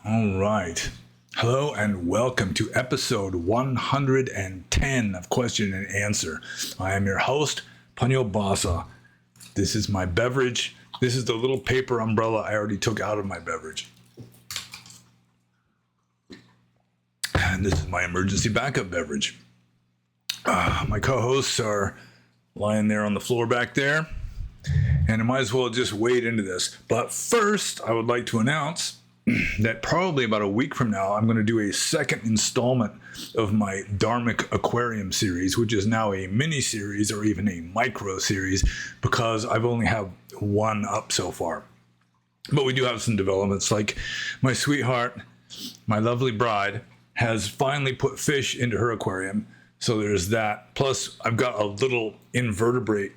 All right. Hello and welcome to episode 110 of Question and Answer. I am your host, Panyo Basa. This is my beverage. This is the little paper umbrella I already took out of my beverage. And this is my emergency backup beverage. My co-hosts are lying there on the floor back there. And I might as well just wade into this. But first, I would like to announce that probably about a week from now, I'm going to do a second installment of my Dharmic Aquarium series, which is now a mini series or even a micro series because I've only have one up so far. But we do have some developments, like my sweetheart, my lovely bride, has finally put fish into her aquarium. So there's that. Plus, I've got a little invertebrate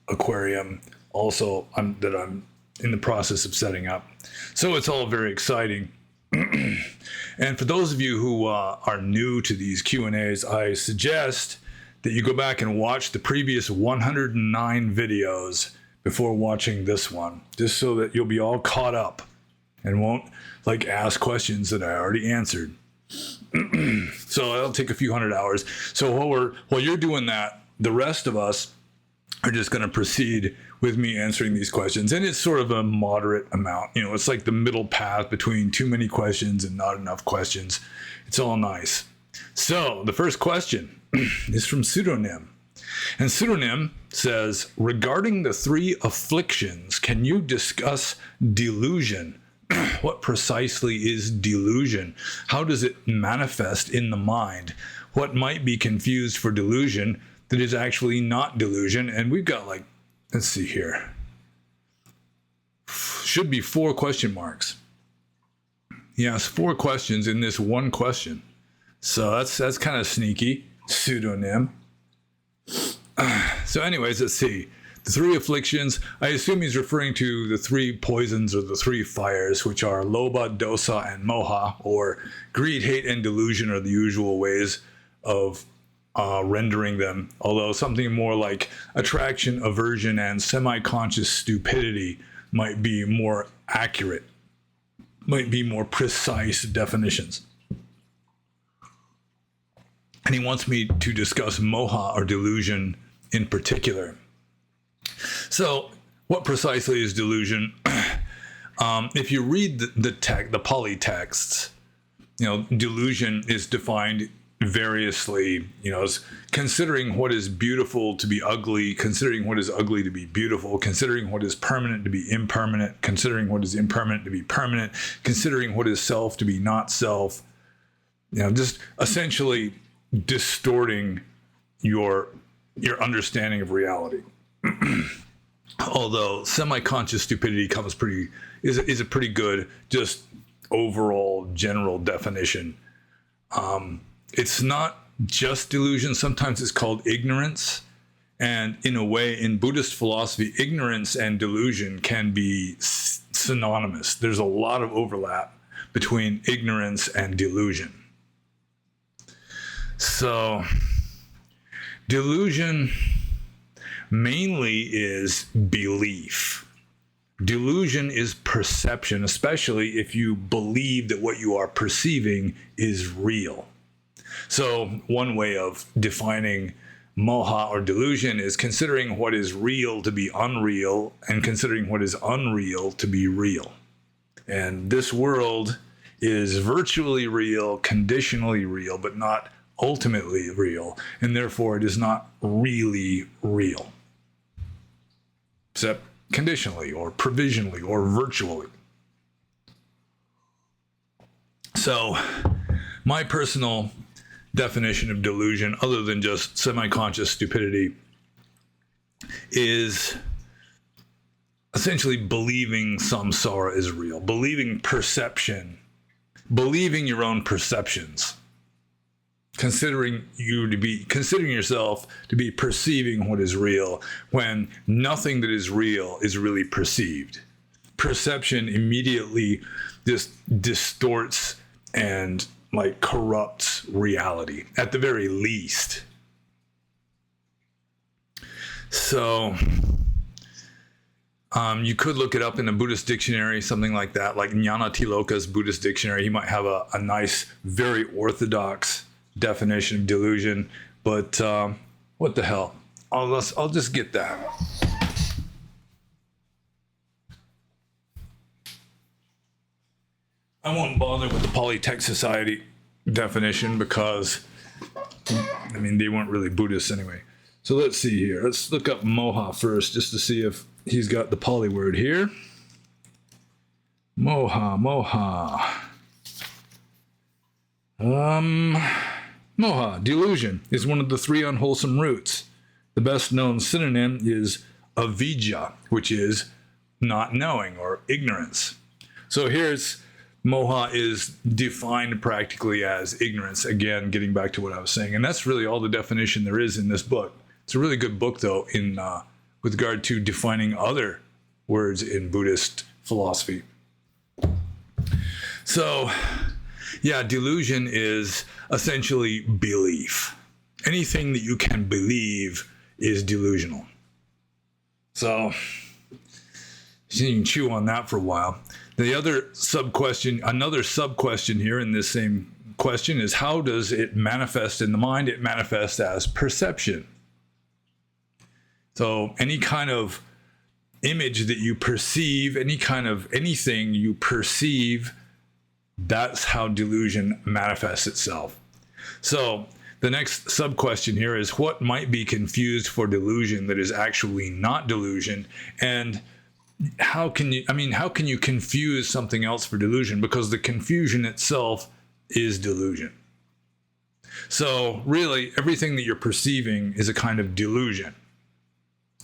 aquarium also that I'm in the process of setting up. So it's all very exciting. And for those of you who are new to these Q&As, I suggest that you go back and watch the previous 109 videos before watching this one, just so that you'll be all caught up and won't ask questions that I already answered. So it'll take a few hundred hours. So while you're doing that, the rest of us are just going to proceed with me answering these questions. And it's sort of a moderate amount. It's like the middle path between too many questions and not enough questions. It's all nice. So the first question is from Pseudonym. And Pseudonym says, regarding the three afflictions, can you discuss delusion? What precisely is delusion? How does it manifest in the mind? What might be confused for delusion that is actually not delusion? And we've got let's see here. Should be 4 question marks. Yes, 4 questions in this one question. So that's kind of sneaky. Pseudonym. So anyways, let's see. The 3 afflictions, I assume he's referring to the 3 poisons or the 3 fires, which are lobha, dosa, and moha, or greed, hate, and delusion are the usual ways of rendering them, although something more like attraction, aversion, and semi-conscious stupidity might be more accurate, might be more precise definitions. And he wants me to discuss moha or delusion in particular. So what precisely is delusion? If you read the Pali texts, delusion is defined variously, as considering what is beautiful to be ugly, considering what is ugly to be beautiful, considering what is permanent to be impermanent, considering what is impermanent to be permanent, considering what is self to be not self, just essentially distorting your understanding of reality. Although semi-conscious stupidity is a pretty good just overall general definition. It's not just delusion. Sometimes it's called ignorance. And in a way, in Buddhist philosophy, ignorance and delusion can be synonymous. There's a lot of overlap between ignorance and delusion. So delusion mainly is belief. Delusion is perception, especially if you believe that what you are perceiving is real. So one way of defining moha or delusion is considering what is real to be unreal and considering what is unreal to be real. And this world is virtually real, conditionally real, but not ultimately real, and therefore it is not really real, except conditionally or provisionally or virtually. So my personal definition of delusion, other than just semi-conscious stupidity, is essentially believing samsara is real, believing perception, believing your own perceptions, considering yourself to be perceiving what is real when nothing that is real is really perceived. Perception immediately just distorts and corrupts reality at the very least. You could look it up in a Buddhist dictionary, something like that, like Jnanatiloka's Buddhist dictionary. He might have a nice, very orthodox definition of delusion. But what the hell? I'll just get that. I won't bother with the Polytech Society definition because, I mean, they weren't really Buddhists anyway. So let's see here. Let's look up moha first just to see if he's got the Pali word here. Moha. Moha, delusion, is one of the three unwholesome roots. The best known synonym is avidya, which is not knowing or ignorance. So here's moha is defined practically as ignorance. Again, getting back to what I was saying. And that's really all the definition there is in this book. It's a really good book, though, in with regard to defining other words in Buddhist philosophy. So, yeah, delusion is essentially belief. Anything that you can believe is delusional. So, you can chew on that for a while. The other another sub-question here in this same question is, how does it manifest in the mind? It manifests as perception. So any kind of image that you perceive, any kind of anything you perceive, that's how delusion manifests itself. So the next sub-question here is, what might be confused for delusion that is actually not delusion? And how can you confuse something else for delusion? Because the confusion itself is delusion. So really, everything that you're perceiving is a kind of delusion,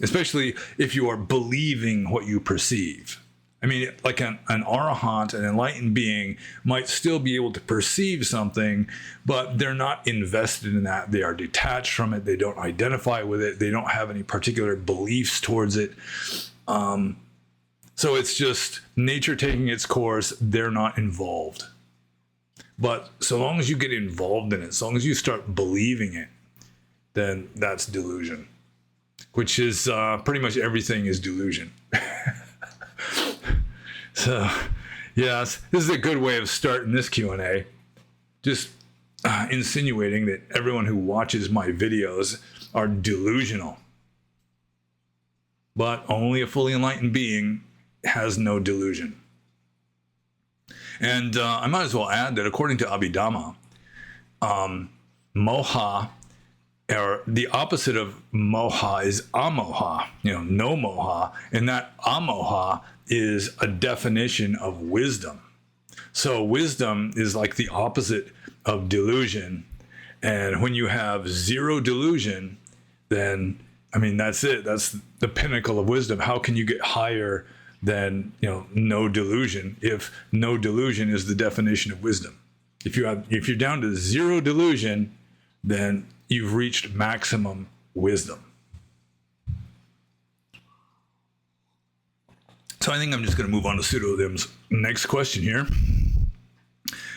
especially if you are believing what you perceive. I mean, like an arahant, an enlightened being, might still be able to perceive something, but they're not invested in that. They are detached from it. They don't identify with it. They don't have any particular beliefs towards it. So it's just nature taking its course. They're not involved. But so long as you get involved in it, so long as you start believing it, then that's delusion, which is pretty much everything is delusion. So, yes, this is a good way of starting this Q&A. Just insinuating that everyone who watches my videos are delusional. But only a fully enlightened being has no delusion. And I might as well add that according to Abhidhamma, moha, or the opposite of moha, is amoha, no moha, and that amoha is a definition of wisdom. So wisdom is like the opposite of delusion. And when you have zero delusion, then, I mean, that's it. That's the pinnacle of wisdom. How can you get higher than, no delusion, if no delusion is the definition of wisdom? If you're down to zero delusion, then you've reached maximum wisdom. So I think I'm just going to move on to Pseudodym's next question here.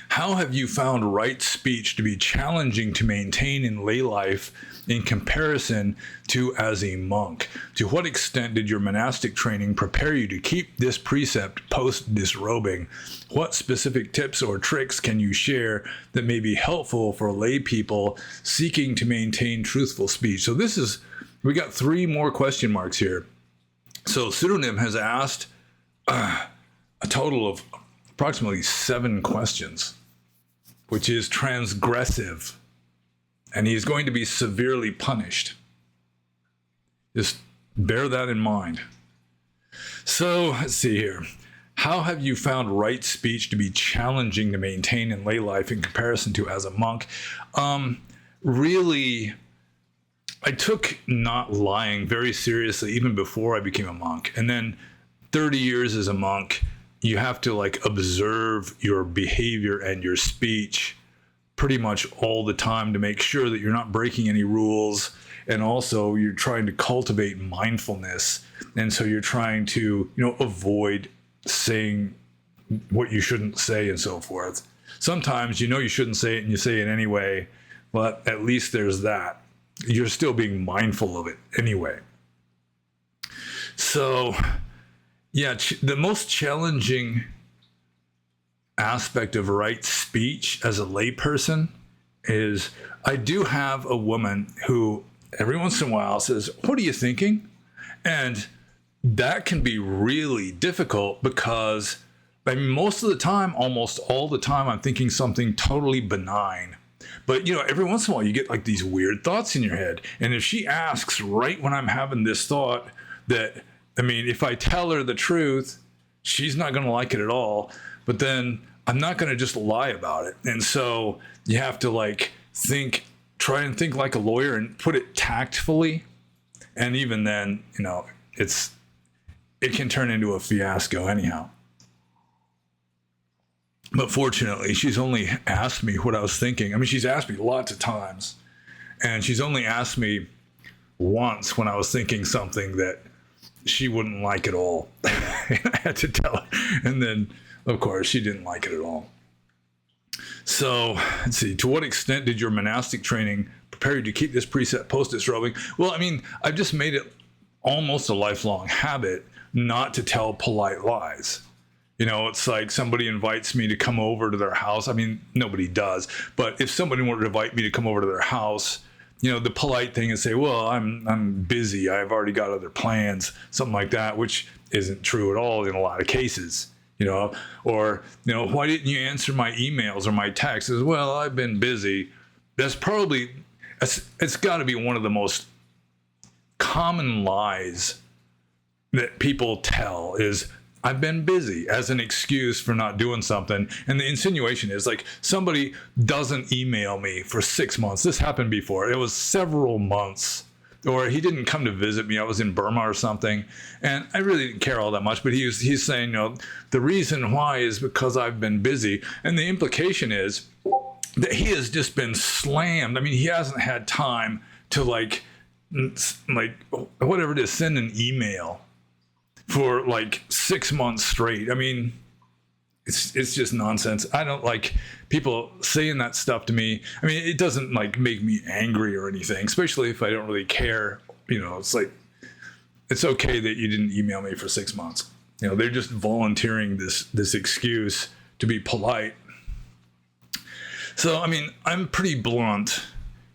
How have you found right speech to be challenging to maintain in lay life in comparison to as a monk? To what extent did your monastic training prepare you to keep this precept post-disrobing? What specific tips or tricks can you share that may be helpful for lay people seeking to maintain truthful speech? So we got 3 more question marks here. So Pseudonym has asked a total of approximately 7 questions, which is transgressive, and he's going to be severely punished. Just bear that in mind. So let's see here. How have you found right speech to be challenging to maintain in lay life in comparison to as a monk? Really, I took not lying very seriously even before I became a monk. And then 30 years as a monk, you have to observe your behavior and your speech pretty much all the time to make sure that you're not breaking any rules. And also you're trying to cultivate mindfulness. And so you're trying to, avoid saying what you shouldn't say and so forth. Sometimes you shouldn't say it and you say it anyway, but at least there's that. You're still being mindful of it anyway. So Yeah, the most challenging aspect of right speech as a layperson is I do have a woman who every once in a while says, "What are you thinking?" And that can be really difficult because I mean, most of the time, almost all the time, I'm thinking something totally benign. But, you know, every once in a while you get like these weird thoughts in your head. And if she asks right when I'm having this thought that, I mean, if I tell her the truth, she's not going to like it at all. But then I'm not going to just lie about it. And so you have to like try and think like a lawyer and put it tactfully. And even then, you know, it can turn into a fiasco anyhow. But fortunately, she's only asked me what I was thinking. I mean, she's asked me lots of times. And she's only asked me once when I was thinking something that she wouldn't like at all. I had to tell her. And then, of course, she didn't like it at all. So, let's see. To what extent did your monastic training prepare you to keep this preset post-disrobing? Well, I mean, I've just made it almost a lifelong habit not to tell polite lies. You know, it's like somebody invites me to come over to their house. I mean, nobody does. But if somebody were to invite me to come over to their house, you know, the polite thing is say, well, I'm busy. I've already got other plans, something like that, which isn't true at all in a lot of cases, you know. Or, you know, why didn't you answer my emails or my texts? Well, I've been busy. That's probably, it's got to be one of the most common lies that people tell is, I've been busy as an excuse for not doing something. And the insinuation is like somebody doesn't email me for 6 months. This happened before. It was several months. Or he didn't come to visit me. I was in Burma or something. And I really didn't care all that much. But he's saying, you know, the reason why is because I've been busy. And the implication is that he has just been slammed. I mean, he hasn't had time to like whatever it is, send an email for like 6 months straight. I mean, it's just nonsense. I don't like people saying that stuff to me. I mean, it doesn't like make me angry or anything, especially if I don't really care. You know, it's like, it's okay that you didn't email me for 6 months. You know, they're just volunteering this excuse to be polite. So, I mean, I'm pretty blunt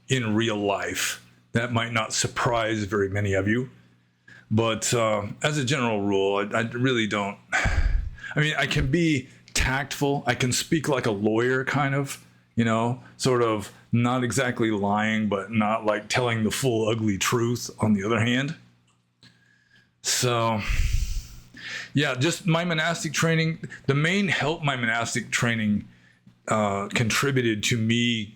in real life. That might not surprise very many of you. But as a general rule, I really don't. I mean, I can be tactful. I can speak like a lawyer, kind of, you know, sort of not exactly lying, but not like telling the full ugly truth on the other hand. So, yeah, just my monastic training, the main help my monastic training contributed to me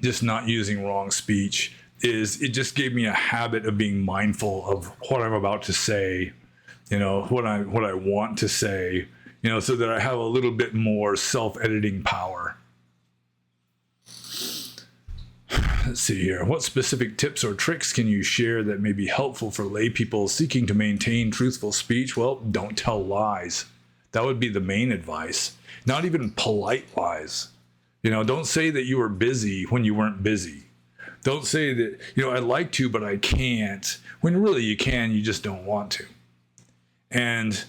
just not using wrong speech is it just gave me a habit of being mindful of what I'm about to say, you know, what I want to say, you know, so that I have a little bit more self-editing power. Let's see here. What specific tips or tricks can you share that may be helpful for lay people seeking to maintain truthful speech? Well, don't tell lies. That would be the main advice. Not even polite lies. You know, don't say that you were busy when you weren't busy. Don't say that, you know, I'd like to, but I can't. When really you can, you just don't want to. And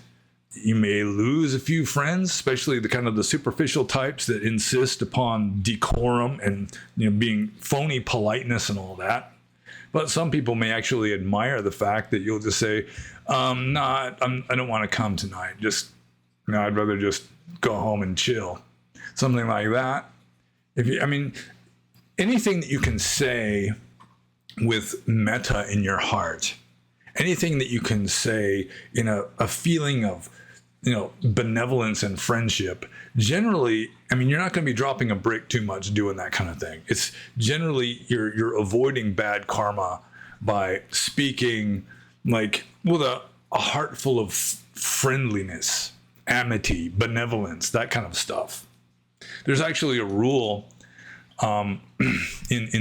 you may lose a few friends, especially the kind of the superficial types that insist upon decorum and, you know, being phony politeness and all that. But some people may actually admire the fact that you'll just say, I don't want to come tonight. Just, you know, I'd rather just go home and chill. Something like that. Anything that you can say with metta in your heart, anything that you can say in a feeling of, you know, benevolence and friendship, generally, I mean, you're not going to be dropping a brick too much doing that kind of thing. It's generally you're avoiding bad karma by speaking like with a heart full of friendliness, amity, benevolence, that kind of stuff. There's actually a rule in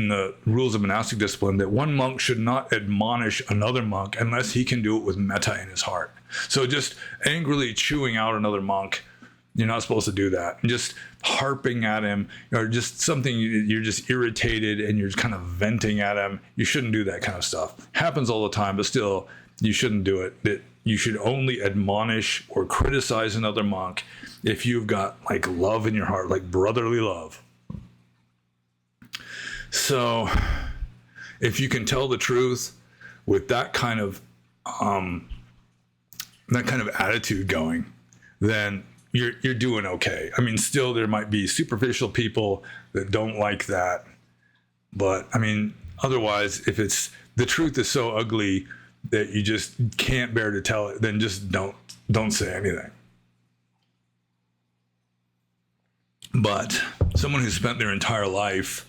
the rules of monastic discipline that one monk should not admonish another monk unless he can do it with metta in his heart. So just angrily chewing out another monk, you're not supposed to do that. And just harping at him, or just something you're just irritated and you're kind of venting at him, you shouldn't do that kind of stuff. Happens all the time, but still, you shouldn't do it. That you should only admonish or criticize another monk if you've got like love in your heart, like brotherly love. So if you can tell the truth with that kind of attitude going, then you're doing okay. I mean, still there might be superficial people that don't like that, but I mean, otherwise, if it's the truth is so ugly that you just can't bear to tell it, then just don't say anything. But someone who spent their entire life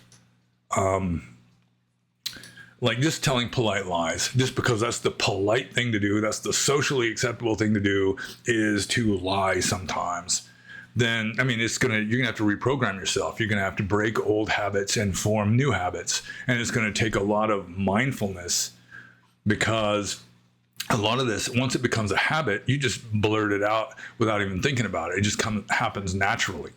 like just telling polite lies, just because that's the polite thing to do, that's the socially acceptable thing to do, is to lie sometimes, then, I mean, you're gonna have to reprogram yourself. You're gonna have to break old habits and form new habits. And it's gonna take a lot of mindfulness, because a lot of this, once it becomes a habit, you just blurt it out without even thinking about it. It just happens naturally.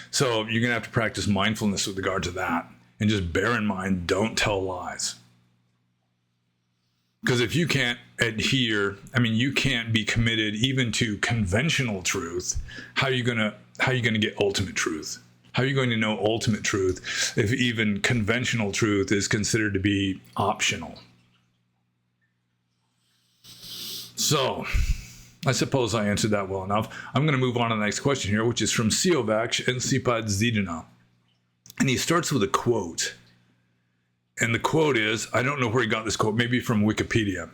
So you're gonna have to practice mindfulness with regard to that. And just bear in mind, don't tell lies. Because if you can't adhere, I mean, you can't be committed even to conventional truth, how are you gonna get ultimate truth? How are you going to know ultimate truth if even conventional truth is considered to be optional? So, I suppose I answered that well enough. I'm going to move on to the next question here, which is from Siovach and Sipad Zidana. And he starts with a quote. And the quote is, I don't know where he got this quote, maybe from Wikipedia.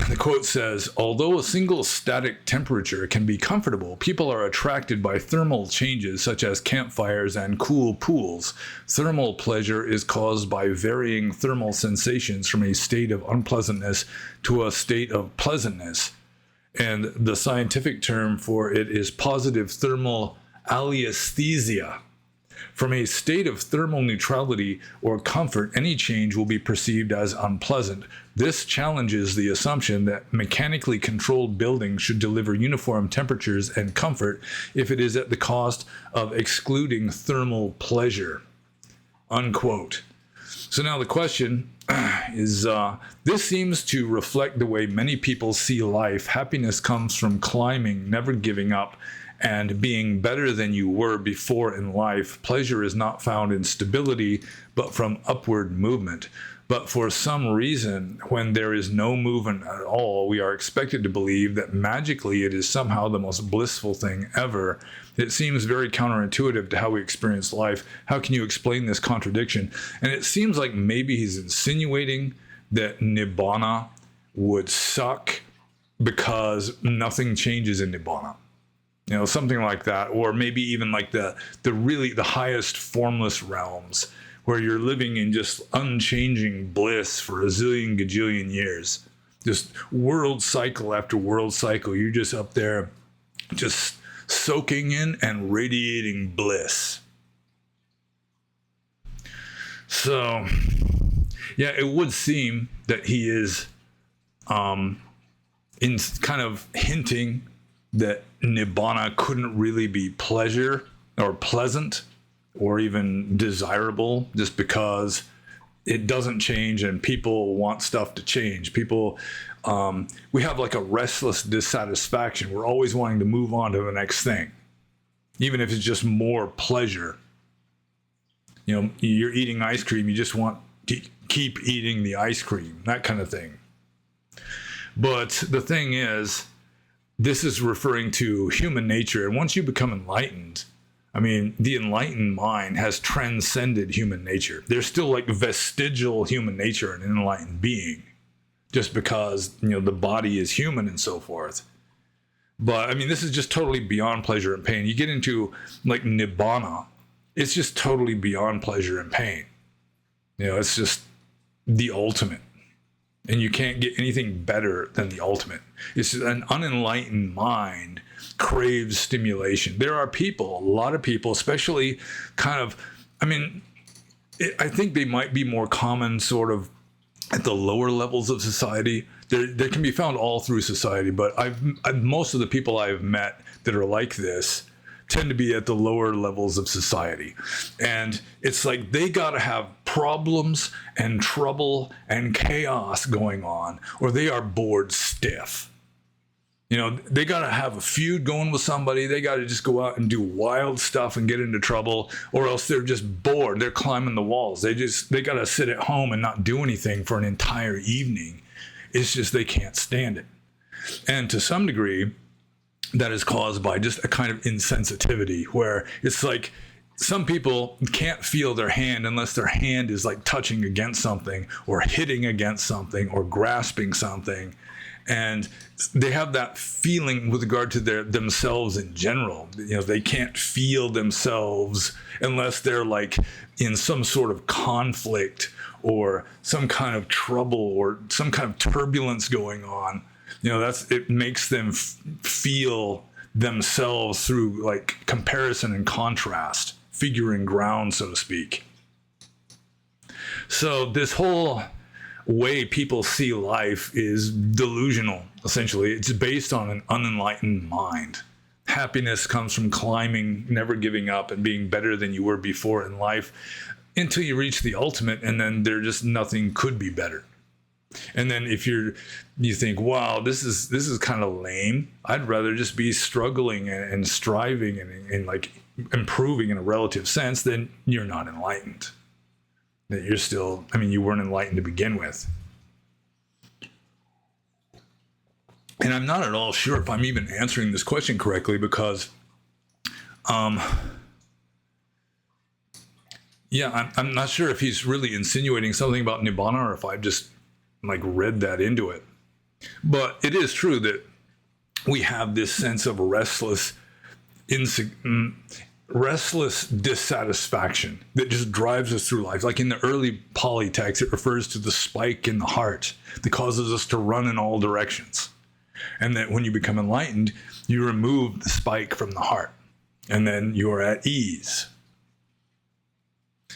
The quote says, although a single static temperature can be comfortable, people are attracted by thermal changes such as campfires and cool pools. Thermal pleasure is caused by varying thermal sensations from a state of unpleasantness to a state of pleasantness. And the scientific term for it is positive thermal alliesthesia. From a state of thermal neutrality or comfort, any change will be perceived as unpleasant. This challenges the assumption that mechanically controlled buildings should deliver uniform temperatures and comfort if it is at the cost of excluding thermal pleasure. Unquote. So now the question is, this seems to reflect the way many people see life. Happiness comes from climbing, never giving up, and being better than you were before in life. Pleasure is not found in stability, but from upward movement. But for some reason, when there is no movement at all, we are expected to believe that magically it is somehow the most blissful thing ever. It seems very counterintuitive to how we experience life. How can you explain this contradiction? And it seems like maybe he's insinuating that Nibbana would suck because nothing changes in Nibbana. You know, something like that, or maybe even like the highest formless realms where you're living in just unchanging bliss for a zillion gajillion years, just world cycle after world cycle. You're just up there, just soaking in and radiating bliss. So, yeah, it would seem that he is, in kind of hinting that Nibbana couldn't really be pleasure or pleasant or even desirable, just because it doesn't change and people want stuff to change. People, we have like a restless dissatisfaction. We're always wanting to move on to the next thing, even if it's just more pleasure. You know, you're eating ice cream, you just want to keep eating the ice cream, that kind of thing. But the thing is, this is referring to human nature. And once you become enlightened, I mean, the enlightened mind has transcended human nature. There's still like vestigial human nature in an enlightened being, just because, you know, the body is human and so forth. But I mean, this is just totally beyond pleasure and pain. You get into like Nibbana, it's just totally beyond pleasure and pain. You know, it's just the ultimate. And you can't get anything better than the ultimate. It's an unenlightened mind craves stimulation. There are people, a lot of people, especially kind of, I mean, I think they might be more common sort of at the lower levels of society. They can be found all through society, but most of the people I've met that are like this tend to be at the lower levels of society. And it's like they got to have problems and trouble and chaos going on, or they are bored stiff. You know, they got to have a feud going with somebody. They got to just go out and do wild stuff and get into trouble, or else they're just bored. They're climbing the walls. They got to sit at home and not do anything for an entire evening. It's just they can't stand it. And to some degree, that is caused by just a kind of insensitivity, where it's like some people can't feel their hand unless their hand is like touching against something or hitting against something or grasping something. And they have that feeling with regard to themselves in general. You know, they can't feel themselves unless they're like in some sort of conflict or some kind of trouble or some kind of turbulence going on. You know, it makes them feel themselves through like comparison and contrast, figuring ground, so to speak. So this whole way people see life is delusional, essentially. It's based on an unenlightened mind. Happiness comes from climbing, never giving up, and being better than you were before in life until you reach the ultimate, and then there just nothing could be better. And then if you think, wow, this is kind of lame, I'd rather just be struggling and striving and like improving in a relative sense, then you're not enlightened. That you're still, you weren't enlightened to begin with. And I'm not at all sure if I'm even answering this question correctly, because I'm not sure if he's really insinuating something about Nibbana or if I've just like read that into it. But it is true that we have this sense of restless dissatisfaction that just drives us through life. Like in the early Pali text, it refers to the spike in the heart that causes us to run in all directions. And that when you become enlightened, you remove the spike from the heart, and then you are at ease.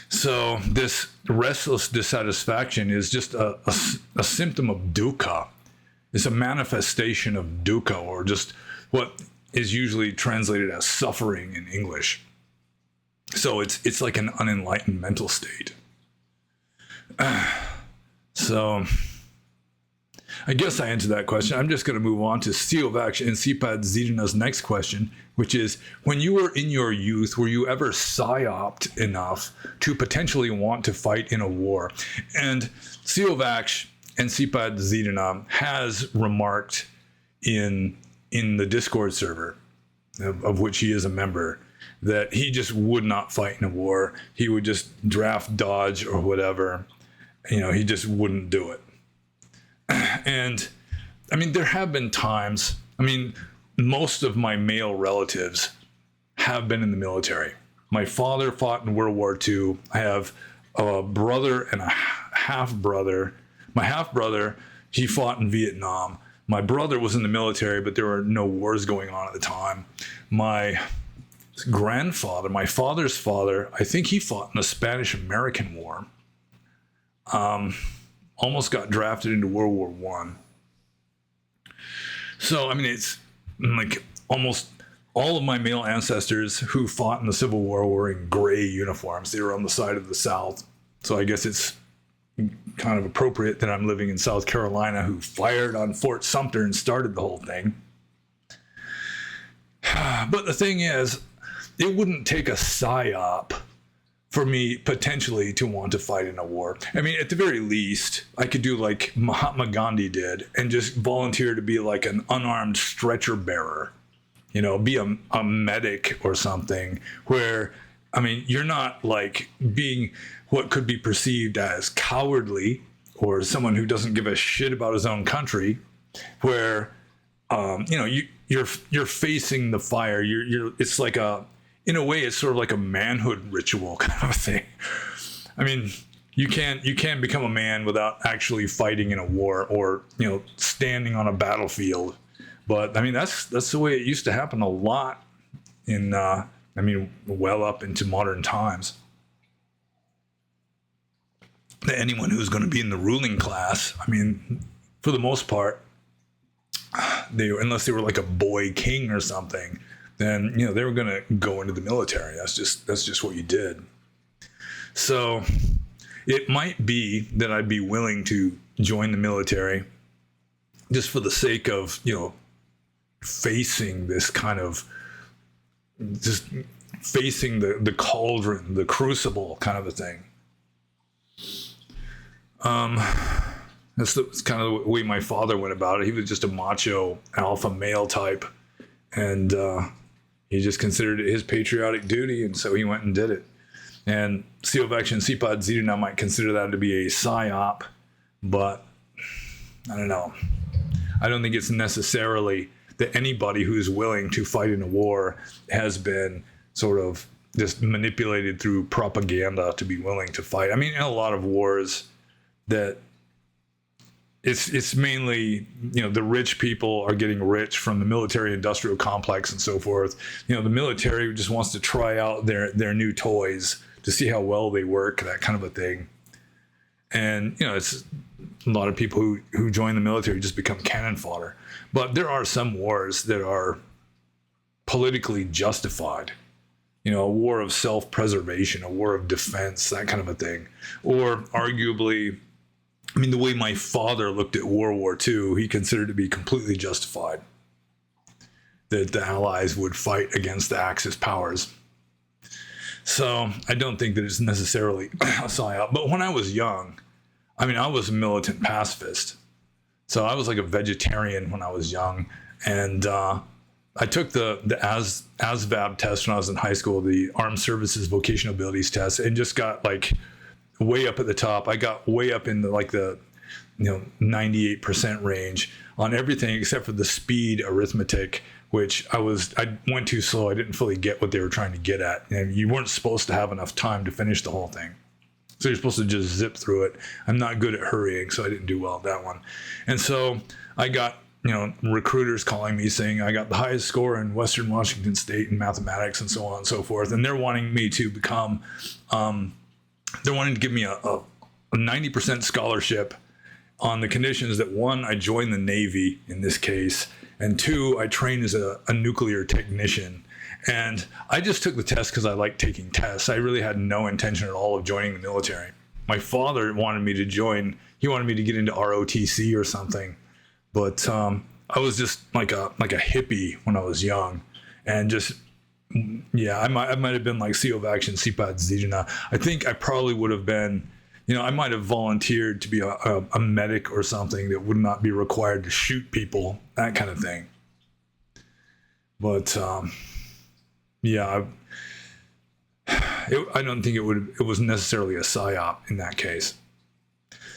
So this restless dissatisfaction is just a symptom of dukkha. It's a manifestation of dukkha, or just what is usually translated as suffering in English. So it's like an unenlightened mental state. So I guess I answered that question. I'm just going to move on to Theravada and Mahayana's next question, which is, when you were in your youth, were you ever psyoped enough to potentially want to fight in a war? And Theravada and Mahayana has remarked in the Discord server, of which he is a member, that he just would not fight in a war. He would just draft dodge or whatever. He just wouldn't do it. And there have been times, most of my male relatives have been in the military. My father fought in World War II. I have a brother and a half-brother. My half-brother, he fought in Vietnam. My brother was in the military, but there were no wars going on at the time. My grandfather, my father's father, I think he fought in the Spanish-American War. Almost got drafted into World War I. So, it's like almost all of my male ancestors who fought in the Civil War were in gray uniforms. They were on the side of the South. So I guess it's kind of appropriate that I'm living in South Carolina, who fired on Fort Sumter and started the whole thing. But the thing is, it wouldn't take a psyop for me potentially to want to fight in a war. At the very least, I could do like Mahatma Gandhi did and just volunteer to be like an unarmed stretcher bearer, be a medic or something, where, you're not like being what could be perceived as cowardly or someone who doesn't give a shit about his own country, where, you're facing the fire. It's like in a way, it's sort of like a manhood ritual kind of a thing. You can't become a man without actually fighting in a war or, standing on a battlefield. But that's the way it used to happen a lot in, well up into modern times. Anyone who's going to be in the ruling class, for the most part, unless they were like a boy king or something, then they were going to go into the military. That's just what you did. So it might be that I'd be willing to join the military just for the sake of, facing this kind of, just facing the cauldron, the crucible kind of a thing. That's kind of the way my father went about it. He was just a macho alpha male type, and he just considered it his patriotic duty, and so he went and did it. And Theravada and Mahayana might consider that to be a psyop, but I don't know. I don't think it's necessarily that anybody who's willing to fight in a war has been sort of just manipulated through propaganda to be willing to fight. I mean, in a lot of wars, that it's mainly, the rich people are getting rich from the military industrial complex and so forth. The military just wants to try out their new toys to see how well they work, that kind of a thing. And, it's a lot of people who join the military just become cannon fodder. But there are some wars that are politically justified. A war of self-preservation, a war of defense, that kind of a thing. Or arguably, the way my father looked at World War II, he considered to be completely justified that the Allies would fight against the Axis powers. So I don't think that it's necessarily a psyop. But when I was young, I was a militant pacifist. So I was like a vegetarian when I was young. And I took the ASVAB test when I was in high school, the Armed Services Vocational Abilities test, and just got like way up at the top. I got way up in the 98% range on everything except for the speed arithmetic, which I went too slow. I didn't fully get what they were trying to get at. And you weren't supposed to have enough time to finish the whole thing. So you're supposed to just zip through it. I'm not good at hurrying, so I didn't do well at that one. And so I got, recruiters calling me saying I got the highest score in Western Washington State in mathematics and so on and so forth. And they're wanting me to become, they're wanting to give me a 90% scholarship on the conditions that, one, I join the Navy in this case, and two, I train as a nuclear technician. And I just took the test because I like taking tests. I really had no intention at all of joining the military. My father wanted me to join. He wanted me to get into ROTC or something. But I was just like a hippie when I was young. And just, I might have been like Theravada and Mahayana. I think I probably would have been, I might have volunteered to be a medic or something that would not be required to shoot people, that kind of thing. But I don't think it was necessarily a psyop in that case.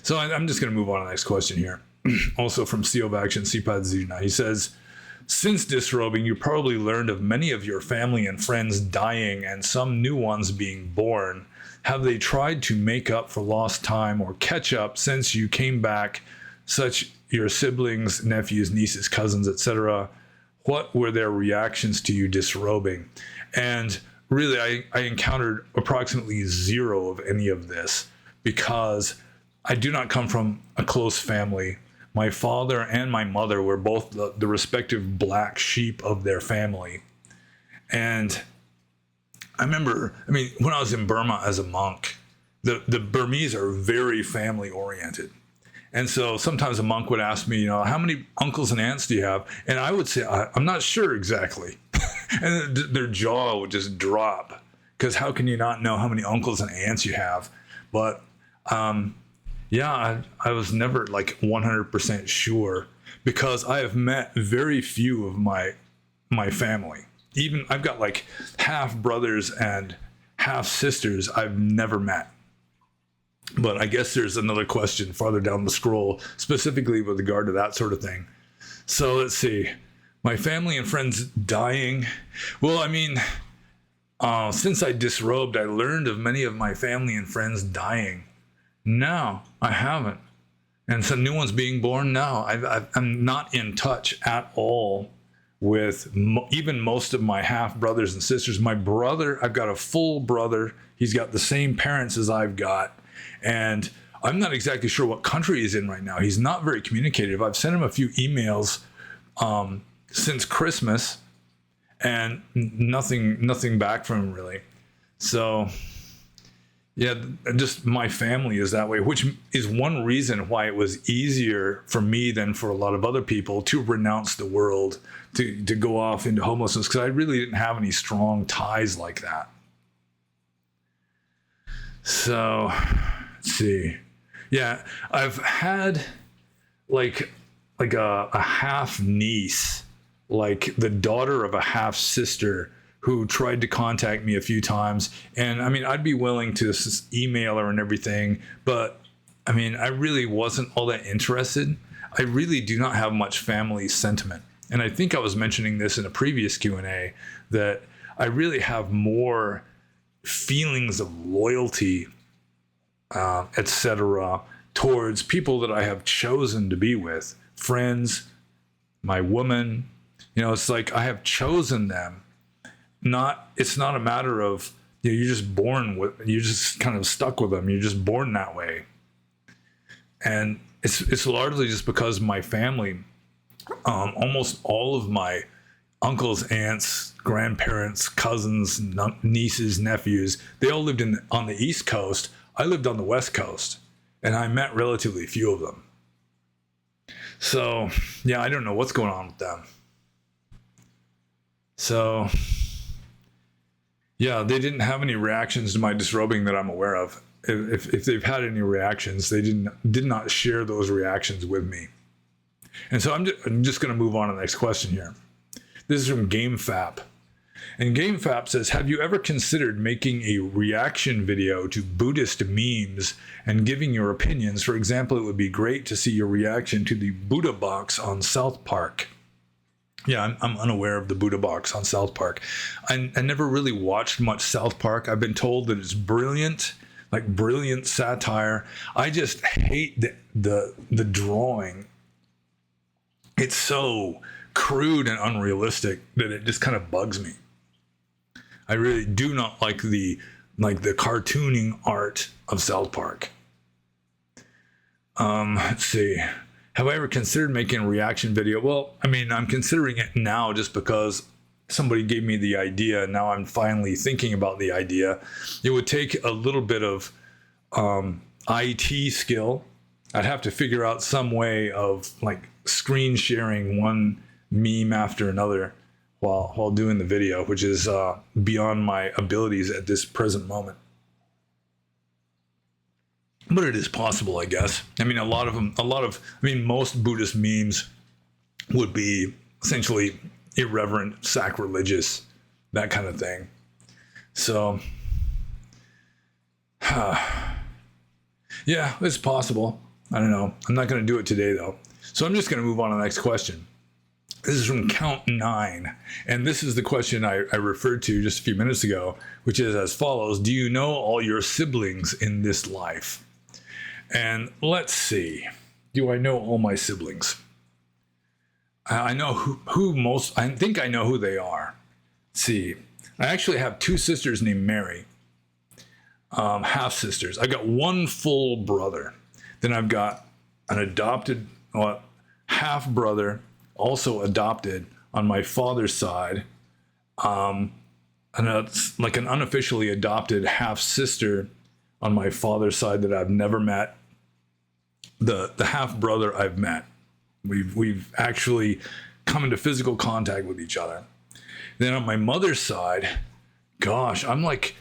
So I'm just going to move on to the next question here. Also from Theravada and Mahayana. He says, since disrobing, you probably learned of many of your family and friends dying and some new ones being born. Have they tried to make up for lost time or catch up since you came back, such your siblings, nephews, nieces, cousins, etc.? What were their reactions to you disrobing? And really, I encountered approximately zero of any of this because I do not come from a close family. My father and my mother were both the respective black sheep of their family. And I remember, when I was in Burma as a monk, the Burmese are very family oriented. And so sometimes a monk would ask me, how many uncles and aunts do you have? And I would say, I'm not sure exactly. And their jaw would just drop because how can you not know how many uncles and aunts you have? But I was never like 100% sure because I have met very few of my family. Even I've got like half brothers and half sisters I've never met. But I guess there's another question farther down the scroll, specifically with regard to that sort of thing. So let's see. My family and friends dying. Well, since I disrobed, I learned of many of my family and friends dying. No, I haven't. And some new ones being born. No, I'm not in touch at all with even most of my half brothers and sisters. My brother, I've got a full brother. He's got the same parents as I've got. And I'm not exactly sure what country he's in right now. He's not very communicative. I've sent him a few emails since Christmas and nothing back from him really. So Yeah, just my family is that way, which is one reason why it was easier for me than for a lot of other people to renounce the world, to go off into homelessness, because I really didn't have any strong ties like that. So, let's see. Yeah, I've had like a half niece, like the daughter of a half sister, who tried to contact me a few times. And I mean, I'd be willing to email her and everything, but I mean, I really wasn't all that interested. I really do not have much family sentiment. And I think I was mentioning this in a previous Q&A, that I really have more feelings of loyalty, etc., towards people that I have chosen to be with, friends, my woman. You know, it's like I have chosen them. It's not a matter of, you know, you're just born with, you're just kind of stuck with them. You're just born that way. And it's largely just because my family, almost all of my uncles, aunts, grandparents, cousins, nieces, nephews, they all lived on the East Coast. I lived on the West Coast, and I met relatively few of them. So, yeah, I don't know what's going on with them. So, yeah, they didn't have any reactions to my disrobing that I'm aware of. If they've had any reactions, they did not share those reactions with me. And so I'm just going to move on to the next question here. This is from GameFap. And GameFap says, have you ever considered making a reaction video to Buddhist memes and giving your opinions? For example, it would be great to see your reaction to the Buddha box on South Park. Yeah, I'm unaware of the Buddha box on South Park. I never really watched much South Park. I've been told that it's brilliant, like brilliant satire. I just hate the drawing. It's so crude and unrealistic that it just kind of bugs me. I really do not like the cartooning art of South Park. Let's see. Have I ever considered making a reaction video? Well, I mean, I'm considering it now just because somebody gave me the idea. Now I'm finally thinking about the idea. It would take a little bit of IT skill. I'd have to figure out some way of like screen sharing one meme after another while doing the video, which is beyond my abilities at this present moment. But it is possible, I guess. I mean, most Buddhist memes would be essentially irreverent, sacrilegious, that kind of thing. So, yeah, it's possible. I don't know. I'm not going to do it today, though. So I'm just going to move on to the next question. This is from Count 9. And this is the question I referred to just a few minutes ago, which is as follows. Do you know all your siblings in this life? And let's see. Do I know all my siblings? I know who most, I think I know who they are. Let's see. I actually have two sisters named Mary. Half sisters. I've got one full brother. Then I've got an adopted, half brother, also adopted on my father's side. And it's like an unofficially adopted half sister on my father's side that I've never met. The half brother I've met. We've actually come into physical contact with each other. Then on my mother's side, gosh, I'm like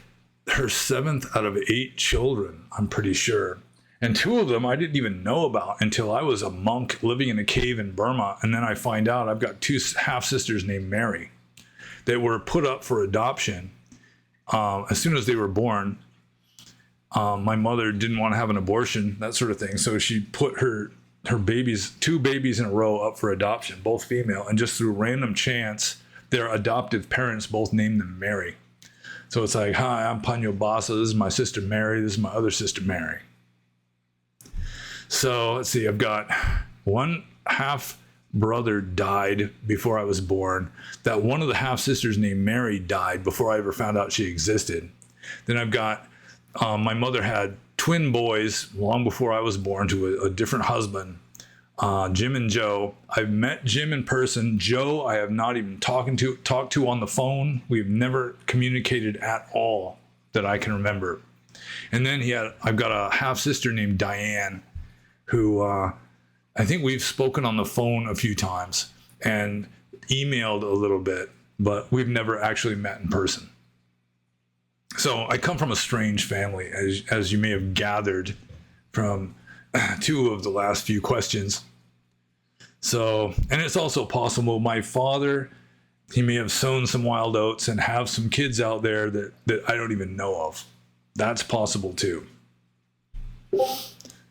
her 7th out of 8 children, I'm pretty sure. And 2 of them I didn't even know about until I was a monk living in a cave in Burma. And then I find out I've got 2 half sisters named Mary that were put up for adoption as soon as they were born. My mother didn't want to have an abortion, that sort of thing. So she put her babies, 2 babies in a row, up for adoption, both female. And just through random chance, their adoptive parents both named them Mary. So it's like, hi, I'm Panyo Basa. This is my sister Mary. This is my other sister Mary. So let's see, I've got one half brother died before I was born. That one of the half sisters named Mary died before I ever found out she existed. Then I've got, my mother had twin boys long before I was born to a different husband, Jim and Joe. I've met Jim in person. Joe, I have not even talked to on the phone. We've never communicated at all that I can remember. And then I've got a half sister named Diane, who I think we've spoken on the phone a few times and emailed a little bit, but we've never actually met in person. So I come from a strange family, as you may have gathered from two of the last few questions. So, and it's also possible my father, he may have sown some wild oats and have some kids out there that I don't even know of. That's possible too.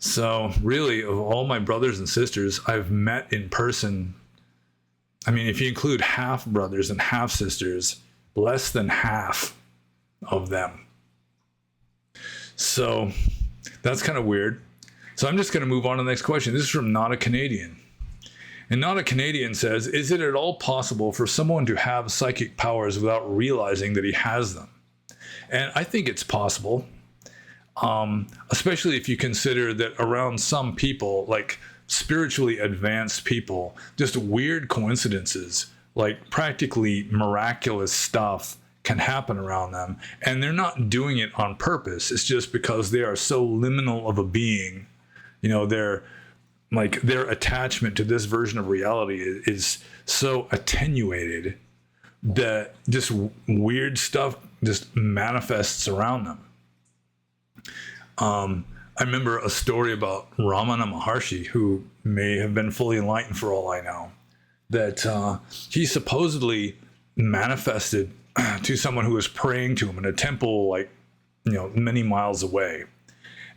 So really, of all my brothers and sisters, I've met in person. I mean, if you include half brothers and half sisters, less than half of them. So that's kind of weird. So I'm just going to move on to the next question. This is from Not a Canadian. And Not a Canadian says, is it at all possible for someone to have psychic powers without realizing that he has them? And I think it's possible, especially if you consider that around some people, like spiritually advanced people, just weird coincidences, like practically miraculous stuff can happen around them. And they're not doing it on purpose. It's just because they are so liminal of a being. You know, their attachment to this version of reality is so attenuated that just weird stuff just manifests around them. I remember a story about Ramana Maharshi, who may have been fully enlightened for all I know, that he supposedly manifested to someone who was praying to him in a temple, like, many miles away.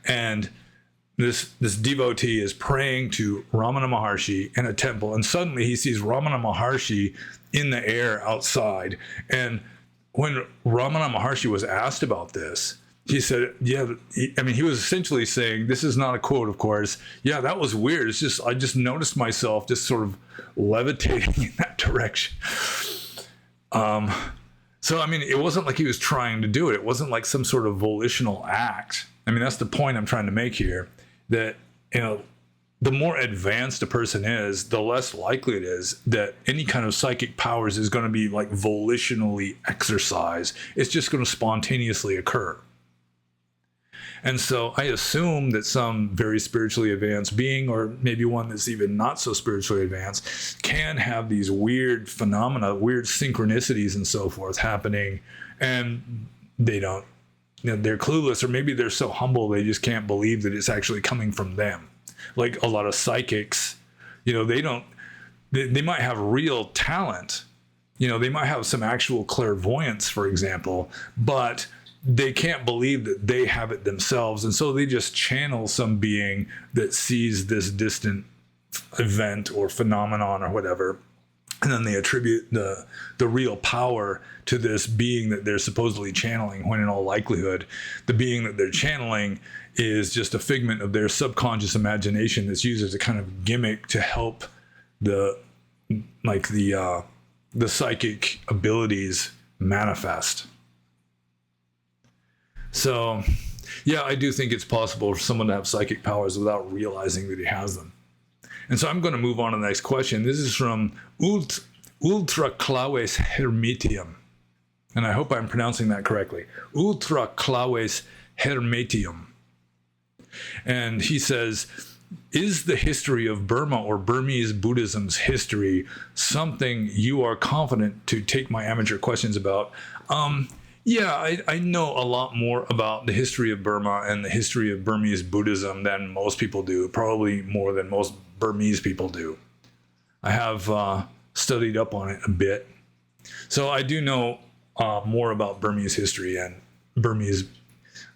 And this devotee is praying to Ramana Maharshi in a temple, and suddenly he sees Ramana Maharshi in the air outside. And when Ramana Maharshi was asked about this, he said, he was essentially saying, this is not a quote, of course, yeah, that was weird. It's just, I just noticed myself just sort of levitating in that direction. So, it wasn't like he was trying to do it. It wasn't like some sort of volitional act. That's the point I'm trying to make here, that, the more advanced a person is, the less likely it is that any kind of psychic powers is going to be like volitionally exercised. It's just going to spontaneously occur. And so I assume that some very spiritually advanced being, or maybe one that's even not so spiritually advanced, can have these weird phenomena, weird synchronicities and so forth happening, and they don't, they're clueless, or maybe they're so humble they just can't believe that it's actually coming from them. Like a lot of psychics, they might have real talent, they might have some actual clairvoyance, for example, but they can't believe that they have it themselves. And so they just channel some being that sees this distant event or phenomenon or whatever. And then they attribute the real power to this being that they're supposedly channeling, when in all likelihood, the being that they're channeling is just a figment of their subconscious imagination that's used as a kind of gimmick to help the psychic abilities manifest. So, yeah, I do think it's possible for someone to have psychic powers without realizing that he has them. And so I'm going to move on to the next question. This is from Ultra Claves Hermetium. And I hope I'm pronouncing that correctly. Ultra Claves Hermetium. And he says, is the history of Burma or Burmese Buddhism's history something you are confident to take my amateur questions about? Yeah, I know a lot more about the history of Burma and the history of Burmese Buddhism than most people do, probably more than most Burmese people do. I have studied up on it a bit. So I do know more about Burmese history and Burmese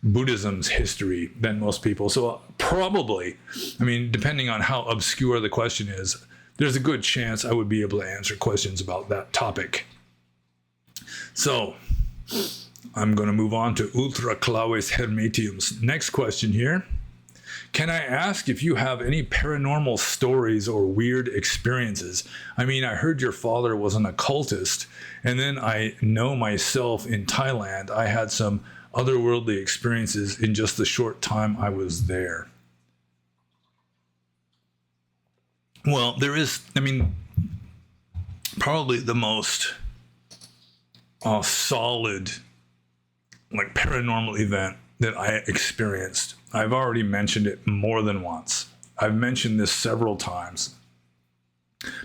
Buddhism's history than most people. So probably, depending on how obscure the question is, there's a good chance I would be able to answer questions about that topic. So I'm going to move on to Ultra Claves Hermetium's next question here. Can I ask if you have any paranormal stories or weird experiences? I heard your father was an occultist, and then I know myself in Thailand, I had some otherworldly experiences in just the short time I was there. Well, there is, probably the most solid, paranormal event that I experienced. I've already mentioned it more than once. I've mentioned this several times,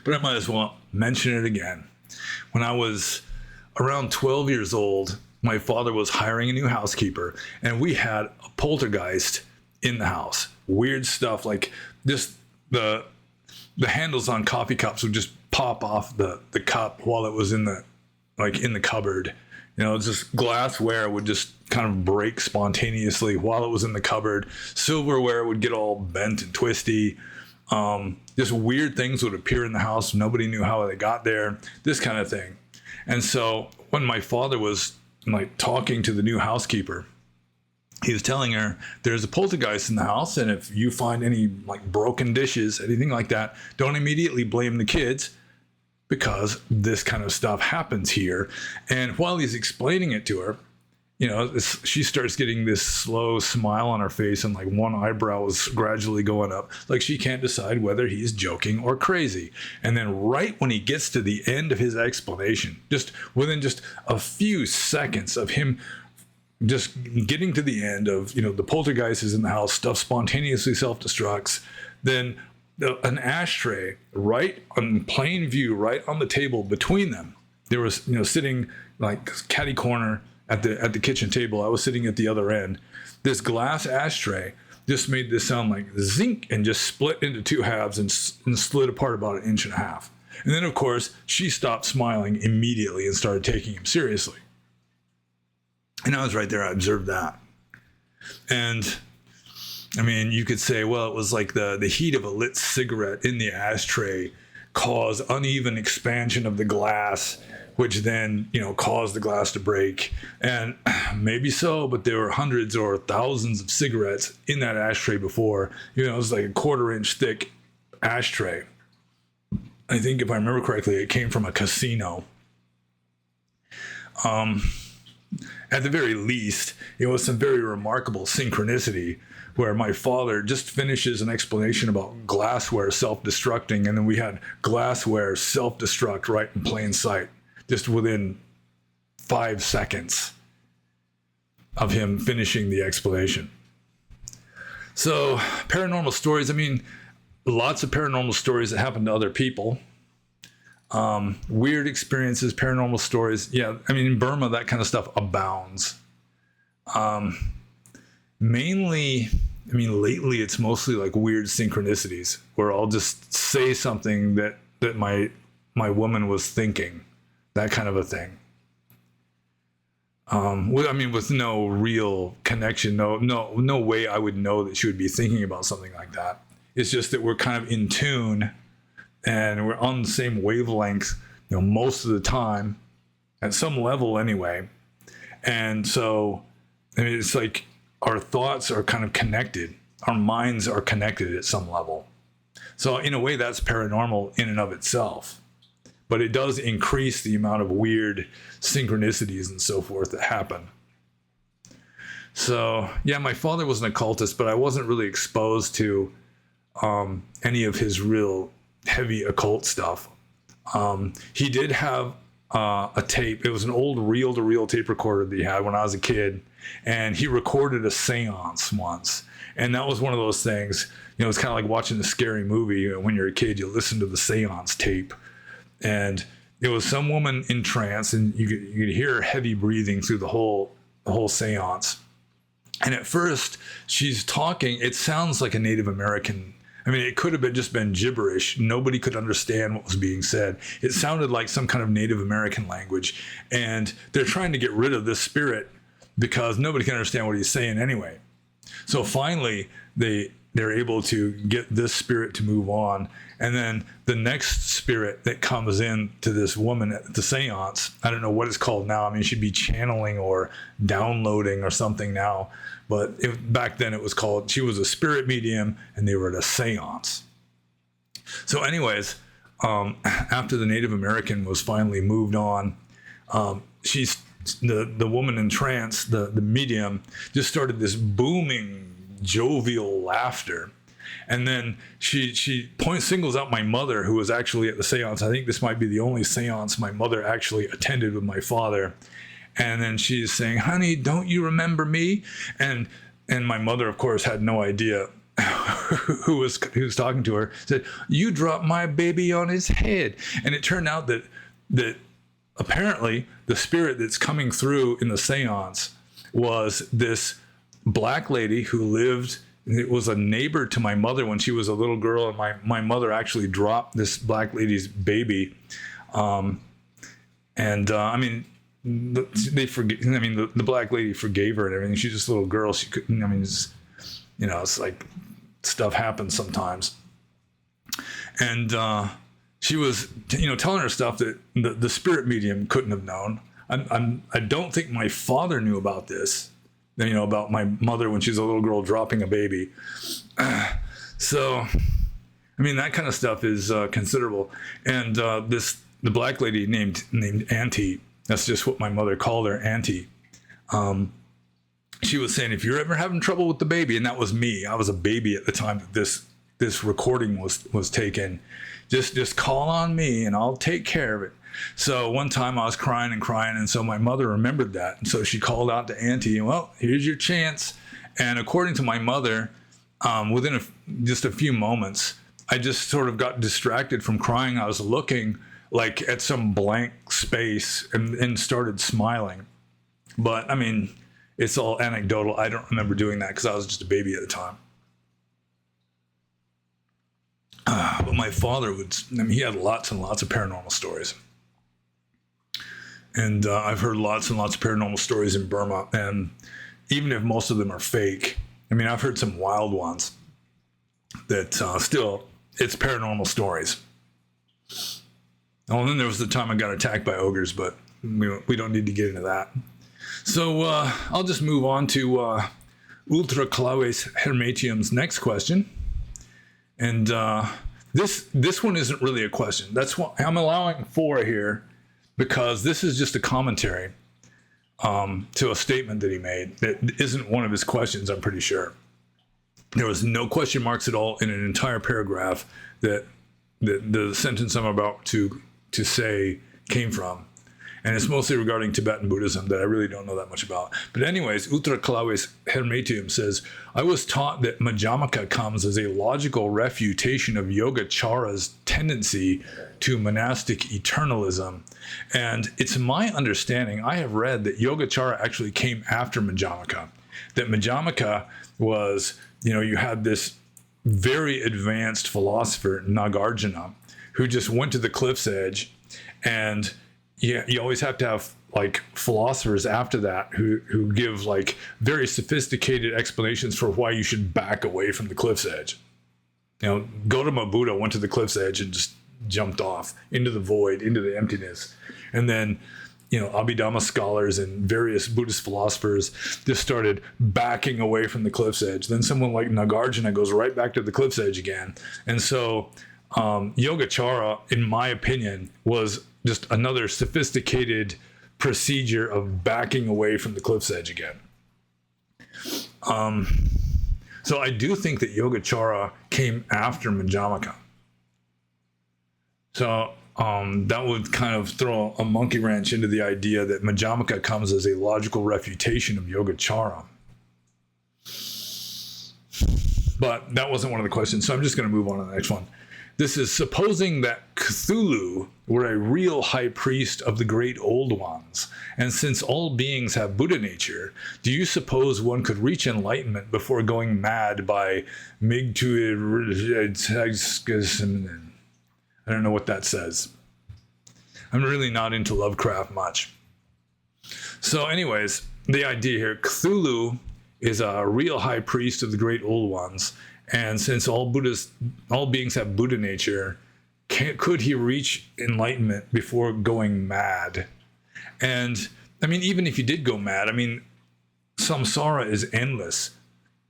but I might as well mention it again. When I was around 12 years old, my father was hiring a new housekeeper, and we had a poltergeist in the house. Weird stuff, like just the handles on coffee cups would just pop off the cup while it was in the cupboard. You know, just glassware would just kind of break spontaneously while it was in the cupboard. Silverware would get all bent and twisty. Just weird things would appear in the house. Nobody knew how they got there, this kind of thing. And so when my father was like talking to the new housekeeper, he was telling her there's a poltergeist in the house, and if you find any like broken dishes, anything like that, don't immediately blame the kids, because this kind of stuff happens here. And while he's explaining it to her, you know, she starts getting this slow smile on her face, and like one eyebrow is gradually going up, like she can't decide whether he's joking or crazy. And then right when he gets to the end of his explanation, just within just a few seconds of him just getting to the end of, you know, the poltergeist is in the house, stuff spontaneously self-destructs, then an ashtray right on plain view, right on the table between them. There was, you know, sitting like catty corner at the kitchen table. I was sitting at the other end. This glass ashtray just made this sound like zink, and just split into two halves and slid apart about 1.5 inches. And then, of course, she stopped smiling immediately and started taking him seriously. And I was right there. I observed that. And I mean, you could say, well, it was like the heat of a lit cigarette in the ashtray caused uneven expansion of the glass, which then, you know, caused the glass to break. And maybe so, but there were hundreds or thousands of cigarettes in that ashtray before. You know, it was like a 1/4 inch thick ashtray. I think if I remember correctly, it came from a casino. At the very least, it was some very remarkable synchronicity where my father just finishes an explanation about glassware self-destructing, and then we had glassware self-destruct right in plain sight, just within 5 seconds of him finishing the explanation. So, paranormal stories, I mean, lots of paranormal stories that happen to other people. Weird experiences, paranormal stories. Yeah, I mean, in Burma, that kind of stuff abounds. Mainly, I mean, lately it's mostly like weird synchronicities where I'll just say something that my woman was thinking, that kind of a thing. I mean, with no real connection, no way I would know that she would be thinking about something like that. It's just that we're kind of in tune and we're on the same wavelength, you know, most of the time, at some level anyway. And so, I mean, it's like our thoughts are kind of connected. Our minds are connected at some level. So in a way, that's paranormal in and of itself. But it does increase the amount of weird synchronicities and so forth that happen. So, yeah, my father was an occultist, but I wasn't really exposed to any of his real heavy occult stuff. He did have a tape. It was an old reel-to-reel tape recorder that he had when I was a kid, and he recorded a seance once. And that was one of those things, you know, it's kind of like watching a scary movie. You know, when you're a kid, you listen to the seance tape. And it was some woman in trance, and you could hear her heavy breathing through the whole seance. And at first, she's talking, it sounds like a Native American. I mean, it could have just been gibberish. Nobody could understand what was being said. It sounded like some kind of Native American language. And they're trying to get rid of this spirit because nobody can understand what he's saying anyway. So finally, they're able to get this spirit to move on. And then the next spirit that comes in to this woman at the seance, I don't know what it's called now. I mean, she'd be channeling or downloading or something now. But back then it was called, she was a spirit medium and they were at a seance. So anyways, after the Native American was finally moved on, she's the woman in trance, the medium, just started this booming, jovial laughter. And then she singles out my mother, who was actually at the seance. I think this might be the only seance my mother actually attended with my father. And then she's saying, honey, don't you remember me? And my mother, of course, had no idea who was talking to her. Said, you dropped my baby on his head. And it turned out that apparently the spirit that's coming through in the seance was this black lady who lived. It was a neighbor to my mother when she was a little girl, and my mother actually dropped this black lady's baby. I mean, the black lady forgave her and everything. She's just a little girl. She couldn't. I mean, it's like stuff happens sometimes. And she was, telling her stuff that the spirit medium couldn't have known. I don't think my father knew about this. About my mother when she's a little girl dropping a baby. So, I mean, that kind of stuff is considerable. And the black lady named Auntie, that's just what my mother called her, Auntie. She was saying, if you're ever having trouble with the baby, and that was me, I was a baby at the time that this recording was taken, just call on me and I'll take care of it. So one time I was crying, and so my mother remembered that. And so she called out to Auntie, and well, here's your chance. And according to my mother, within just a few moments, I just sort of got distracted from crying. I was looking like at some blank space and started smiling. But I mean, it's all anecdotal. I don't remember doing that because I was just a baby at the time. But my father he had lots and lots of paranormal stories. And I've heard lots and lots of paranormal stories in Burma. And even if most of them are fake, I mean, I've heard some wild ones that still, it's paranormal stories. Oh, and then there was the time I got attacked by ogres, but we don't need to get into that. So I'll just move on to Ultra Claves Hermetium's next question. And this one isn't really a question. That's why I'm allowing 4 here, because this is just a commentary to a statement that he made that isn't one of his questions, I'm pretty sure. There was no question marks at all in an entire paragraph that the sentence I'm about to say came from. And it's mostly regarding Tibetan Buddhism that I really don't know that much about. But anyways, Ultra Claves Hermetium says, I was taught that Madhyamaka comes as a logical refutation of Yogachara's tendency to monastic eternalism. And it's my understanding, I have read that Yogachara actually came after Madhyamaka. That Madhyamaka was, you had this very advanced philosopher, Nagarjuna, who just went to the cliff's edge, and you always have to have like philosophers after that who give like very sophisticated explanations for why you should back away from the cliff's edge. Gautama Buddha went to the cliff's edge and just jumped off into the void, into the emptiness. And then, Abhidhamma scholars and various Buddhist philosophers just started backing away from the cliff's edge. Then someone like Nagarjuna goes right back to the cliff's edge again. And so Yogachara, in my opinion, was just another sophisticated procedure of backing away from the cliff's edge again. So I do think that Yogachara came after Madhyamaka. So that would kind of throw a monkey wrench into the idea that Madhyamaka comes as a logical refutation of Yogachara. But that wasn't one of the questions, so I'm just going to move on to the next one. This is, supposing that Cthulhu were a real high priest of the great old ones, and since all beings have Buddha nature, do you suppose one could reach enlightenment before going mad by Migtu? I don't know what that says. I'm really not into Lovecraft much. So anyways, the idea here, Cthulhu is a real high priest of the great old ones, and since all beings have Buddha nature, could he reach enlightenment before going mad? And I mean, even if he did go mad, I mean, samsara is endless.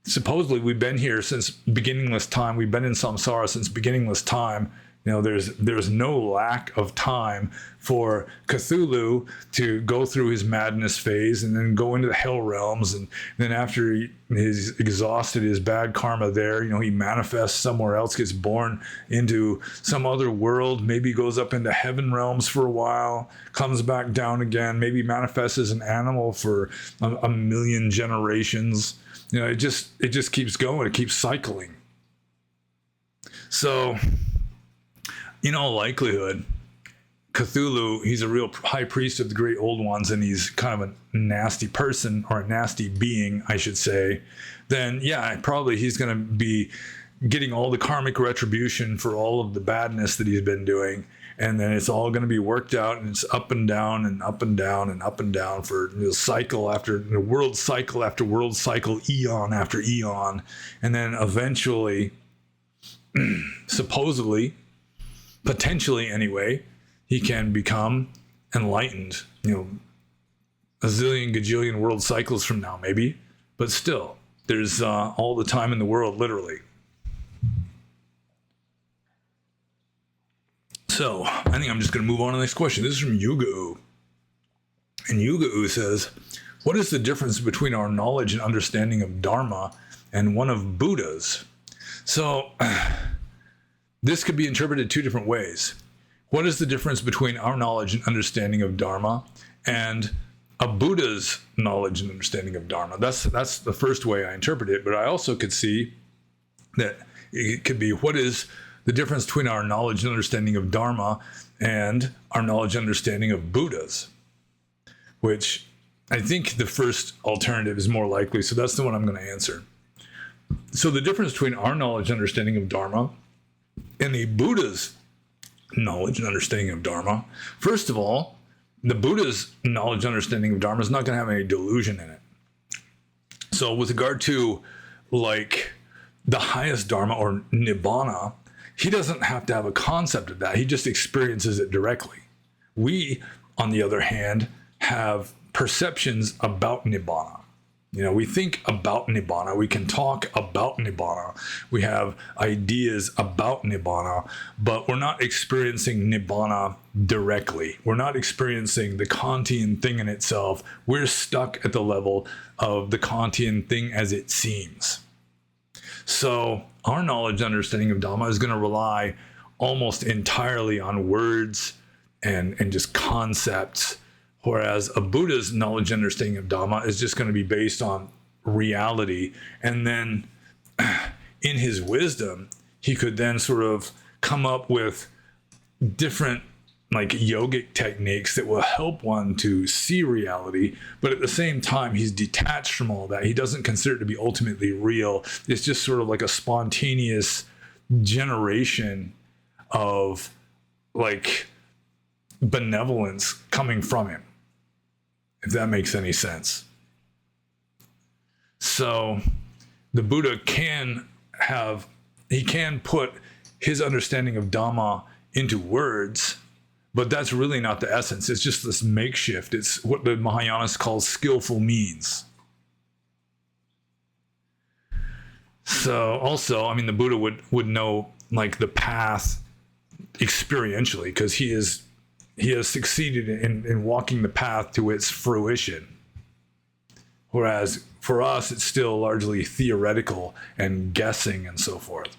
Supposedly we've been here since beginningless time. We've been in samsara since beginningless time. There's no lack of time for Cthulhu to go through his madness phase and then go into the hell realms, and then after he's exhausted his bad karma there, he manifests somewhere else, gets born into some other world, maybe goes up into heaven realms for a while, comes back down again, maybe manifests as an animal for a million generations. It just keeps going. It keeps cycling. So, in all likelihood, Cthulhu, he's a real high priest of the great old ones, and he's kind of a nasty person, or a nasty being, I should say. Then, yeah, probably he's going to be getting all the karmic retribution for all of the badness that he's been doing. And then it's all going to be worked out, and it's up and down and up and down and up and down for cycle after world cycle after world cycle, eon after eon. And then eventually, supposedly, potentially anyway, he can become enlightened, a zillion gajillion world cycles from now, maybe. But still, there's all the time in the world, literally. So I think I'm just going to move on to the next question. This is from Yuga. And Yuga says, what is the difference between our knowledge and understanding of Dharma and one of Buddha's? So this could be interpreted two different ways. What is the difference between our knowledge and understanding of Dharma and a Buddha's knowledge and understanding of Dharma? That's the first way I interpret it. But I also could see that it could be, what is the difference between our knowledge and understanding of Dharma and our knowledge and understanding of Buddha's? Which I think the first alternative is more likely. So that's the one I'm going to answer. So the difference between our knowledge and understanding of Dharma and the Buddha's knowledge and understanding of Dharma. First of all, the Buddha's knowledge and understanding of Dharma is not going to have any delusion in it. So with regard to like the highest Dharma or Nibbana, he doesn't have to have a concept of that. He just experiences it directly. We, on the other hand, have perceptions about Nibbana. We think about Nibbana. We can talk about Nibbana. We have ideas about Nibbana, but we're not experiencing Nibbana directly. We're not experiencing the Kantian thing in itself. We're stuck at the level of the Kantian thing as it seems. So our knowledge and understanding of Dhamma is going to rely almost entirely on words and just concepts. Whereas a Buddha's knowledge and understanding of Dhamma is just going to be based on reality. And then in his wisdom, he could then sort of come up with different like yogic techniques that will help one to see reality. But at the same time, he's detached from all that. He doesn't consider it to be ultimately real. It's just sort of like a spontaneous generation of like benevolence coming from him, if that makes any sense. So the Buddha can put his understanding of Dhamma into words, but that's really not the essence. It's just this makeshift. It's what the Mahayanists call skillful means. So also, the Buddha would know like the path experientially, because he has succeeded in walking the path to its fruition. Whereas for us, it's still largely theoretical and guessing and so forth.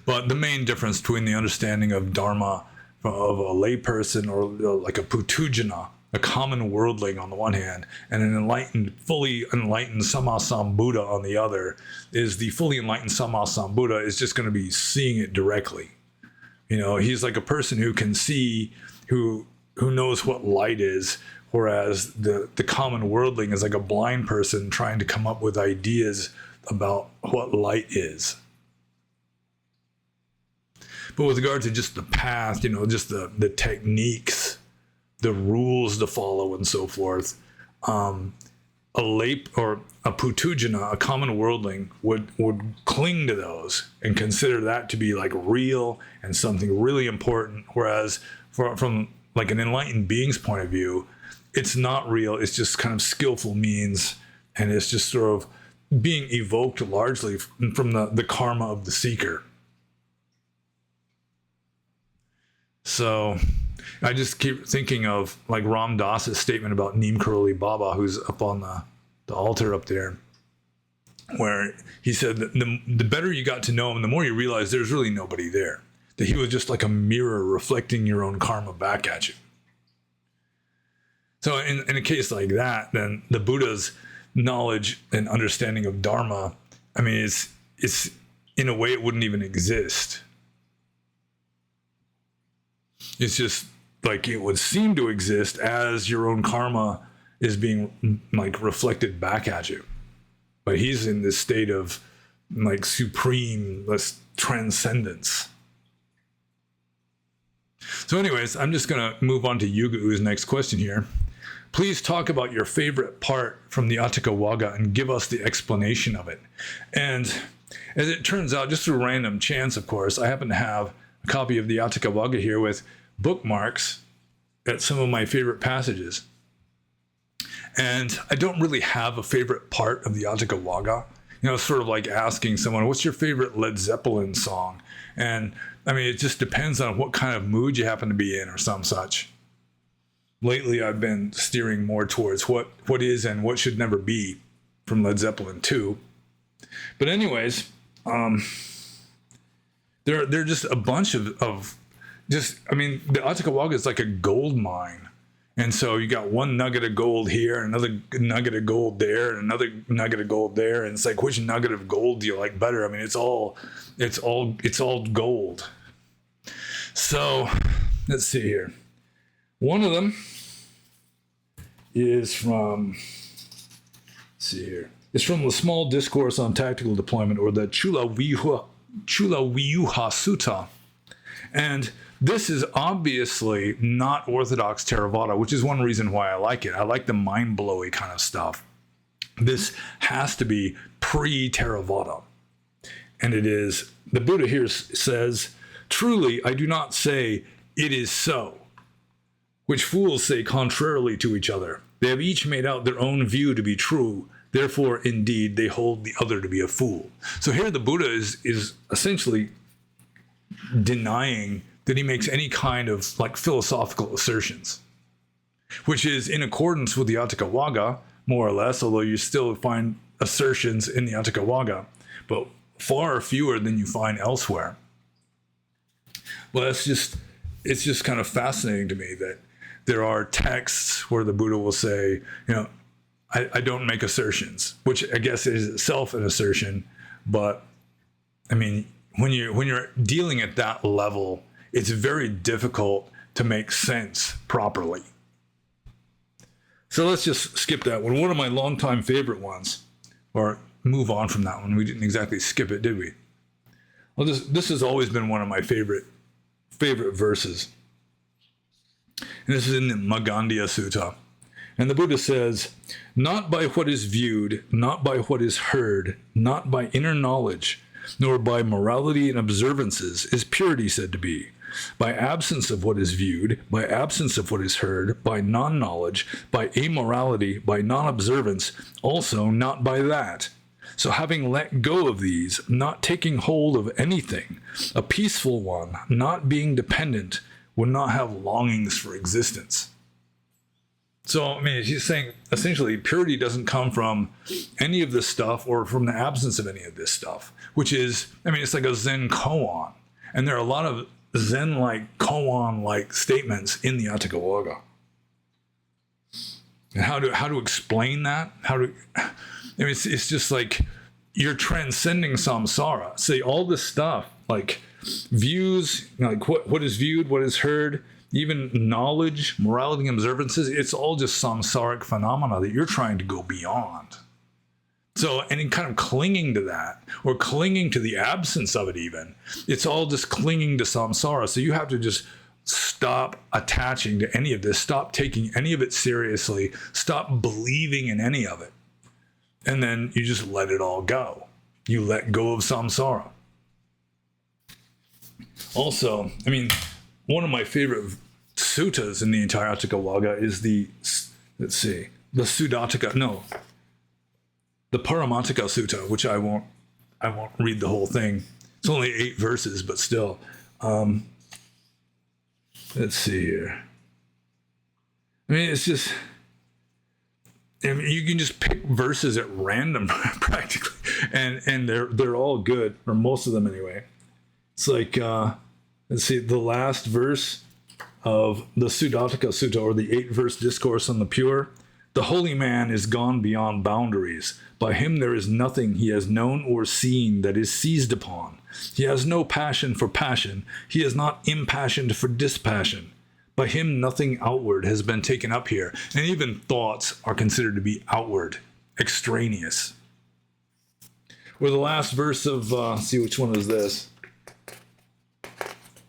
But the main difference between the understanding of Dharma of a layperson or like a putujana, a common worldling on the one hand, and an fully enlightened Sammasambuddha on the other, is the fully enlightened Sammasambuddha is just going to be seeing it directly. He's like a person who can see, who knows what light is, whereas the common worldling is like a blind person trying to come up with ideas about what light is. But with regard to just the path, just the techniques, the rules to follow and so forth, a putujana, a common worldling, would cling to those and consider that to be like real and something really important. Whereas from like an enlightened being's point of view, it's not real. It's just kind of skillful means, and it's just sort of being evoked largely from the karma of the seeker. So I just keep thinking of like Ram Dass's statement about Neem Karoli Baba, who's up on the altar up there, where he said that the better you got to know him, the more you realize there's really nobody there, that he was just like a mirror reflecting your own karma back at you. So in a case like that, then the Buddha's knowledge and understanding of Dharma, I mean, it's in a way it wouldn't even exist. It's just like it would seem to exist as your own karma is being like reflected back at you. But he's in this state of like supreme transcendence. So anyways, I'm just going to move on to Yugu's next question here. Please talk about your favorite part from the Atthakavagga and give us the explanation of it. And as it turns out, just through random chance, of course, I happen to have a copy of the Atthakavagga here with bookmarks at some of my favorite passages. And I don't really have a favorite part of the Atthakavagga. You know, it's sort of like asking someone, what's your favorite Led Zeppelin song? And I mean, it just depends on what kind of mood you happen to be in or some such. Lately, I've been steering more towards what is and what should never be from Led Zeppelin 2. But anyways, there are just a bunch of just, I mean, the Atthakavagga is like a gold mine. And so you got one nugget of gold here, another nugget of gold there, and another nugget of gold there. And it's like, which nugget of gold do you like better? I mean, it's all gold. So let's see here. One of them is from, let's see here. It's from the Small Discourse on Tactical Deployment, or the Chula Viyuha Sutta. And this is obviously not Orthodox Theravada, which is one reason why I like it. I like the mind-blowing kind of stuff. This has to be pre-Theravada. And it is, the Buddha here says, truly, I do not say it is so, which fools say contrarily to each other. They have each made out their own view to be true. Therefore, indeed, they hold the other to be a fool. So here the Buddha is essentially denying that he makes any kind of like philosophical assertions, which is in accordance with the Atthakavagga, more or less, although you still find assertions in the Atthakavagga, but far fewer than you find elsewhere. Well, it's just kind of fascinating to me that there are texts where the Buddha will say, you know, I don't make assertions, which I guess is itself an assertion, but I mean, when you're dealing at that level, it's very difficult to make sense properly. So let's just skip that one. One of my longtime favorite ones, or move on from that one. We didn't exactly skip it, did we? Well, this has always been one of my favorite verses. And this is in the Magandhya Sutta. And the Buddha says, not by what is viewed, not by what is heard, not by inner knowledge, nor by morality and observances is purity said to be. By absence of what is viewed, by absence of what is heard, by non-knowledge, by amorality, by non-observance, also not by that. So having let go of these, not taking hold of anything, a peaceful one, not being dependent, would not have longings for existence. So, I mean, he's saying, essentially, purity doesn't come from any of this stuff or from the absence of any of this stuff, which is, I mean, it's like a Zen koan. And there are a lot of Zen-like, koan-like statements in the Atthakavagga. And how to explain that? I mean, it's just like you're transcending samsara. Say all this stuff, like views, like what is viewed, what is heard, even knowledge, morality, and observances, it's all just samsaric phenomena that you're trying to go beyond. So, and in kind of clinging to that, or clinging to the absence of it even, it's all just clinging to samsara. So you have to just stop attaching to any of this, stop taking any of it seriously, stop believing in any of it. And then you just let it all go. You let go of samsara. Also, I mean, one of my favorite suttas in the entire Atthakavagga is the Paramataka Sutta, which I won't read the whole thing. It's only 8 verses, but still. Let's see here. I mean, it's just, I mean, you can just pick verses at random practically, and they're all good, or most of them anyway. It's like, let's see, the last verse of the Sudattaka Sutta, or the 8-verse discourse on the pure. The holy man is gone beyond boundaries. By him there is nothing he has known or seen that is seized upon. He has no passion for passion. He is not impassioned for dispassion. By him nothing outward has been taken up here. And even thoughts are considered to be outward, extraneous. Or the last verse of, see which one is this?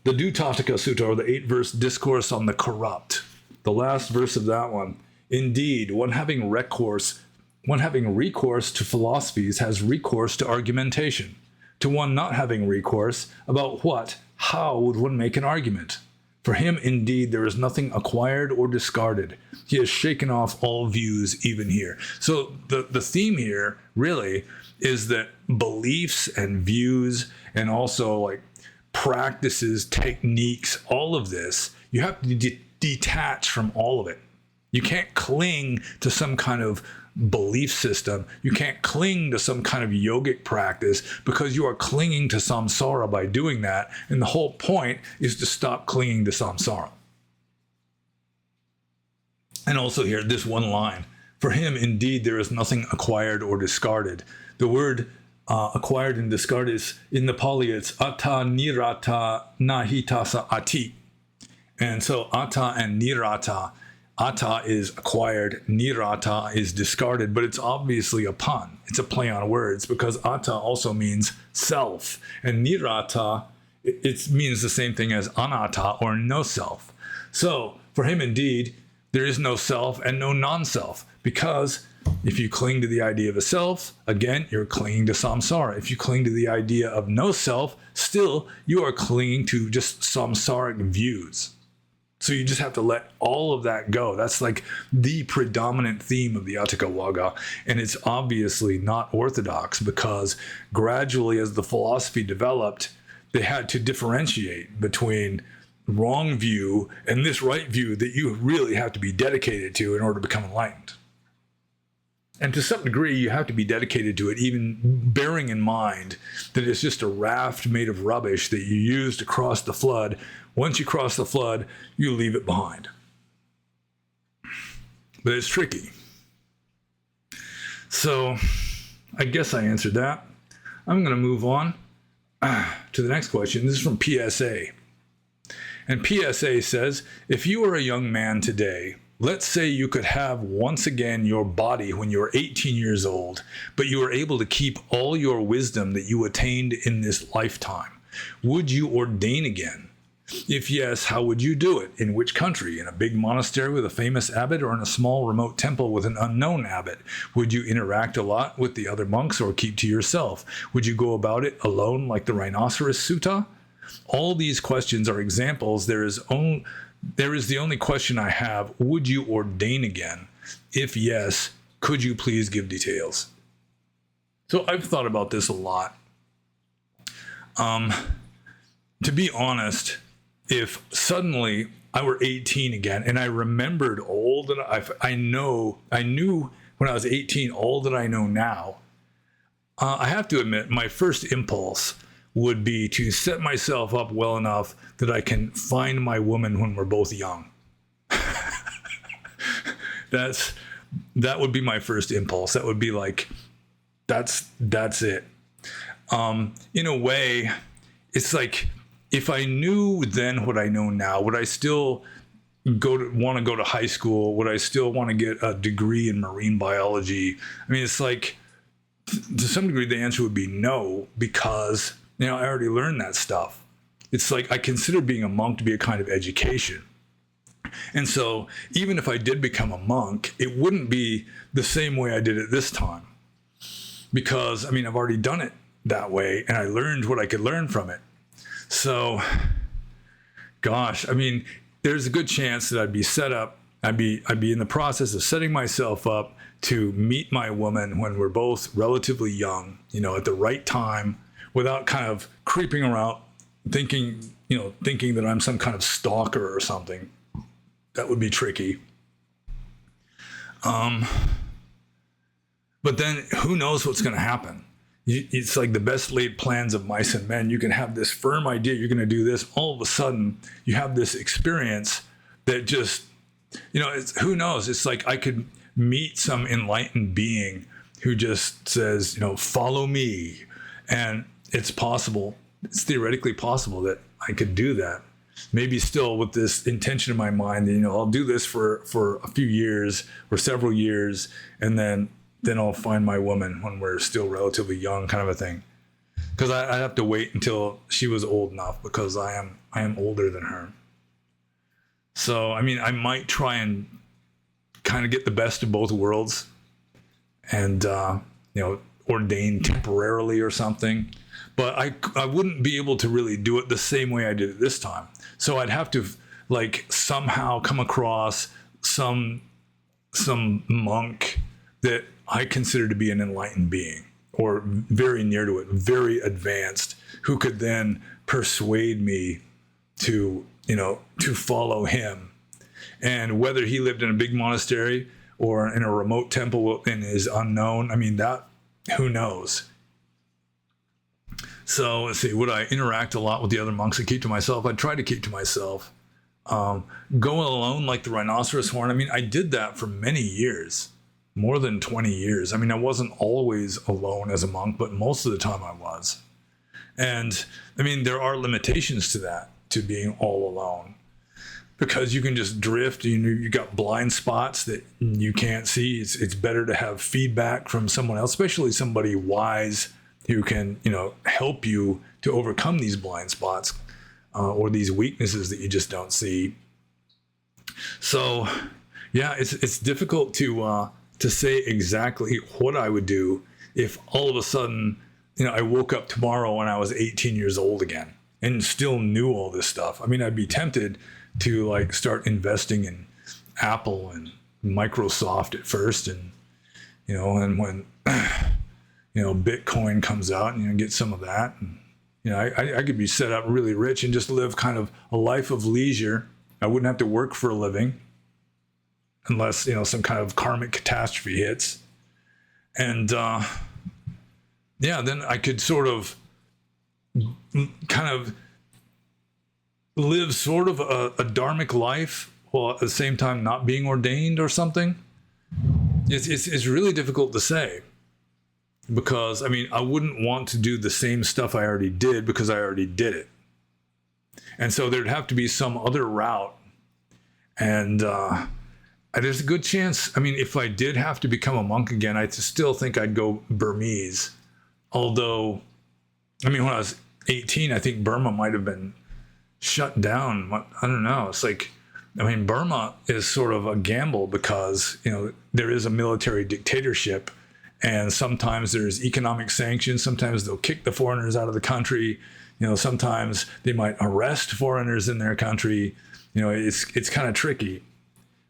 The Dutataka Sutta, or the 8-verse discourse on the corrupt. The last verse of that one. Indeed, one having recourse to philosophies has recourse to argumentation. To one not having recourse, about what, how would one make an argument? For him, indeed, there is nothing acquired or discarded. He has shaken off all views, even here. So the theme here, really, is that beliefs and views, and also like practices, techniques, all of this, you have to detach from all of it. You can't cling to some kind of belief system. You can't cling to some kind of yogic practice, because you are clinging to samsara by doing that. And the whole point is to stop clinging to samsara. And also here, this one line. For him, indeed, there is nothing acquired or discarded. The word acquired and discarded is, in the Pali, it's atta nirata nahitasa ati. And so atta and nirata, atta is acquired, nirata is discarded, but it's obviously a pun. It's a play on words, because atta also means self, and nirata, it means the same thing as anatta, or no self. So for him, indeed, there is no self and no non-self, because if you cling to the idea of a self, again, you're clinging to samsara. If you cling to the idea of no self, still, you are clinging to just samsaric views. So you just have to let all of that go. That's like the predominant theme of the Atthakavagga. And it's obviously not orthodox, because gradually as the philosophy developed, they had to differentiate between wrong view and this right view that you really have to be dedicated to in order to become enlightened. And to some degree, you have to be dedicated to it, even bearing in mind that it's just a raft made of rubbish that you use to cross the flood. Once you cross the flood, you leave it behind. But it's tricky. So I guess I answered that. I'm going to move on to the next question. This is from PSA. And PSA says, if you were a young man today, let's say you could have once again your body when you were 18 years old, but you were able to keep all your wisdom that you attained in this lifetime. Would you ordain again? If yes, how would you do it? In which country? In a big monastery with a famous abbot, or in a small remote temple with an unknown abbot? Would you interact a lot with the other monks, or keep to yourself? Would you go about it alone like the Rhinoceros Sutta? All these questions are examples. There is the only question I have: would you ordain again? If yes, could you please give details? So I've thought about this a lot. To be honest, if suddenly I were 18 again and I remembered all that I knew when I was 18, all that I know now, I have to admit my first impulse would be to set myself up well enough that I can find my woman when we're both young. That would be my first impulse. That would be like, that's it. In a way, it's like, if I knew then what I know now, would I still want to go to high school? Would I still want to get a degree in marine biology? I mean, it's like, to some degree, the answer would be no, because I already learned that stuff. It's like, I consider being a monk to be a kind of education. And so even if I did become a monk, it wouldn't be the same way I did it this time. Because, I've already done it that way, and I learned what I could learn from it. So, gosh, there's a good chance that I'd be set up. I'd be in the process of setting myself up to meet my woman when we're both relatively young, at the right time, without kind of creeping around thinking that I'm some kind of stalker or something. That would be tricky. But then who knows what's going to happen? It's like the best laid plans of mice and men. You can have this firm idea you're going to do this. All of a sudden, you have this experience that just, who knows? It's like I could meet some enlightened being who just says, follow me. And it's possible. It's theoretically possible that I could do that. Maybe still with this intention in my mind that, I'll do this for a few years or several years, and then I'll find my woman when we're still relatively young, kind of a thing. Because I have to wait until she was old enough, because I am older than her. So, I mean, I might try and kind of get the best of both worlds and, ordain temporarily or something. But I wouldn't be able to really do it the same way I did it this time. So I'd have to somehow come across some monk that I consider to be an enlightened being, or very near to it, very advanced, who could then persuade me to follow him. And whether he lived in a big monastery or in a remote temple and is unknown, I mean, that, who knows? So let's see, would I interact a lot with the other monks and keep to myself? I'd try to keep to myself. Go alone like the rhinoceros horn. I mean, I did that for many years, more than 20 years. I mean, I wasn't always alone as a monk, but most of the time I was. And I mean, there are limitations to that, to being all alone, because you can just drift. You got blind spots that you can't see. It's better to have feedback from someone else, especially somebody wise who can, help you to overcome these blind spots or these weaknesses that you just don't see. So, yeah, it's difficult to say exactly what I would do if all of a sudden, I woke up tomorrow when I was 18 years old again and still knew all this stuff. I mean, I'd be tempted to start investing in Apple and Microsoft at first, and and when Bitcoin comes out, and get some of that, and I could be set up really rich and just live kind of a life of leisure. I wouldn't have to work for a living unless some kind of karmic catastrophe hits, and then I could sort of kind of live sort of a dharmic life while at the same time not being ordained or something. It's really difficult to say, because I mean, I wouldn't want to do the same stuff I already did, because I already did it. And so there'd have to be some other route. And there's a good chance, I mean, if I did have to become a monk again, I still think I'd go Burmese. Although, I mean, when I was 18, I think Burma might have been shut down. I don't know. It's like, I mean, Burma is sort of a gamble, because, there is a military dictatorship, and sometimes there's economic sanctions. Sometimes they'll kick the foreigners out of the country. Sometimes they might arrest foreigners in their country. It's kind of tricky.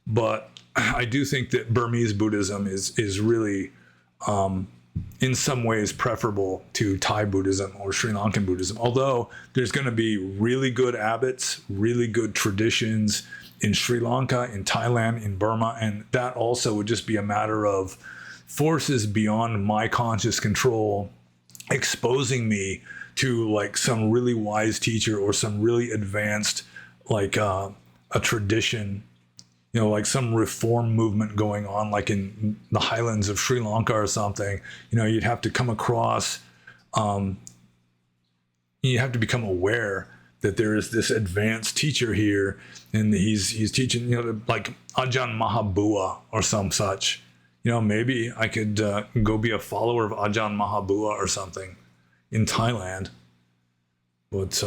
But I do think that Burmese Buddhism is really, in some ways, preferable to Thai Buddhism or Sri Lankan Buddhism. Although there's going to be really good abbots, really good traditions in Sri Lanka, in Thailand, in Burma, and that also would just be a matter of forces beyond my conscious control exposing me to some really wise teacher or some really advanced a tradition, some reform movement going on, like in the highlands of Sri Lanka or something. You'd have to come across, you have to become aware that there is this advanced teacher here, and he's teaching, like Ajahn Mahabua or some such. Maybe I could go be a follower of Ajahn Mahabua or something in Thailand. But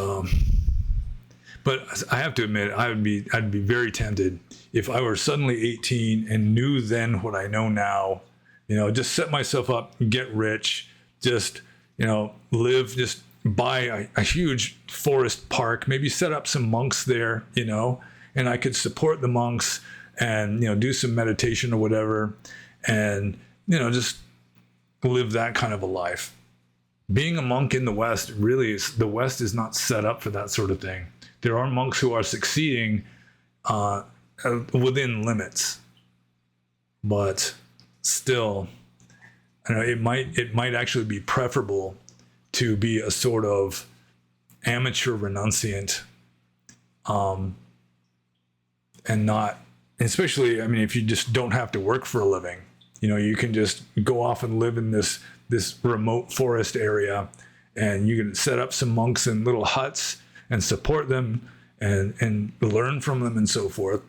I have to admit, I'd be very tempted if I were suddenly 18 and knew then what I know now. Just set myself up, get rich, just live, just buy a huge forest park, maybe set up some monks there, and I could support the monks and do some meditation or whatever. And, just live that kind of a life. being a monk in the West, really, the West is not set up for that sort of thing. There are monks who are succeeding within limits, but still, it might actually be preferable to be a sort of amateur renunciant, and not, especially, if you just don't have to work for a living, you can just go off and live in this remote forest area, and you can set up some monks in little huts and support them and learn from them and so forth.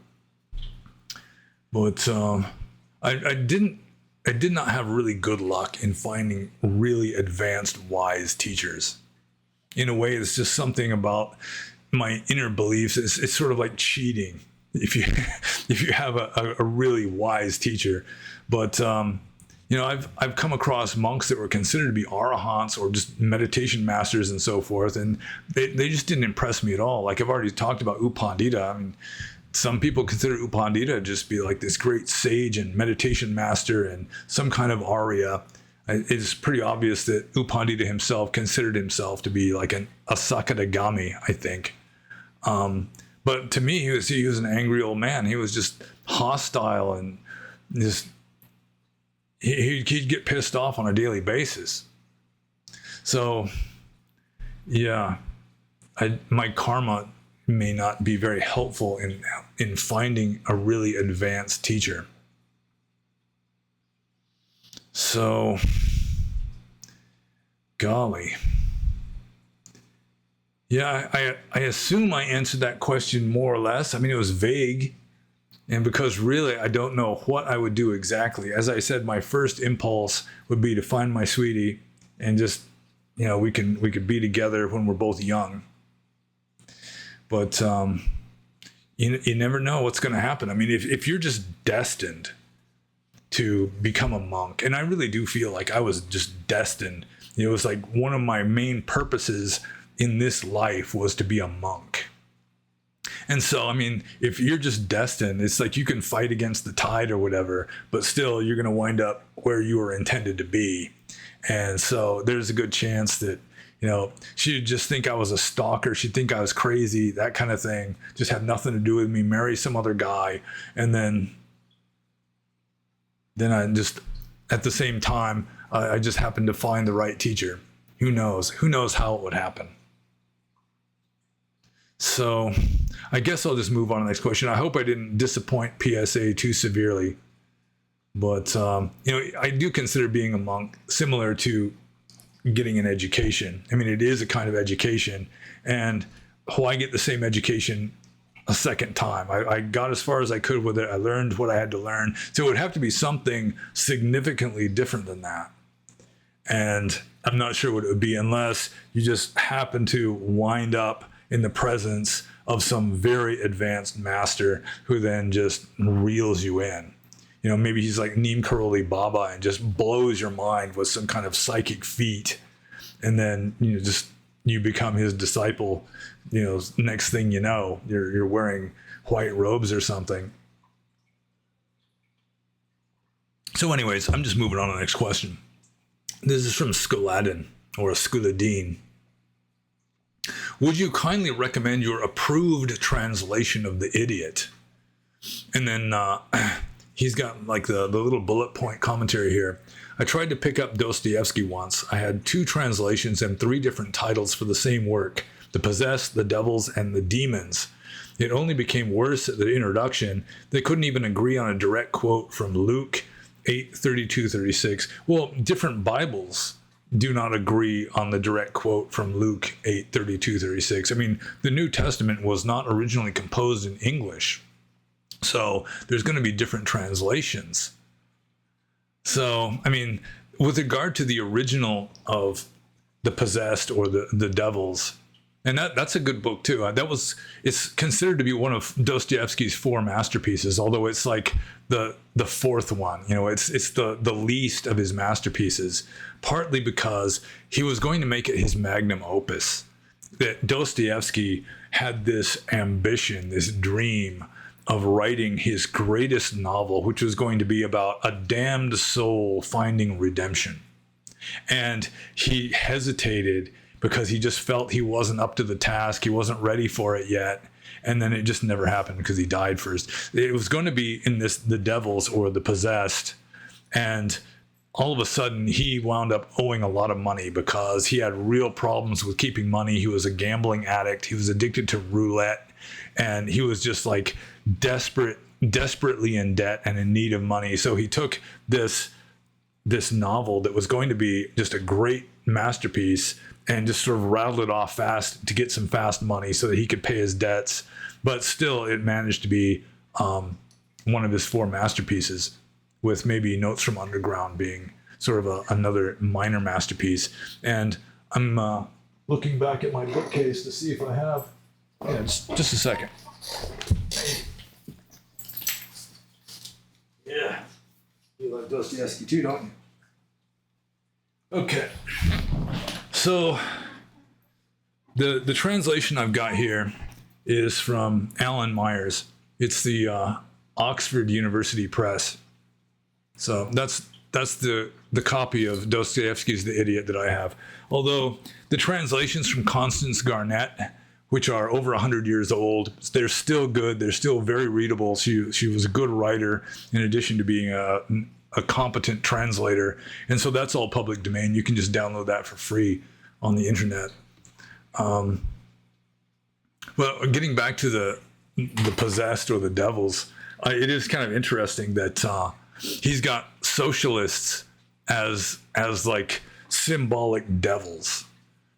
But I did not have really good luck in finding really advanced, wise teachers. In a way, it's just something about my inner beliefs. It's sort of like cheating if you have a really wise teacher. But I've come across monks that were considered to be arahants or just meditation masters and so forth, and they just didn't impress me at all. Like I've already talked about U Pandita. Some people consider U Pandita just be like this great sage and meditation master and some kind of Arya. It's pretty obvious that U Pandita himself considered himself to be like a Sakadagami, I think. But to me, he was an angry old man. He was just hostile and just he'd get pissed off on a daily basis. So, yeah, my karma may not be very helpful in finding a really advanced teacher. So, golly. Yeah, I assume I answered that question more or less. It was vague. And because really I don't know what I would do exactly. As I said, my first impulse would be to find my sweetie and just, we could be together when we're both young. But you never know what's going to happen. If you're just destined to become a monk, and I really do feel like I was just destined. It was like one of my main purposes in this life was to be a monk. And so, if you're just destined, it's like you can fight against the tide or whatever, but still you're going to wind up where you were intended to be. And so there's a good chance that, she'd just think I was a stalker. She'd think I was crazy, that kind of thing. Just have nothing to do with me, marry some other guy. And then I just, at the same time, I just happened to find the right teacher. Who knows? Who knows how it would happen? So I guess I'll just move on to the next question. I hope I didn't disappoint PSA too severely. But, I do consider being a monk similar to getting an education. It is a kind of education. And I get the same education a second time. I got as far as I could with it. I learned what I had to learn. So it would have to be something significantly different than that. And I'm not sure what it would be unless you just happen to wind up in the presence of some very advanced master who then just reels you in. Maybe he's like Neem Karoli Baba and just blows your mind with some kind of psychic feat. And then, you become his disciple. Next thing you know, you're wearing white robes or something. So anyways, I'm just moving on to the next question. This is from Skuladin or Skuladin. Would you kindly recommend your approved translation of The Idiot? And then he's got like the little bullet point commentary here. I tried to pick up Dostoevsky once. I had 2 translations and 3 different titles for the same work: The Possessed, The Devils, and The Demons. It only became worse at the introduction. They couldn't even agree on a direct quote from Luke 8:32-36. Well, different Bibles do not agree on the direct quote from Luke 8:32-36. The New Testament was not originally composed in English. So there's going to be different translations. So, with regard to the original of The Possessed or the Devils, and that's a good book too. It's considered to be one of Dostoevsky's 4 masterpieces, although it's like the 4th one. It's the least of his masterpieces, partly because he was going to make it his magnum opus. That Dostoevsky had this ambition, this dream of writing his greatest novel, which was going to be about a damned soul finding redemption. And he hesitated because he just felt he wasn't up to the task. He wasn't ready for it yet. And then it just never happened because he died first. It was going to be in the devils or the possessed. And all of a sudden he wound up owing a lot of money because he had real problems with keeping money. He was a gambling addict. He was addicted to roulette. And he was just like desperately in debt and in need of money. So he took this novel that was going to be just a great masterpiece and just sort of rattled it off fast to get some fast money so that he could pay his debts. But still, it managed to be one of his 4 masterpieces, with maybe Notes from Underground being sort of another minor masterpiece. And I'm looking back at my bookcase to see if I have... Yeah, just a second. Yeah. You like Dostoevsky too, don't you? Okay. So the translation I've got here is from Alan Myers. It's the Oxford University Press. So that's the copy of Dostoevsky's The Idiot that I have. Although the translations from Constance Garnett, which are over 100 years old, they're still good. They're still very readable. She was a good writer in addition to being a competent translator. And so that's all public domain. You can just download that for free on the internet. Well, getting back to the possessed or the devils, it is kind of interesting that he's got socialists as like symbolic devils.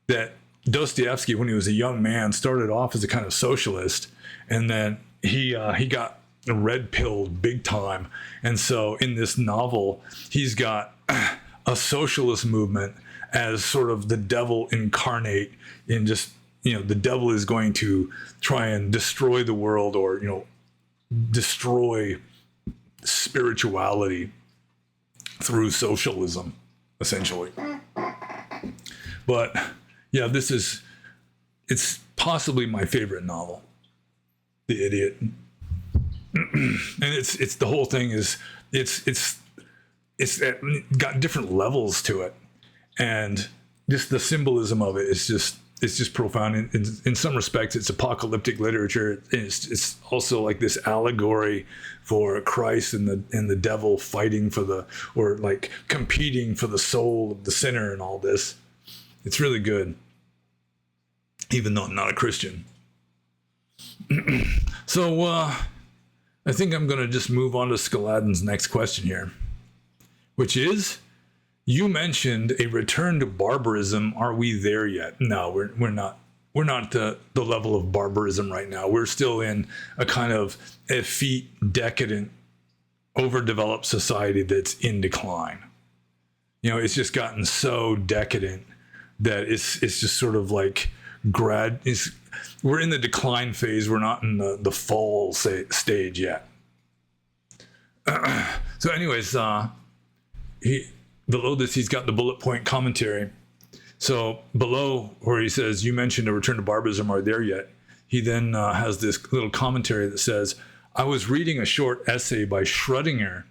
That Dostoevsky, when he was a young man, started off as a kind of socialist, and then he got red-pilled big time. And so in this novel, he's got a socialist movement as sort of the devil incarnate in just, the devil is going to try and destroy the world or, destroy spirituality through socialism, essentially. But yeah, it's possibly my favorite novel, The Idiot. And it's the whole thing is it's got different levels to it, and just the symbolism of it is just profound. In some respects, it's apocalyptic literature. It's also like this allegory for Christ and the devil fighting or like competing for the soul of the sinner and all this. It's really good, even though I'm not a Christian. So I think I'm going to just move on to Skeladden's next question here, which is, you mentioned a return to barbarism. Are we there yet? No, we're not. We're not the level of barbarism right now. We're still in a kind of effete, decadent, overdeveloped society that's in decline. It's just gotten so decadent that it's just sort of like we're in the decline phase. We're not in the fall stage yet. So anyways, below this, he's got the bullet point commentary. So below where he says, you mentioned a return to barbarism, are there yet? He then has this little commentary that says, I was reading a short essay by Schrödinger,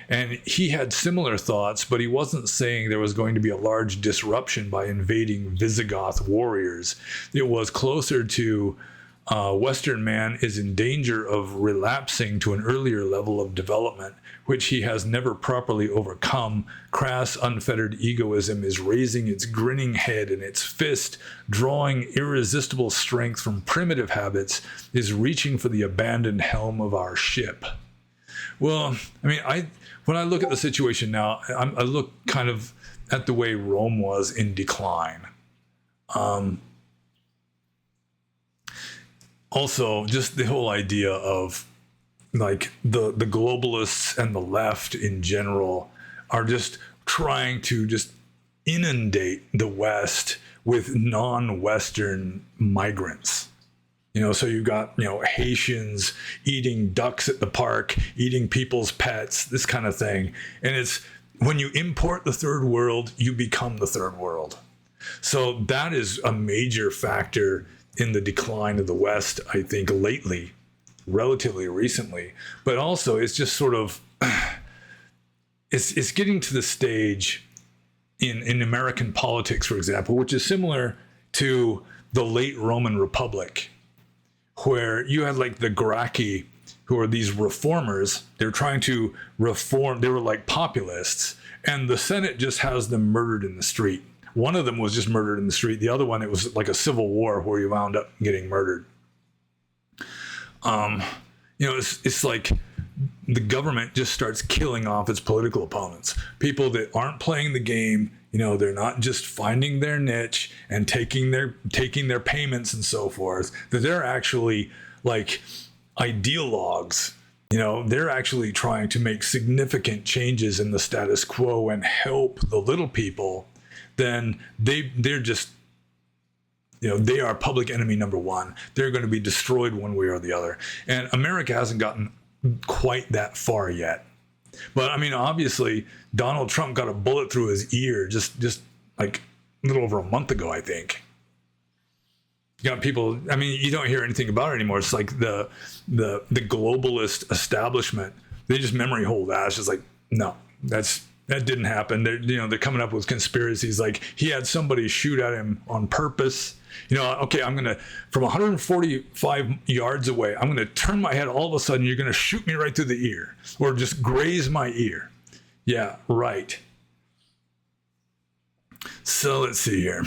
and he had similar thoughts, but he wasn't saying there was going to be a large disruption by invading Visigoth warriors. It was closer to Western man is in danger of relapsing to an earlier level of development, which he has never properly overcome. Crass, unfettered egoism is raising its grinning head, and its fist, drawing irresistible strength from primitive habits, is reaching for the abandoned helm of our ship. Well, I mean, when I look at the situation now, I look kind of at the way Rome was in decline. Also, just the whole idea of like the globalists and the left in general are just trying to just inundate the West with non-Western migrants. So you've got, Haitians eating ducks at the park, eating people's pets, this kind of thing. And it's when you import the third world, you become the third world. So that is a major factor in the decline of the West, I think, lately, relatively recently. But also, it's just sort of, it's getting to the stage in American politics, for example, which is similar to the late Roman Republic, where you had like the Gracchi, who are these reformers. They're trying to reform. They were like populists, and the Senate just has them murdered in the street. One of them was just murdered in the street. The other one, it was like a civil war where you wound up getting murdered. It's like the government just starts killing off its political opponents. People that aren't playing the game, they're not just finding their niche and taking their payments and so forth, that they're actually like ideologues. They're actually trying to make significant changes in the status quo and help the little people. Then they're just, they are public enemy number one. They're going to be destroyed one way or the other. And America hasn't gotten quite that far yet. But I mean, obviously, Donald Trump got a bullet through his ear just like a little over a month ago, I think. You got people, I mean, you don't hear anything about it anymore. It's like the globalist establishment, they just memory hold that. It's just like, no, that didn't happen. They're coming up with conspiracies like he had somebody shoot at him on purpose. Okay, I'm going to, from 145 yards away, I'm going to turn my head. All of a sudden, you're going to shoot me right through the ear or just graze my ear. Yeah, right. So let's see here.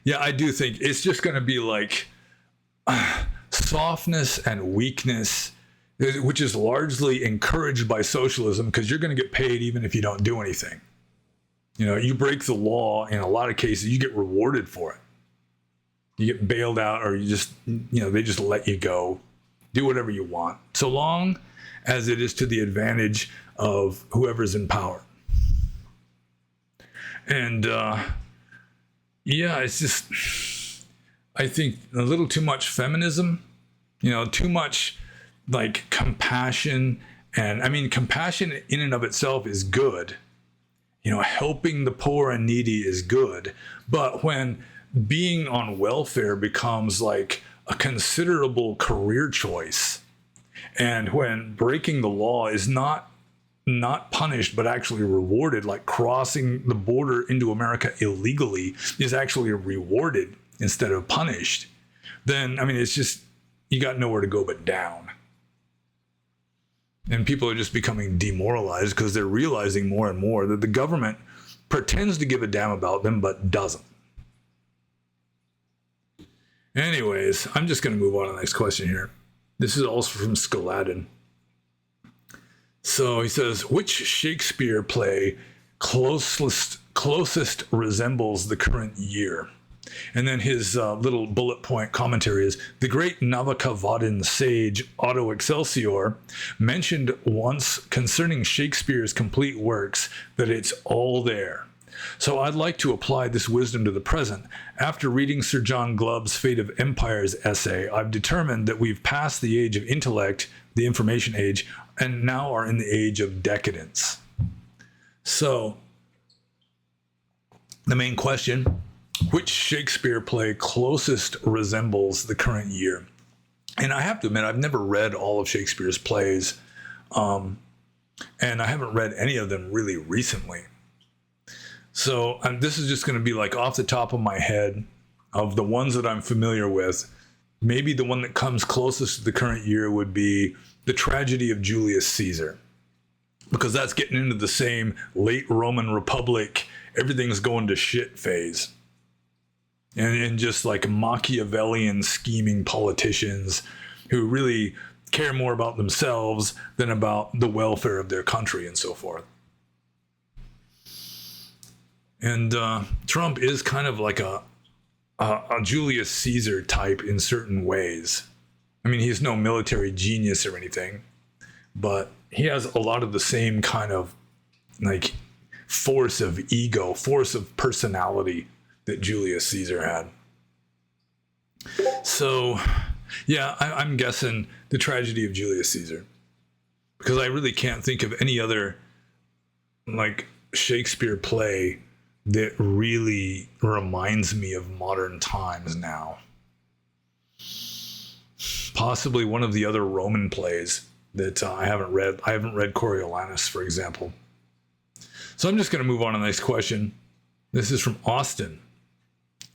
Yeah, I do think it's just going to be like softness and weakness, which is largely encouraged by socialism because you're going to get paid even if you don't do anything. You break the law, in a lot of cases, you get rewarded for it. You get bailed out, or you just, they just let you go. Do whatever you want, so long as it is to the advantage of whoever's in power. And it's just, I think a little too much feminism, too much like compassion. And I mean, compassion in and of itself is good. Helping the poor and needy is good. But when being on welfare becomes like a considerable career choice, and when breaking the law is not punished but actually rewarded, like crossing the border into America illegally is actually rewarded instead of punished, then I mean, it's just, you got nowhere to go but down. And people are just becoming demoralized because they're realizing more and more that the government pretends to give a damn about them but doesn't. Anyways, I'm just going to move on to the next question here. This is also from Scaladin. So he says, which Shakespeare play closest resembles the current year? And then his little bullet point commentary is, the great Navakavadan sage Otto Excelsior mentioned once concerning Shakespeare's complete works that it's all there. So I'd like to apply this wisdom to the present. After reading Sir John Glubb's Fate of Empires essay, I've determined that we've passed the age of intellect, the information age, and now are in the age of decadence. So, the main question, which Shakespeare play closest resembles the current year? And I have to admit, I've never read all of Shakespeare's plays, and I haven't read any of them really recently. So this is just going to be like off the top of my head of the ones that I'm familiar with. Maybe the one that comes closest to the current year would be The Tragedy of Julius Caesar, because that's getting into the same late Roman Republic, everything's going to shit phase. And just like Machiavellian scheming politicians who really care more about themselves than about the welfare of their country and so forth. And Trump is kind of like a Julius Caesar type in certain ways. I mean, he's no military genius or anything, but he has a lot of the same kind of like force of ego, force of personality that Julius Caesar had. So, yeah, I'm guessing The Tragedy of Julius Caesar, because I really can't think of any other like Shakespeare play that really reminds me of modern times now. Possibly one of the other Roman plays that I haven't read. I haven't read Coriolanus, for example. So I'm just going to move on to the next question. This is from Austin.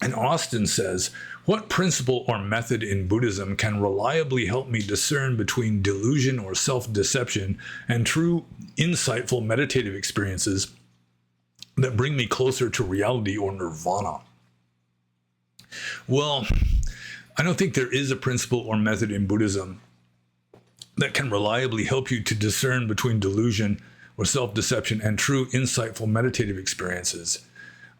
And Austin says, what principle or method in Buddhism can reliably help me discern between delusion or self-deception and true, insightful meditative experiences that bring me closer to reality or nirvana? Well, I don't think there is a principle or method in Buddhism that can reliably help you to discern between delusion or self-deception and true, insightful meditative experiences.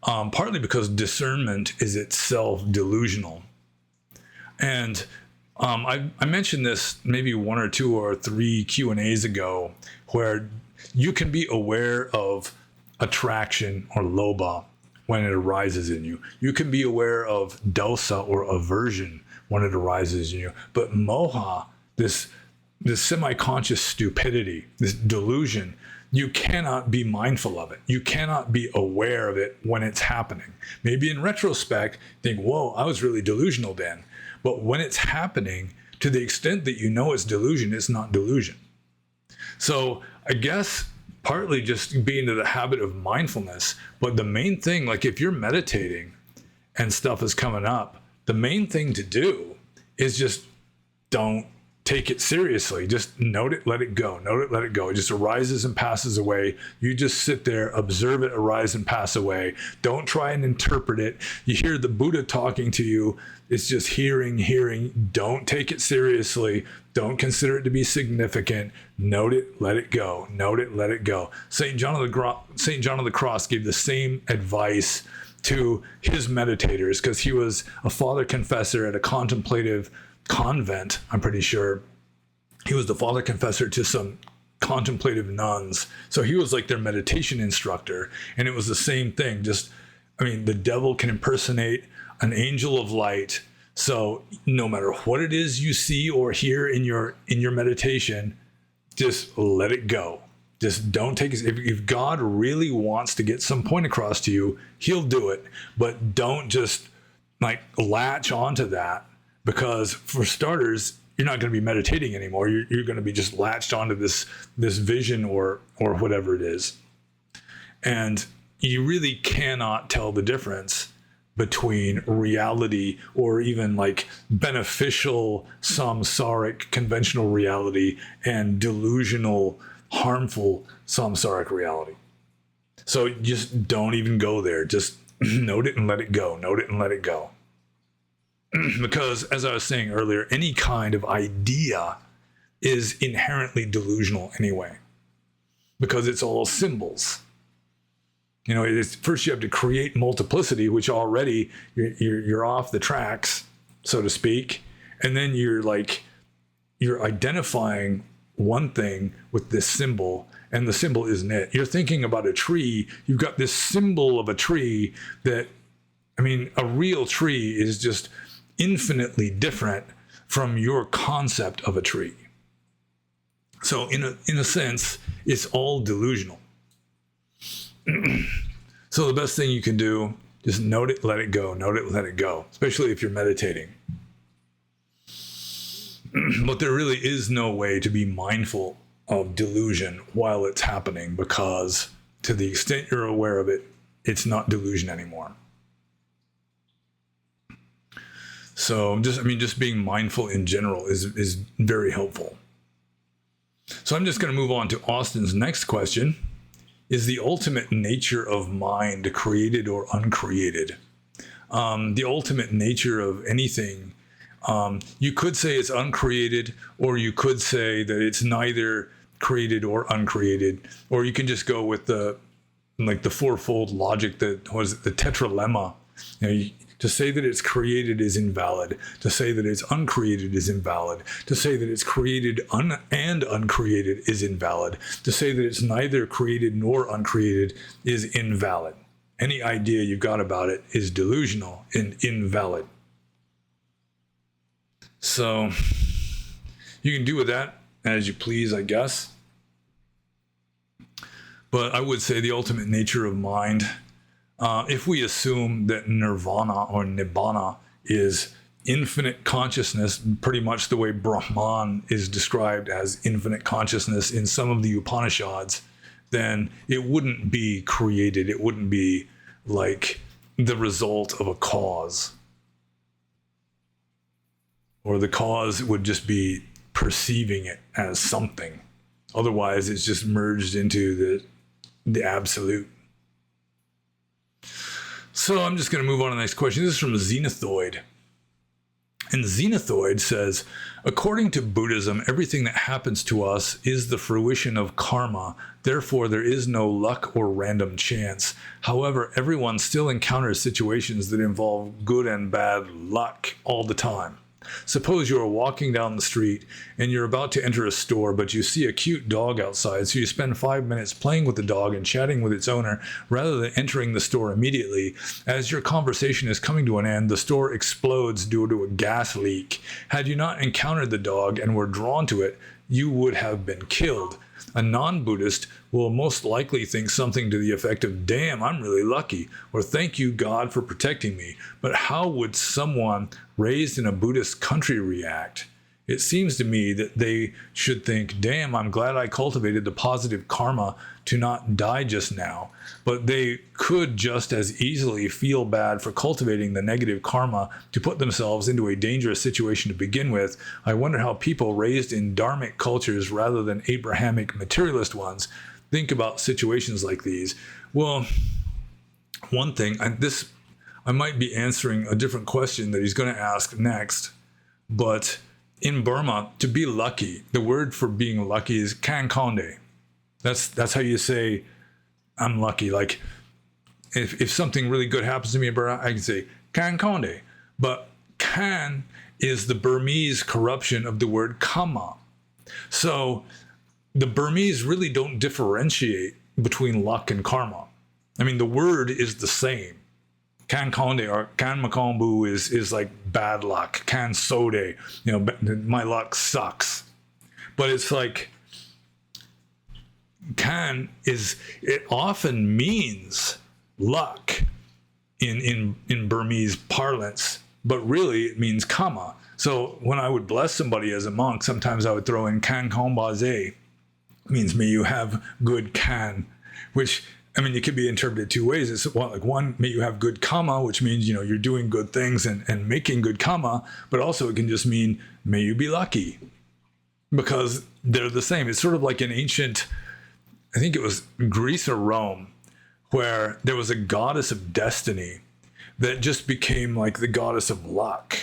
Partly because discernment is itself delusional. And I mentioned this maybe 1 or 2 or 3 Q&As ago, where you can be aware of attraction or lobha when it arises in you. You can be aware of dosa or aversion when it arises in you. But moha, this semi-conscious stupidity, this delusion, you cannot be mindful of it. You cannot be aware of it when it's happening. Maybe in retrospect, think, whoa, I was really delusional then. But when it's happening, to the extent that you know it's delusion, it's not delusion. So I guess partly just being to the habit of mindfulness, but the main thing, like if you're meditating and stuff is coming up, the main thing to do is just don't take it seriously. Just note it, let it go. Note it, let it go. It just arises and passes away. You just sit there, observe it arise and pass away. Don't try and interpret it. You hear the Buddha talking to you. It's just hearing. Don't take it seriously. Don't consider it to be significant. Note it, let it go. Note it, let it go. St. John of the Cross gave the same advice to his meditators because he was a father confessor at a contemplative convent. I'm pretty sure he was the father confessor to some contemplative nuns, so he was like their meditation instructor. And it was the same thing. Just, I mean, the devil can impersonate an angel of light, so no matter what it is you see or hear in your meditation, just let it go. Just don't take it. If God really wants to get some point across to you, he'll do it, but don't just like latch onto that. Because for starters, you're not going to be meditating anymore. You're going to be just latched onto this vision or whatever it is. And you really cannot tell the difference between reality or even like beneficial, samsaric, conventional reality and delusional, harmful, samsaric reality. So just don't even go there. Just note it and let it go. Note it and let it go. Because, as I was saying earlier, any kind of idea is inherently delusional anyway, because it's all symbols. You know, it's first you have to create multiplicity, which already you're off the tracks, so to speak, and then you're identifying one thing with this symbol, and the symbol isn't it. You're thinking about a tree. You've got this symbol of a tree that, I mean, a real tree is just infinitely different from your concept of a tree. So in a sense, it's all delusional. So the best thing you can do, just note it, let it go. Note it, let it go, especially if you're meditating. But there really is no way to be mindful of delusion while it's happening, because to the extent you're aware of it, it's not delusion anymore. So just being mindful in general is very helpful. So I'm just going to move on to Austin's next question. Is the ultimate nature of mind created or uncreated? The ultimate nature of anything, you could say it's uncreated, or you could say that it's neither created or uncreated, or you can just go with the fourfold logic that was the tetralemma. To say that it's created is invalid. To say that it's uncreated is invalid. To say that it's created and uncreated is invalid. To say that it's neither created nor uncreated is invalid. Any idea you've got about it is delusional and invalid. So you can do with that as you please, I guess. But I would say the ultimate nature of mind, if we assume that nirvana or nibbana is infinite consciousness, pretty much the way Brahman is described as infinite consciousness in some of the Upanishads, then it wouldn't be created. It wouldn't be like the result of a cause. Or the cause would just be perceiving it as something. Otherwise, it's just merged into the absolute. So I'm just going to move on to the next question. This is from Xenothoid. And Xenothoid says, according to Buddhism, everything that happens to us is the fruition of karma. Therefore, there is no luck or random chance. However, everyone still encounters situations that involve good and bad luck all the time. Suppose you are walking down the street and you're about to enter a store, but you see a cute dog outside, so you spend 5 minutes playing with the dog and chatting with its owner rather than entering the store immediately. As your conversation is coming to an end, the store explodes due to a gas leak. Had you not encountered the dog and were drawn to it, you would have been killed. A non-Buddhist will most likely think something to the effect of, damn, I'm really lucky, or thank you, God, for protecting me. But how would someone raised in a Buddhist country react? It seems to me that they should think, damn, I'm glad I cultivated the positive karma to not die just now. But they could just as easily feel bad for cultivating the negative karma to put themselves into a dangerous situation to begin with. I wonder how people raised in dharmic cultures rather than Abrahamic materialist ones think about situations like these. Well, one thing, I might be answering a different question that he's going to ask next, but in Burma, to be lucky, the word for being lucky is kan konde. That's how you say, I'm lucky. Like, if something really good happens to me in Burma, I can say kan konde. But kan is the Burmese corruption of the word kama. So the Burmese really don't differentiate between luck and karma. I mean, the word is the same. Kan konde or kan makombu is like bad luck. Kan sode, my luck sucks. But it's like, kan it often means luck in Burmese parlance, but really it means kama. So when I would bless somebody as a monk, sometimes I would throw in kan kombaze, means may you have good kan, which, I mean, it could be interpreted two ways. It's like one, may you have good karma, which means, you're doing good things and making good karma, but also it can just mean, may you be lucky, because they're the same. It's sort of like an ancient, I think it was Greece or Rome, where there was a goddess of destiny that just became like the goddess of luck.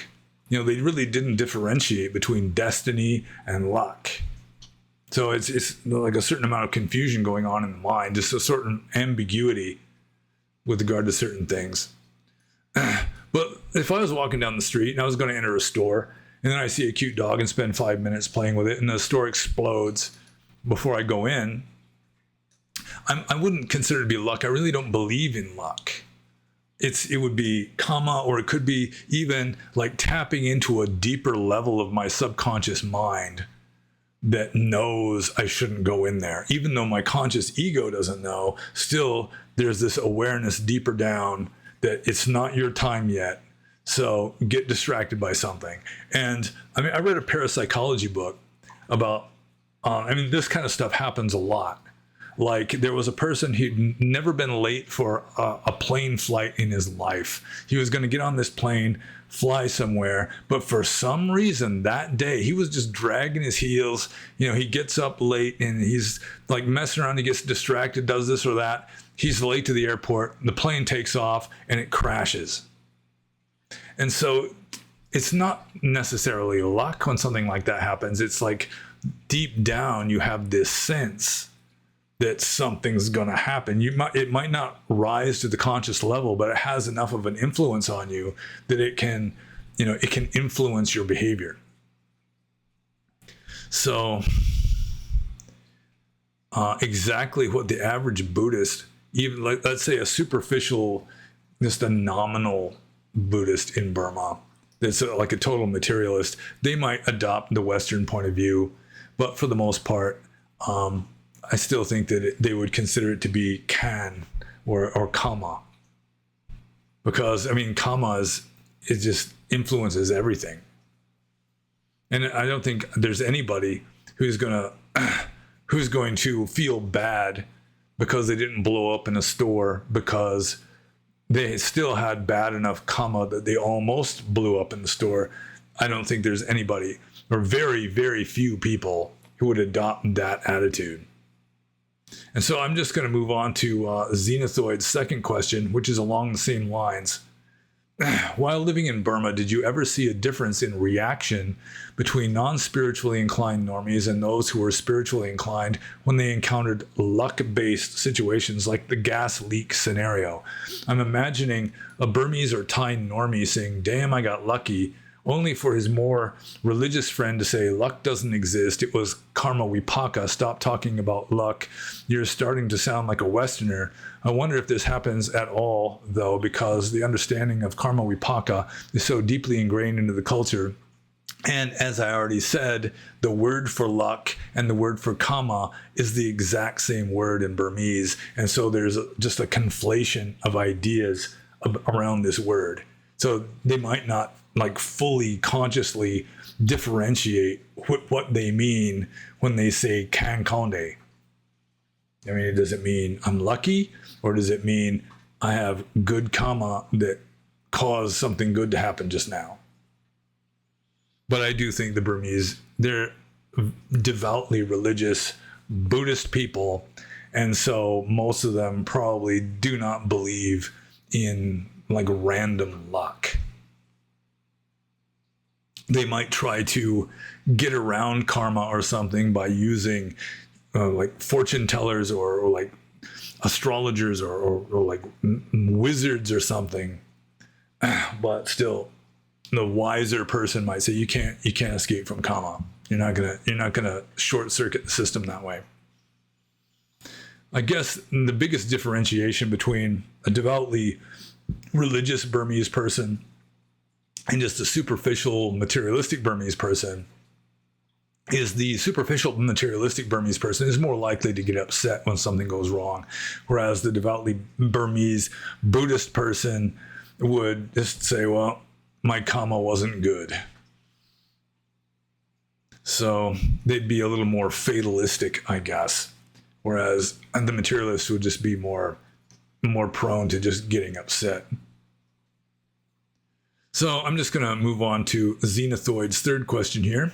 They really didn't differentiate between destiny and luck. So it's like a certain amount of confusion going on in the mind, just a certain ambiguity with regard to certain things. But if I was walking down the street and I was going to enter a store, and then I see a cute dog and spend 5 minutes playing with it, and the store explodes before I go in, I wouldn't consider it to be luck. I really don't believe in luck. It would be karma, or it could be even like tapping into a deeper level of my subconscious mind that knows I shouldn't go in there. Even though my conscious ego doesn't know, still there's this awareness deeper down that it's not your time yet. So get distracted by something. And I mean, I read a parapsychology book about, this kind of stuff happens a lot. Like, there was a person who'd never been late for a plane flight in his life. He was going to get on this plane, fly somewhere, but for some reason that day he was just dragging his heels. He gets up late and he's like messing around. He gets distracted, does this or that. He's late to the airport. The plane takes off and it crashes. And so it's not necessarily luck when something like that happens. It's like deep down you have this sense that something's going to happen. It might not rise to the conscious level, but it has enough of an influence on you that it can influence your behavior. So exactly what the average Buddhist, even like, let's say a superficial, just a nominal Buddhist in Burma, that's like a total materialist, they might adopt the Western point of view, but for the most part, I still think that they would consider it to be kan or kama, because kama it just influences everything, and I don't think there's anybody who's going to feel bad because they didn't blow up in a store because they still had bad enough karma that they almost blew up in the store. I don't think there's anybody, or very, very few people, who would adopt that attitude. And so I'm just going to move on to Xenothoid's second question, which is along the same lines. While living in Burma, did you ever see a difference in reaction between non-spiritually inclined normies and those who were spiritually inclined when they encountered luck-based situations like the gas leak scenario? I'm imagining a Burmese or Thai normie saying, "Damn, I got lucky," only for his more religious friend to say, "Luck doesn't exist. It was karma vipaka. Stop talking about luck. You're starting to sound like a Westerner." I wonder if this happens at all, though, because the understanding of karma vipaka is so deeply ingrained into the culture. And as I already said, the word for luck and the word for karma is the exact same word in Burmese. And so there's just a conflation of ideas around this word. So they might not like fully consciously differentiate what they mean when they say kan konde. I mean, does it mean I'm lucky, or does it mean I have good karma that caused something good to happen just now? But I do think the Burmese, they're devoutly religious Buddhist people, and so most of them probably do not believe in like random luck. They might try to get around karma or something by using like fortune tellers or like astrologers or like wizards or something. But still, the wiser person might say you can't escape from karma. You're not gonna short circuit the system that way. I guess the biggest differentiation between a devoutly religious Burmese person and just a superficial materialistic Burmese person is the superficial materialistic Burmese person is more likely to get upset when something goes wrong, whereas the devoutly Burmese Buddhist person would just say, well, my karma wasn't good. So they'd be a little more fatalistic, I guess, whereas the materialists would just be more prone to just getting upset. So I'm just going to move on to Xenothoid's third question here.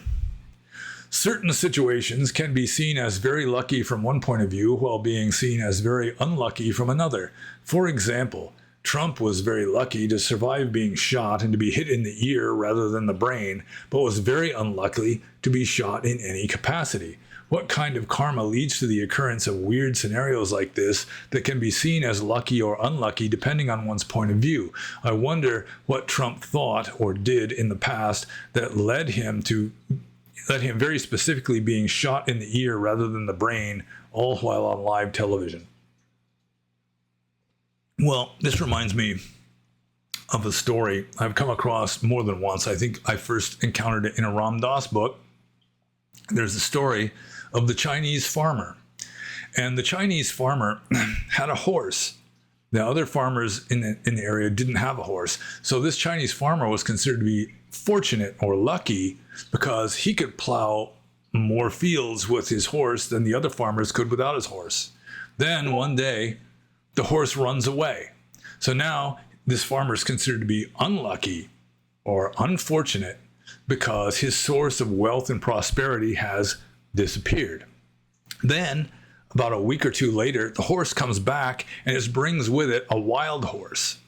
Certain situations can be seen as very lucky from one point of view while being seen as very unlucky from another. For example, Trump was very lucky to survive being shot and to be hit in the ear rather than the brain, but was very unlucky to be shot in any capacity. What kind of karma leads to the occurrence of weird scenarios like this that can be seen as lucky or unlucky depending on one's point of view? I wonder what Trump thought or did in the past that led him very specifically being shot in the ear rather than the brain, all while on live television. Well, this reminds me of a story I've come across more than once. I think I first encountered it in a Ram Dass book. There's a story of the Chinese farmer. And the Chinese farmer had a horse. The other farmers in the area didn't have a horse. So this Chinese farmer was considered to be fortunate or lucky because he could plow more fields with his horse than the other farmers could without his horse. Then one day, the horse runs away. So now this farmer is considered to be unlucky or unfortunate because his source of wealth and prosperity has disappeared. Then, about a week or two later, the horse comes back and it brings with it a wild horse.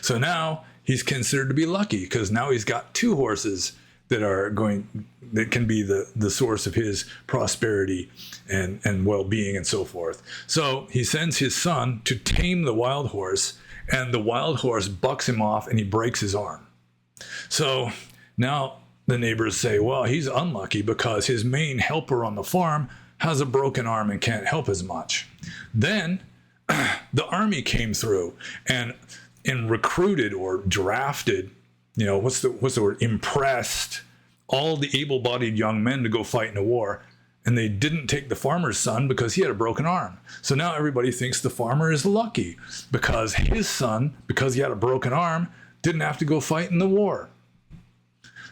So now he's considered to be lucky because now he's got two horses that can be the source of his prosperity and well-being and so forth. So he sends his son to tame the wild horse, and the wild horse bucks him off and he breaks his arm. So now the neighbors say, well, he's unlucky because his main helper on the farm has a broken arm and can't help as much. Then the army came through and recruited or drafted, what's the word, impressed all the able-bodied young men to go fight in a war. And they didn't take the farmer's son because he had a broken arm. So now everybody thinks the farmer is lucky because his son, because he had a broken arm, didn't have to go fight in the war.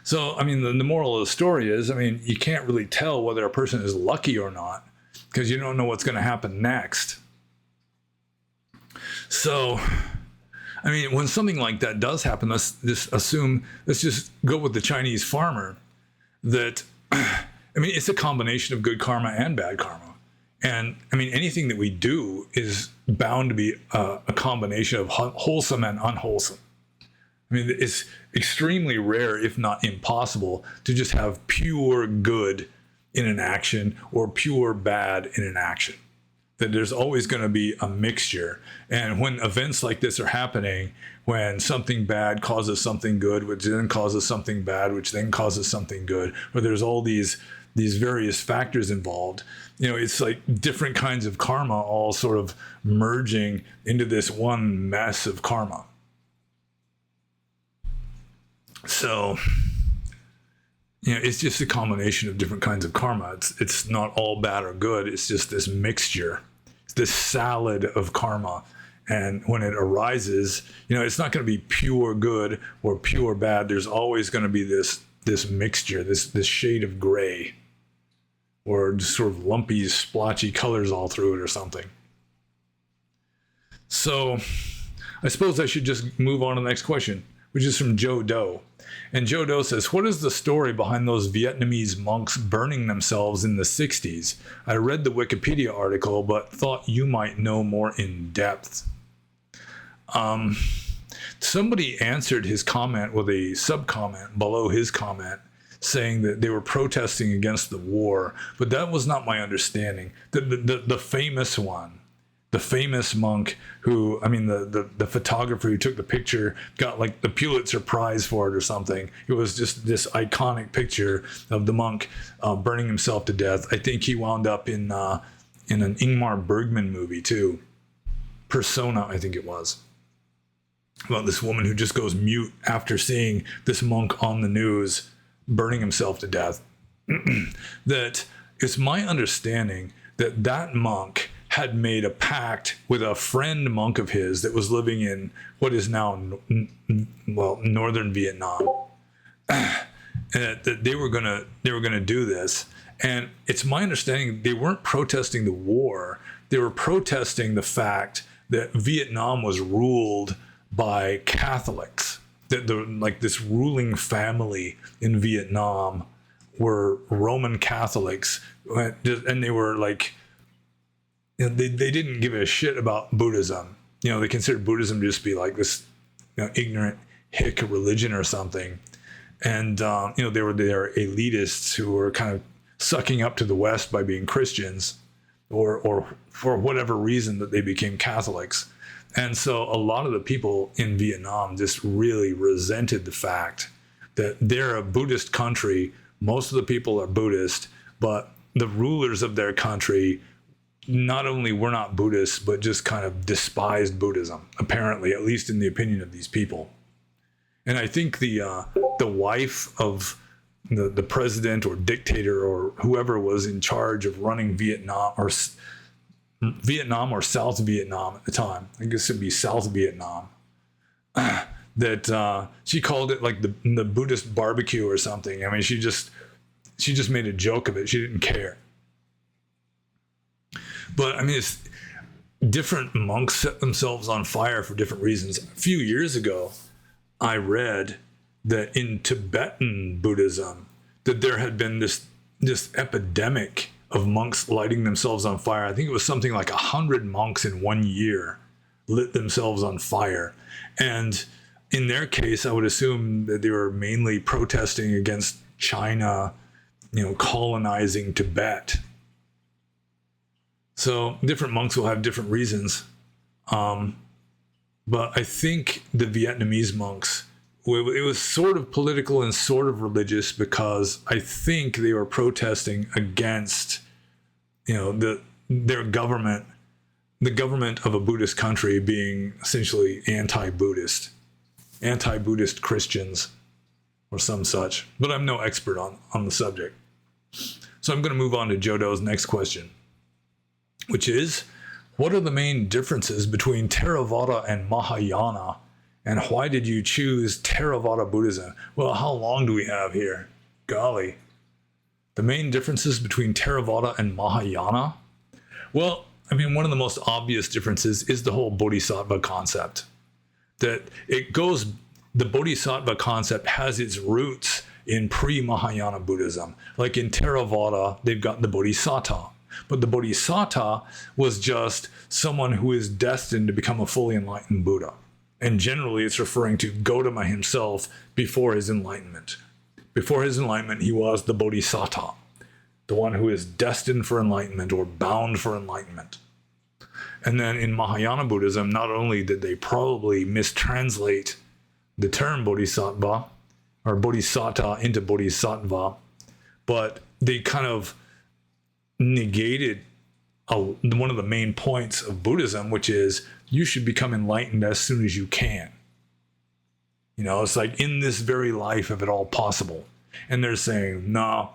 So, I mean, the moral of the story is, you can't really tell whether a person is lucky or not because you don't know what's going to happen next. So, I mean, when something like that does happen, let's just go with the Chinese farmer that, I mean, it's a combination of good karma and bad karma. And I mean, anything that we do is bound to be a combination of wholesome and unwholesome. I mean, it's extremely rare, if not impossible, to just have pure good in an action or pure bad in an action. That there's always going to be a mixture. And when events like this are happening, when something bad causes something good, which then causes something bad, which then causes something good, where there's all these various factors involved, you know, it's like different kinds of karma all sort of merging into this one mess of karma. So, you know, it's just a combination of different kinds of karma. It's not all bad or good. It's just this mixture. It's this salad of karma. And when it arises, you know, it's not going to be pure good or pure bad. There's always going to be this mixture, this shade of gray, or just sort of lumpy, splotchy colors all through it or something. So I suppose I should just move on to the next question, which is from Joe Doe. And Joe Doe says, what is the story behind those Vietnamese monks burning themselves in the 60s? I read the Wikipedia article, but thought you might know more in depth. Somebody answered his comment with a sub-comment below his comment, saying that they were protesting against the war, but that was not my understanding. The famous one, the famous monk who, I mean, the photographer who took the picture got like the Pulitzer Prize for it or something. It was just this iconic picture of the monk burning himself to death. I think he wound up in an Ingmar Bergman movie too. Persona, I think it was. About this woman who just goes mute after seeing this monk on the news burning himself to death. That it's my understanding that that monk had made a pact with a friend monk of his that was living in what is now, northern Vietnam. That they were gonna do this. And it's my understanding they weren't protesting the war. They were protesting the fact that Vietnam was ruled by Catholics. That this ruling family in Vietnam were Roman Catholics, and they were like, you know, they didn't give a shit about Buddhism. You know, they considered Buddhism to just be like this, you know, ignorant hick religion or something. And you know, they were their elitists who were kind of sucking up to the West by being Christians, or for whatever reason that they became Catholics. And so a lot of the people in Vietnam just really resented the fact that they're a Buddhist country. Most of the people are Buddhist, but the rulers of their country not only were not Buddhists, but just kind of despised Buddhism, apparently, at least in the opinion of these people. And I think the wife of the president or dictator or whoever was in charge of running Vietnam or South Vietnam at the time, I guess it'd be South Vietnam, that she called it like the Buddhist barbecue or something. I mean, she just made a joke of it. She didn't care. But I mean, it's different monks set themselves on fire for different reasons. A few years ago, I read that in Tibetan Buddhism, that there had been this epidemic of monks lighting themselves on fire. I think it was something like 100 monks in 1 year lit themselves on fire. And in their case, I would assume that they were mainly protesting against China, you know, colonizing Tibet. So different monks will have different reasons. But I think the Vietnamese monks, it was sort of political and sort of religious, because I think they were protesting against, you know, their government, the government of a Buddhist country being essentially anti-Buddhist Christians or some such. But I'm no expert on the subject. So I'm going to move on to Jodo's next question, which is, what are the main differences between Theravada and Mahayana, and why did you choose Theravada Buddhism? Well, how long do we have here? Golly. The main differences between Theravada and Mahayana? Well, I mean, one of the most obvious differences is the whole bodhisattva concept. That the bodhisattva concept has its roots in pre-Mahayana Buddhism. Like in Theravada, they've got the bodhisattva. But the bodhisattva was just someone who is destined to become a fully enlightened Buddha. And generally, it's referring to Gautama himself before his enlightenment. Before his enlightenment, he was the bodhisattva, the one who is destined for enlightenment or bound for enlightenment. And then in Mahayana Buddhism, not only did they probably mistranslate the term bodhisattva or bodhisattva into bodhisattva, but they kind of negated one of the main points of Buddhism, which is you should become enlightened as soon as you can. You know, it's like in this very life, if at all possible. And they're saying, no,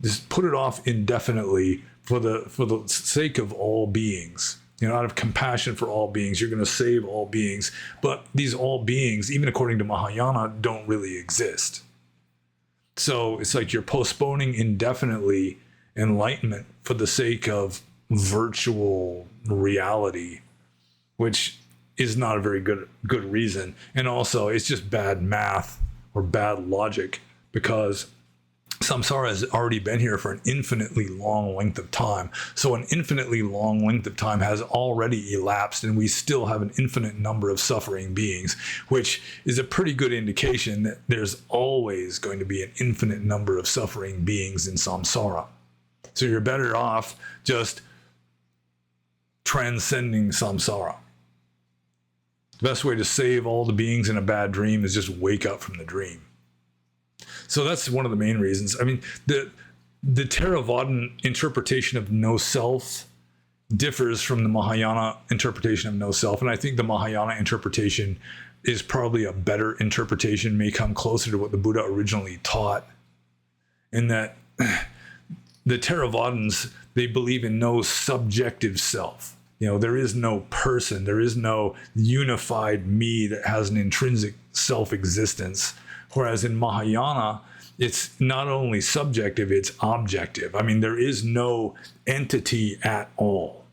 just put it off indefinitely for the sake of all beings. You know, out of compassion for all beings, you're going to save all beings. But these all beings, even according to Mahayana, don't really exist. So it's like you're postponing indefinitely enlightenment for the sake of virtual reality, which is not a very good reason. And also, it's just bad math or bad logic, because samsara has already been here for an infinitely long length of time. So an infinitely long length of time has already elapsed, and we still have an infinite number of suffering beings, which is a pretty good indication that there's always going to be an infinite number of suffering beings in samsara. So you're better off just transcending samsara. The best way to save all the beings in a bad dream is just wake up from the dream. So that's one of the main reasons. I mean, the Theravadan interpretation of no self differs from the Mahayana interpretation of no self. And I think the Mahayana interpretation is probably a better interpretation, may come closer to what the Buddha originally taught. In that the Theravadans, they believe in no subjective self. You know, there is no person, there is no unified me that has an intrinsic self-existence. Whereas in Mahayana, it's not only subjective, it's objective. I mean, there is no entity at all.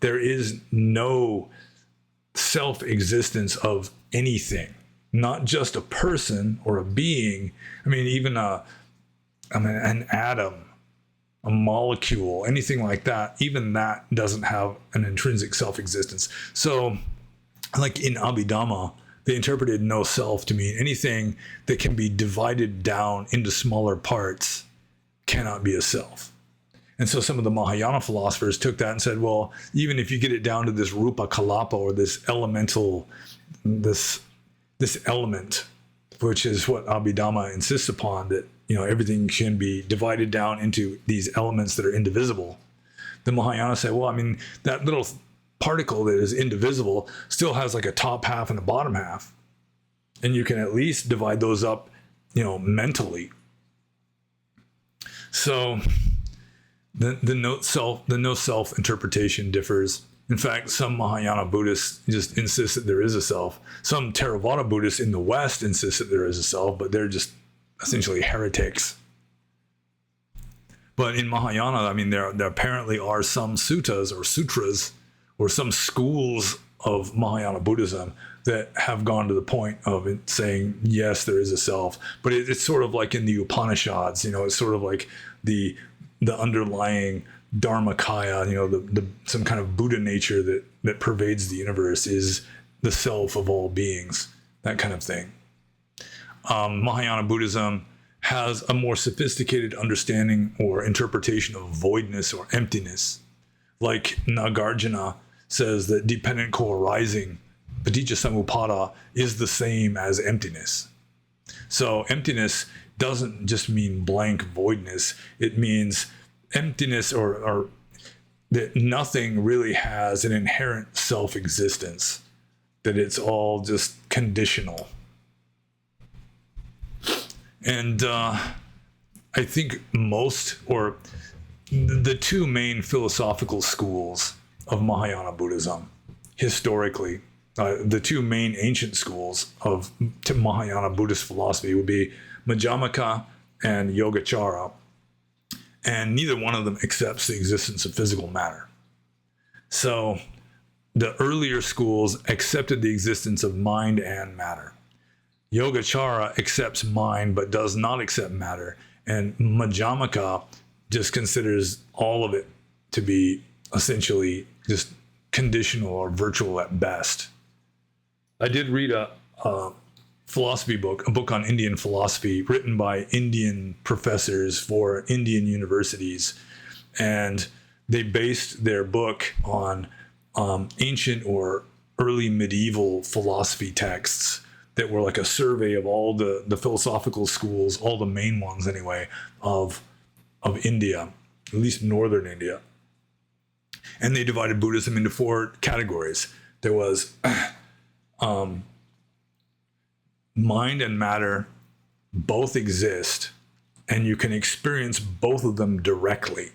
There is no self-existence of anything, not just a person or a being. I mean, even an atom, a molecule, anything like that, even that doesn't have an intrinsic self-existence. So, like in Abhidhamma, they interpreted no self to mean anything that can be divided down into smaller parts cannot be a self. And so some of the Mahayana philosophers took that and said, well, even if you get it down to this rupa kalapa, or this elemental, this element, which is what Abhidhamma insists upon, that, you know, everything can be divided down into these elements that are indivisible. The Mahayana say, well, I mean, that little particle that is indivisible still has like a top half and a bottom half. And you can at least divide those up, you know, mentally. So the no self interpretation differs. In fact, some Mahayana Buddhists just insist that there is a self. Some Theravada Buddhists in the West insist that there is a self, but they're just essentially heretics. But in Mahayana, I mean, there apparently are some suttas or some schools of Mahayana Buddhism that have gone to the point of it saying, yes, there is a self. But it's sort of like in the Upanishads, you know, it's sort of like the underlying Dharmakaya, you know, some kind of Buddha nature that pervades the universe is the self of all beings, that kind of thing. Mahayana Buddhism has a more sophisticated understanding or interpretation of voidness or emptiness. Like Nagarjuna says that dependent co-arising, paticca samuppada, is the same as emptiness. So emptiness doesn't just mean blank voidness. It means emptiness or that nothing really has an inherent self-existence, that it's all just conditional. And I think most, or the two main philosophical schools of Mahayana Buddhism, historically, the two main ancient schools of Mahayana Buddhist philosophy would be Madhyamaka and Yogachara. And neither one of them accepts the existence of physical matter. So the earlier schools accepted the existence of mind and matter. Yogachara accepts mind but does not accept matter. And Madhyamaka just considers all of it to be essentially just conditional or virtual at best. I did read a philosophy book, a book on Indian philosophy written by Indian professors for Indian universities. And they based their book on ancient or early medieval philosophy texts that were like a survey of all the philosophical schools, all the main ones anyway, of India, at least northern India. And they divided Buddhism into 4 categories. There was mind and matter both exist, and you can experience both of them directly.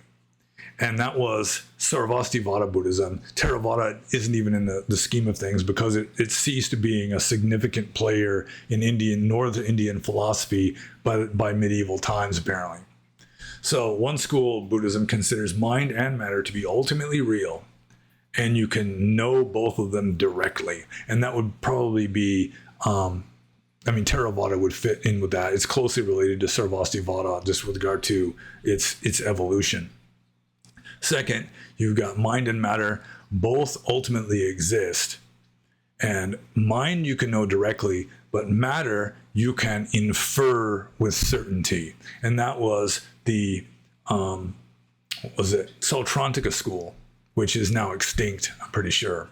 And that was Sarvastivada Buddhism. Theravada isn't even in the scheme of things because it ceased being a significant player in Northern Indian philosophy by medieval times, apparently. So one school of Buddhism considers mind and matter to be ultimately real, and you can know both of them directly. And that would probably be, Theravada would fit in with that. It's closely related to Sarvastivada just with regard to its evolution. Second, you've got mind and matter both ultimately exist. And mind you can know directly, but matter you can infer with certainty. And that was the Sautrantika school, which is now extinct, I'm pretty sure.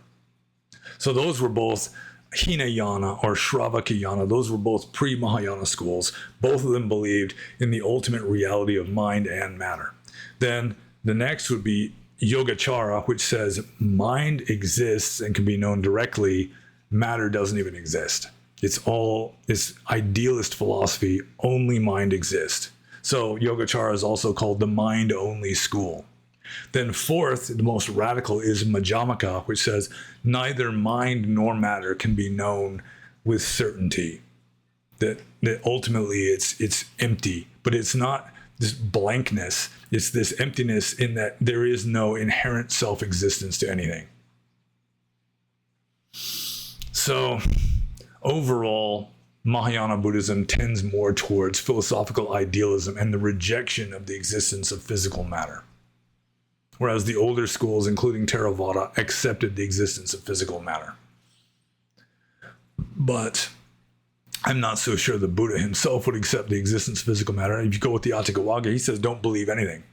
So those were both Hinayana or Shravakayana. Those were both pre-Mahayana schools. Both of them believed in the ultimate reality of mind and matter. Then the next would be Yogachara, which says mind exists and can be known directly. Matter doesn't even exist. It's idealist philosophy. Only mind exists. So Yogachara is also called the mind-only school. Then fourth, the most radical, is Madhyamaka, which says neither mind nor matter can be known with certainty. That ultimately it's empty, but it's not this blankness. It's this emptiness in that there is no inherent self-existence to anything. So overall, Mahayana Buddhism tends more towards philosophical idealism and the rejection of the existence of physical matter. Whereas the older schools, including Theravada, accepted the existence of physical matter. But I'm not so sure the Buddha himself would accept the existence of physical matter. If you go with the Atthakavagga, he says, don't believe anything.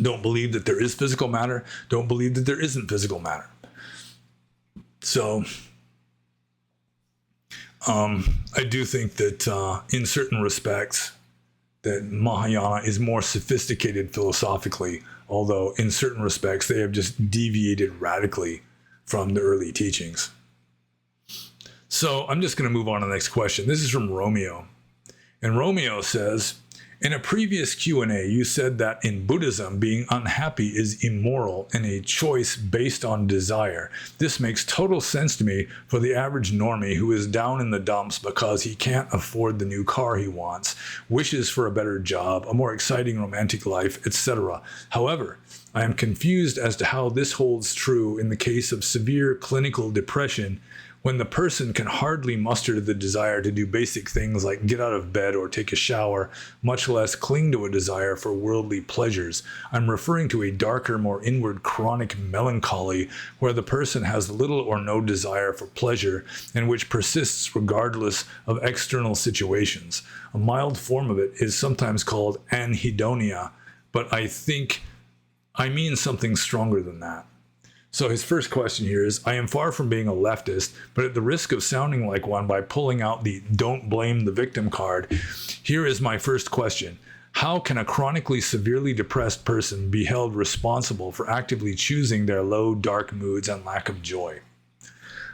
Don't believe that there is physical matter. Don't believe that there isn't physical matter. So I do think that in certain respects that Mahayana is more sophisticated philosophically, although in certain respects they have just deviated radically from the early teachings. So I'm just going to move on to the next question. This is from Romeo. And Romeo says, in a previous Q&A, you said that in Buddhism, being unhappy is immoral and a choice based on desire. This makes total sense to me for the average normie who is down in the dumps because he can't afford the new car he wants, wishes for a better job, a more exciting romantic life, etc. However, I am confused as to how this holds true in the case of severe clinical depression, when the person can hardly muster the desire to do basic things like get out of bed or take a shower, much less cling to a desire for worldly pleasures. I'm referring to a darker, more inward chronic melancholy where the person has little or no desire for pleasure and which persists regardless of external situations. A mild form of it is sometimes called anhedonia, but I mean something stronger than that. So his first question here is, I am far from being a leftist, but at the risk of sounding like one by pulling out the don't blame the victim card, here is my first question. How can a chronically severely depressed person be held responsible for actively choosing their low, dark moods and lack of joy?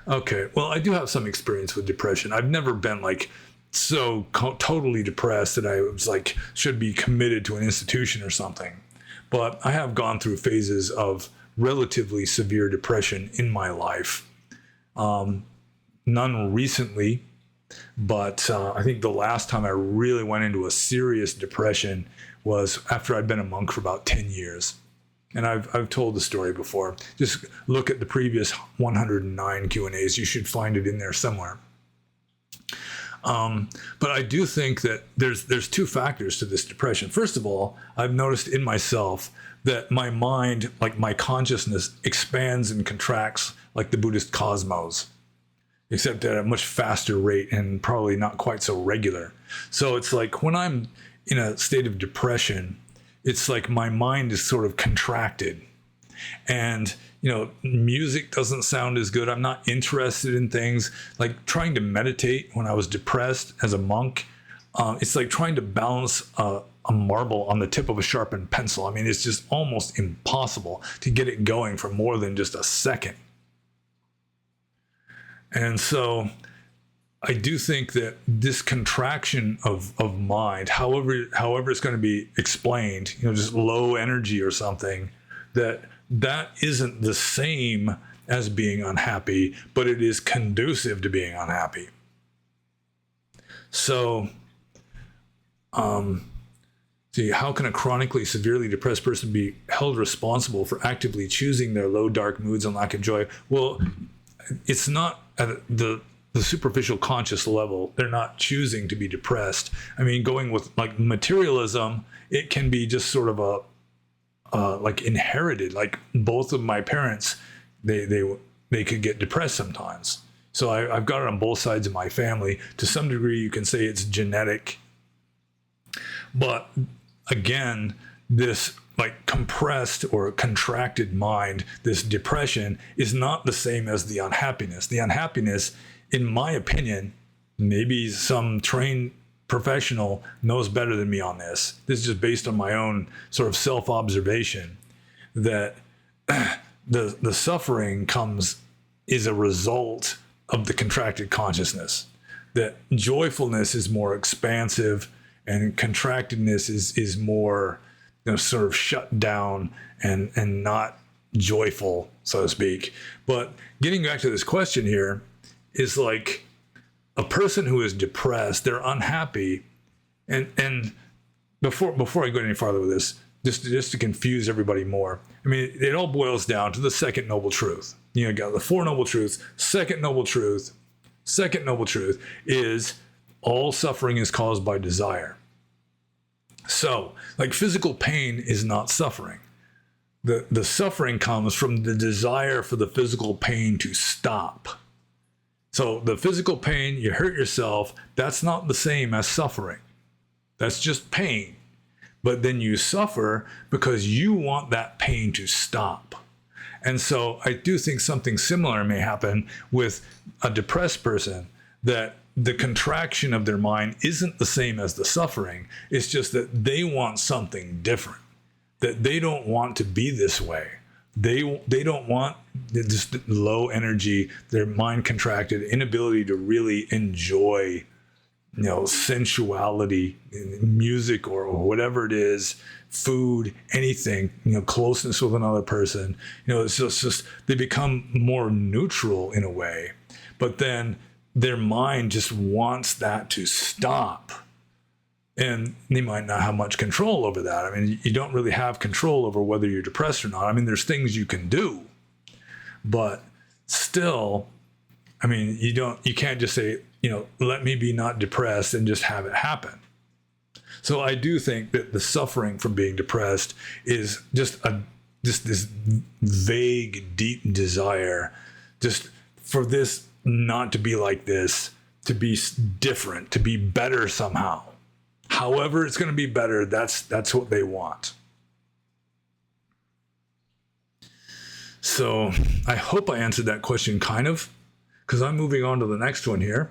Okay, well, I do have some experience with depression. I've never been so totally depressed that I was should be committed to an institution or something. But I have gone through phases of relatively severe depression in my life. None recently, but I think the last time I really went into a serious depression was after I'd been a monk for about 10 years. And I've told the story before. Just look at the previous 109 Q&As. You should find it in there somewhere. But I do think that there's two factors to this depression. First of all, I've noticed in myself that my mind, like my consciousness, expands and contracts like the Buddhist cosmos, except at a much faster rate and probably not quite so regular. So it's like when I'm in a state of depression, it's like my mind is sort of contracted. And, music doesn't sound as good. I'm not interested in things like trying to meditate when I was depressed as a monk. It's like trying to balance a marble on the tip of a sharpened pencil. I mean, it's just almost impossible to get it going for more than just a second. And so I do think that this contraction of mind, however it's going to be explained, just low energy or something, that isn't the same as being unhappy, but it is conducive to being unhappy. So, see, how can a chronically severely depressed person be held responsible for actively choosing their low, dark moods and lack of joy? Well, it's not at the superficial conscious level. They're not choosing to be depressed. I mean, going with like materialism, it can be just sort of like inherited. Like both of my parents, they could get depressed sometimes. So I've got it on both sides of my family. To some degree, you can say it's genetic. But again, this like compressed or contracted mind, this depression is not the same as the unhappiness. The unhappiness, in my opinion, maybe some trained professional knows better than me on this. This is just based on my own sort of self-observation, that the suffering is a result of the contracted consciousness. That joyfulness is more expansive and contractedness is more sort of shut down and not joyful, so to speak. But getting back to this question here is like a person who is depressed, they're unhappy. And before I go any farther with this, just to confuse everybody more, I mean, it all boils down to the second noble truth. You got the four noble truths. Second noble truth is all suffering is caused by desire. So, like physical pain is not suffering. The suffering comes from the desire for the physical pain to stop. So the physical pain, you hurt yourself, that's not the same as suffering. That's just pain. But then you suffer because you want that pain to stop. And so I do think something similar may happen with a depressed person, that the contraction of their mind isn't the same as the suffering. It's just that they want something different, that they don't want to be this way. They don't want this low energy, their mind contracted, inability to really enjoy, sensuality, music or whatever it is, food, anything, closeness with another person. It's just they become more neutral in a way, but then their mind just wants that to stop. And they might not have much control over that. I mean, you don't really have control over whether you're depressed or not. I mean, there's things you can do, but still, I mean, you can't just say, let me be not depressed and just have it happen. So I do think that the suffering from being depressed is just this vague, deep desire, just for this not to be like this, to be different, to be better somehow. However it's going to be better, that's what they want. So I hope I answered that question kind of, because I'm moving on to the next one here,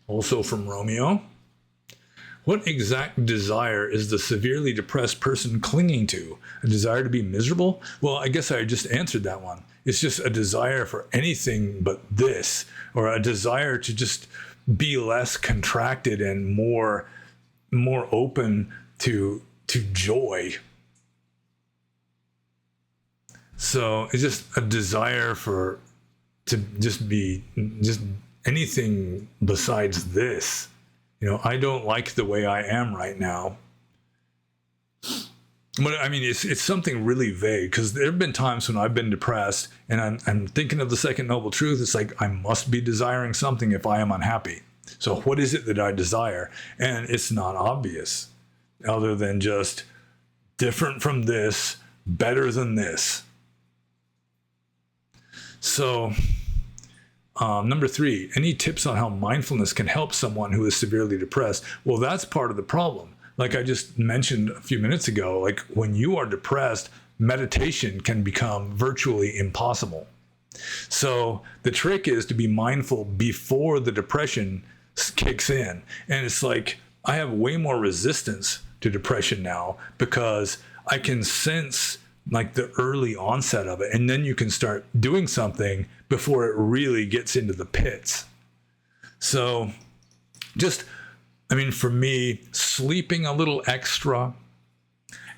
also from Romeo. What exact desire is the severely depressed person clinging to? A desire to be miserable? Well, I guess I just answered that one. It's just a desire for anything but this, or a desire to just be less contracted and more open to joy. So it's just a desire to be anything besides this. I don't like the way I am right now. But I mean, it's something really vague, because there have been times when I've been depressed and I'm thinking of the second noble truth. It's like, I must be desiring something if I am unhappy. So what is it that I desire? And it's not obvious, other than just different from this, better than this. So number 3, any tips on how mindfulness can help someone who is severely depressed? Well, that's part of the problem. Like I just mentioned a few minutes ago, like when you are depressed, meditation can become virtually impossible. So the trick is to be mindful before the depression kicks in. And it's like, I have way more resistance to depression now, because I can sense like the early onset of it. And then you can start doing something before it really gets into the pits. So just, I mean, for me, sleeping a little extra,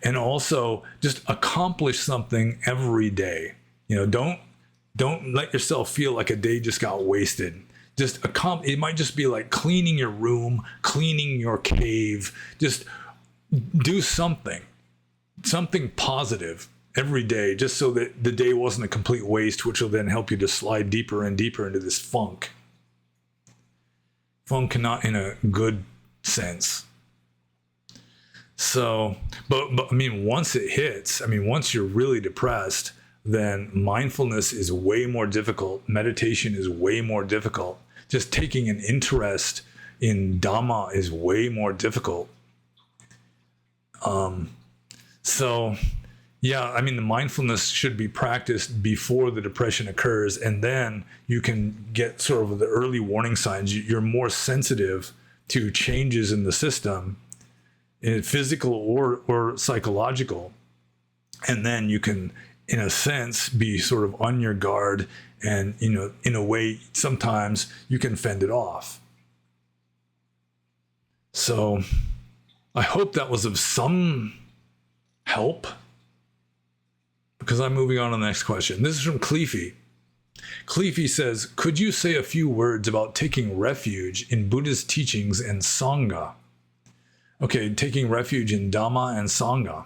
and also just accomplish something every day. You know, don't let yourself feel like a day just got wasted. Just it might just be like cleaning your room, cleaning your cave. Just do something positive every day, just so that the day wasn't a complete waste, which will then help you to slide deeper and deeper into this funk. Funk, not in a good sense. So, but I mean, once it hits, I mean, once you're really depressed, then mindfulness is way more difficult. Meditation is way more difficult. Just taking an interest in Dhamma is way more difficult. So yeah, I mean, the mindfulness should be practiced before the depression occurs, and then you can get sort of the early warning signs. You're more sensitive to changes in the system, physical or psychological, and then you can, in a sense, be sort of on your guard, and, you know, in a way, sometimes you can fend it off. So I hope that was of some help, because I'm moving on to the next question. This is from Cleefy. Cleefy says, could you say a few words about taking refuge in Buddhist teachings and Sangha? Okay, taking refuge in Dhamma and Sangha.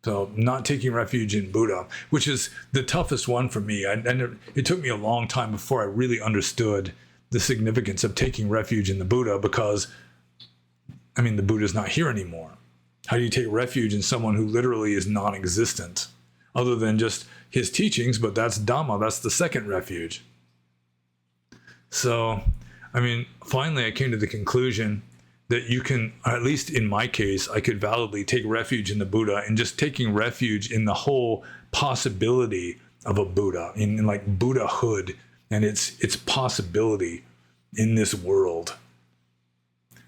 So not taking refuge in Buddha, which is the toughest one for me. It took me a long time before I really understood the significance of taking refuge in the Buddha, because, I mean, the Buddha's not here anymore. How do you take refuge in someone who literally is non-existent, other than just his teachings? But that's Dhamma. That's the second refuge. So, I mean, finally I came to the conclusion that you can, at least in my case, I could validly take refuge in the Buddha, and just taking refuge in the whole possibility of a Buddha, in like Buddhahood and its possibility in this world.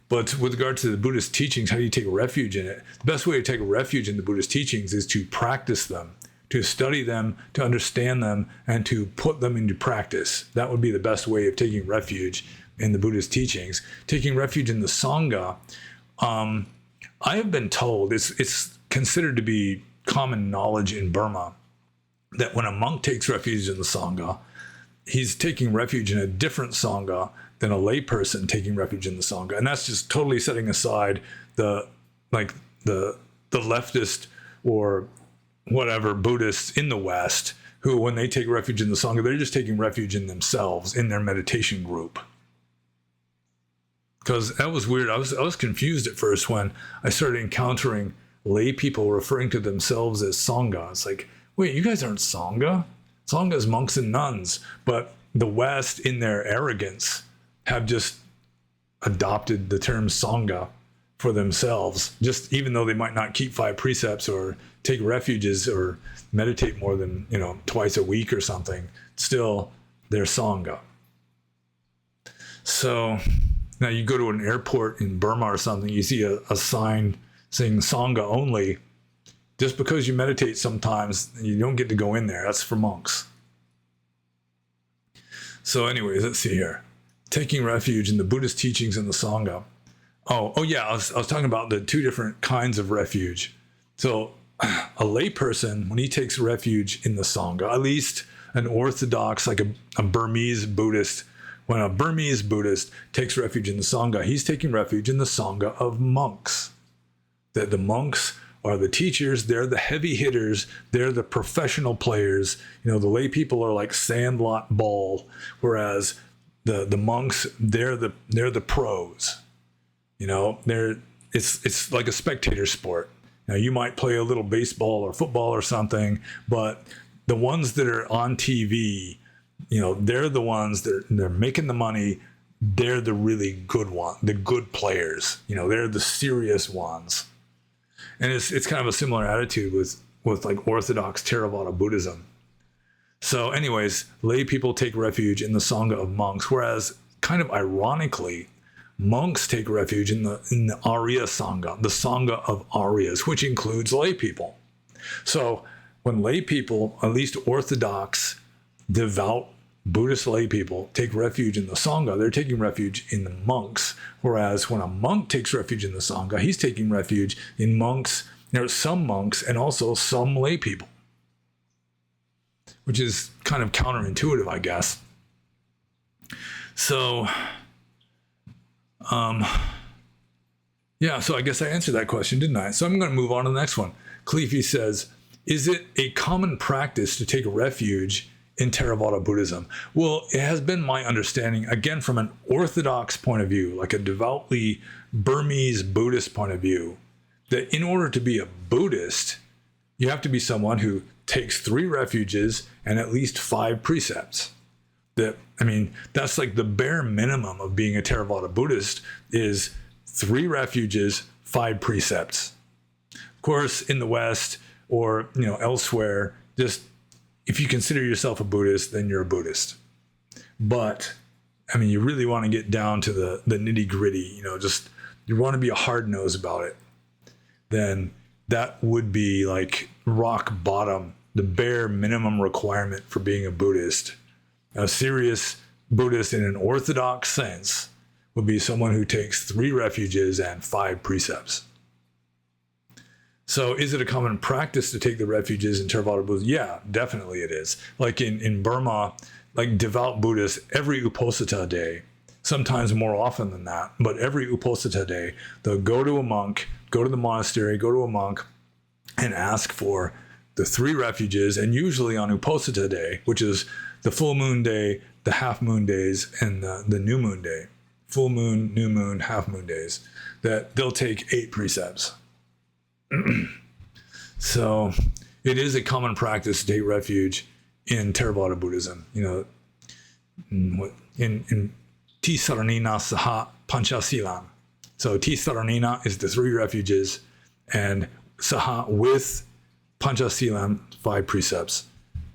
But with regard to the Buddhist teachings, how do you take refuge in it? The best way to take refuge in the Buddhist teachings is to practice them, to study them, to understand them, and to put them into practice. That would be the best way of taking refuge in the Buddhist teachings. Taking refuge in the Sangha, I have been told, it's considered to be common knowledge in Burma, that when a monk takes refuge in the Sangha, he's taking refuge in a different Sangha than a layperson taking refuge in the Sangha. And that's just totally setting aside the leftist or whatever Buddhists in the West, who, when they take refuge in the Sangha, they're just taking refuge in themselves, in their meditation group. Because that was weird. I was confused at first when I started encountering lay people referring to themselves as Sangha. It's like, wait, you guys aren't Sangha? Sangha is monks and nuns. But the West, in their arrogance, have just adopted the term Sangha for themselves, just even though they might not keep 5 precepts or take refuges or meditate more than, twice a week or something. Still, they're Sangha. So now you go to an airport in Burma or something, you see a sign saying Sangha only. Just because you meditate sometimes, you don't get to go in there. That's for monks. So anyways, let's see here. Taking refuge in the Buddhist teachings and the Sangha. Oh yeah, I was talking about the 2 different kinds of refuge. So a layperson, when he takes refuge in the Sangha, at least an Orthodox, like a Burmese Buddhist, when a Burmese Buddhist takes refuge in the Sangha, he's taking refuge in the Sangha of monks. That the monks are the teachers. They're the heavy hitters. They're the professional players. The lay people are like sandlot ball, whereas the monks, they're the pros. It's like a spectator sport. Now, you might play a little baseball or football or something, but the ones that are on TV, they're the ones that they're making the money. They're the really good one, the good players. They're the serious ones. And it's kind of a similar attitude with like Orthodox Theravada Buddhism. So anyways, lay people take refuge in the Sangha of monks, whereas kind of ironically, monks take refuge in the Arya Sangha, the Sangha of Aryas, which includes lay people. So when lay people, at least Orthodox, devout Buddhist lay people, take refuge in the Sangha, they're taking refuge in the monks. Whereas when a monk takes refuge in the Sangha, he's taking refuge in monks. There's some monks and also some lay people, which is kind of counterintuitive, I guess. So, so I guess I answered that question, didn't I? So I'm going to move on to the next one. Cleefy says, is it a common practice to take refuge in Theravada Buddhism? Well, it has been my understanding, again, from an Orthodox point of view, like a devoutly Burmese Buddhist point of view, that in order to be a Buddhist, you have to be someone who takes 3 refuges and at least 5 precepts. That's like the bare minimum of being a Theravada Buddhist is 3 refuges, 5 precepts. Of course, in the West or elsewhere, just if you consider yourself a Buddhist, then you're a Buddhist. But you really want to get down to the nitty gritty, just you want to be a hard nose about it. Then that would be like rock bottom, the bare minimum requirement for being a Buddhist. A serious Buddhist in an Orthodox sense would be someone who takes 3 refuges and 5 precepts. So is it a common practice to take the refuges in Theravada Buddhism? Yeah, definitely it is. Like in Burma, like devout Buddhists, every Uposatha day, sometimes more often than that, but every Uposatha day, they'll go to a monk, go to the monastery, go to a monk, and ask for the 3 refuges, and usually on Uposatha day, which is the full moon day, the half moon days, and the new moon day, full moon, new moon, half moon days, that they'll take 8 precepts. So it is a common practice to take refuge in Theravada Buddhism. In Tisaranina Saha Panchasilam. So Tisaranina is the 3 refuges, and Saha with Panchasilam, 5 precepts.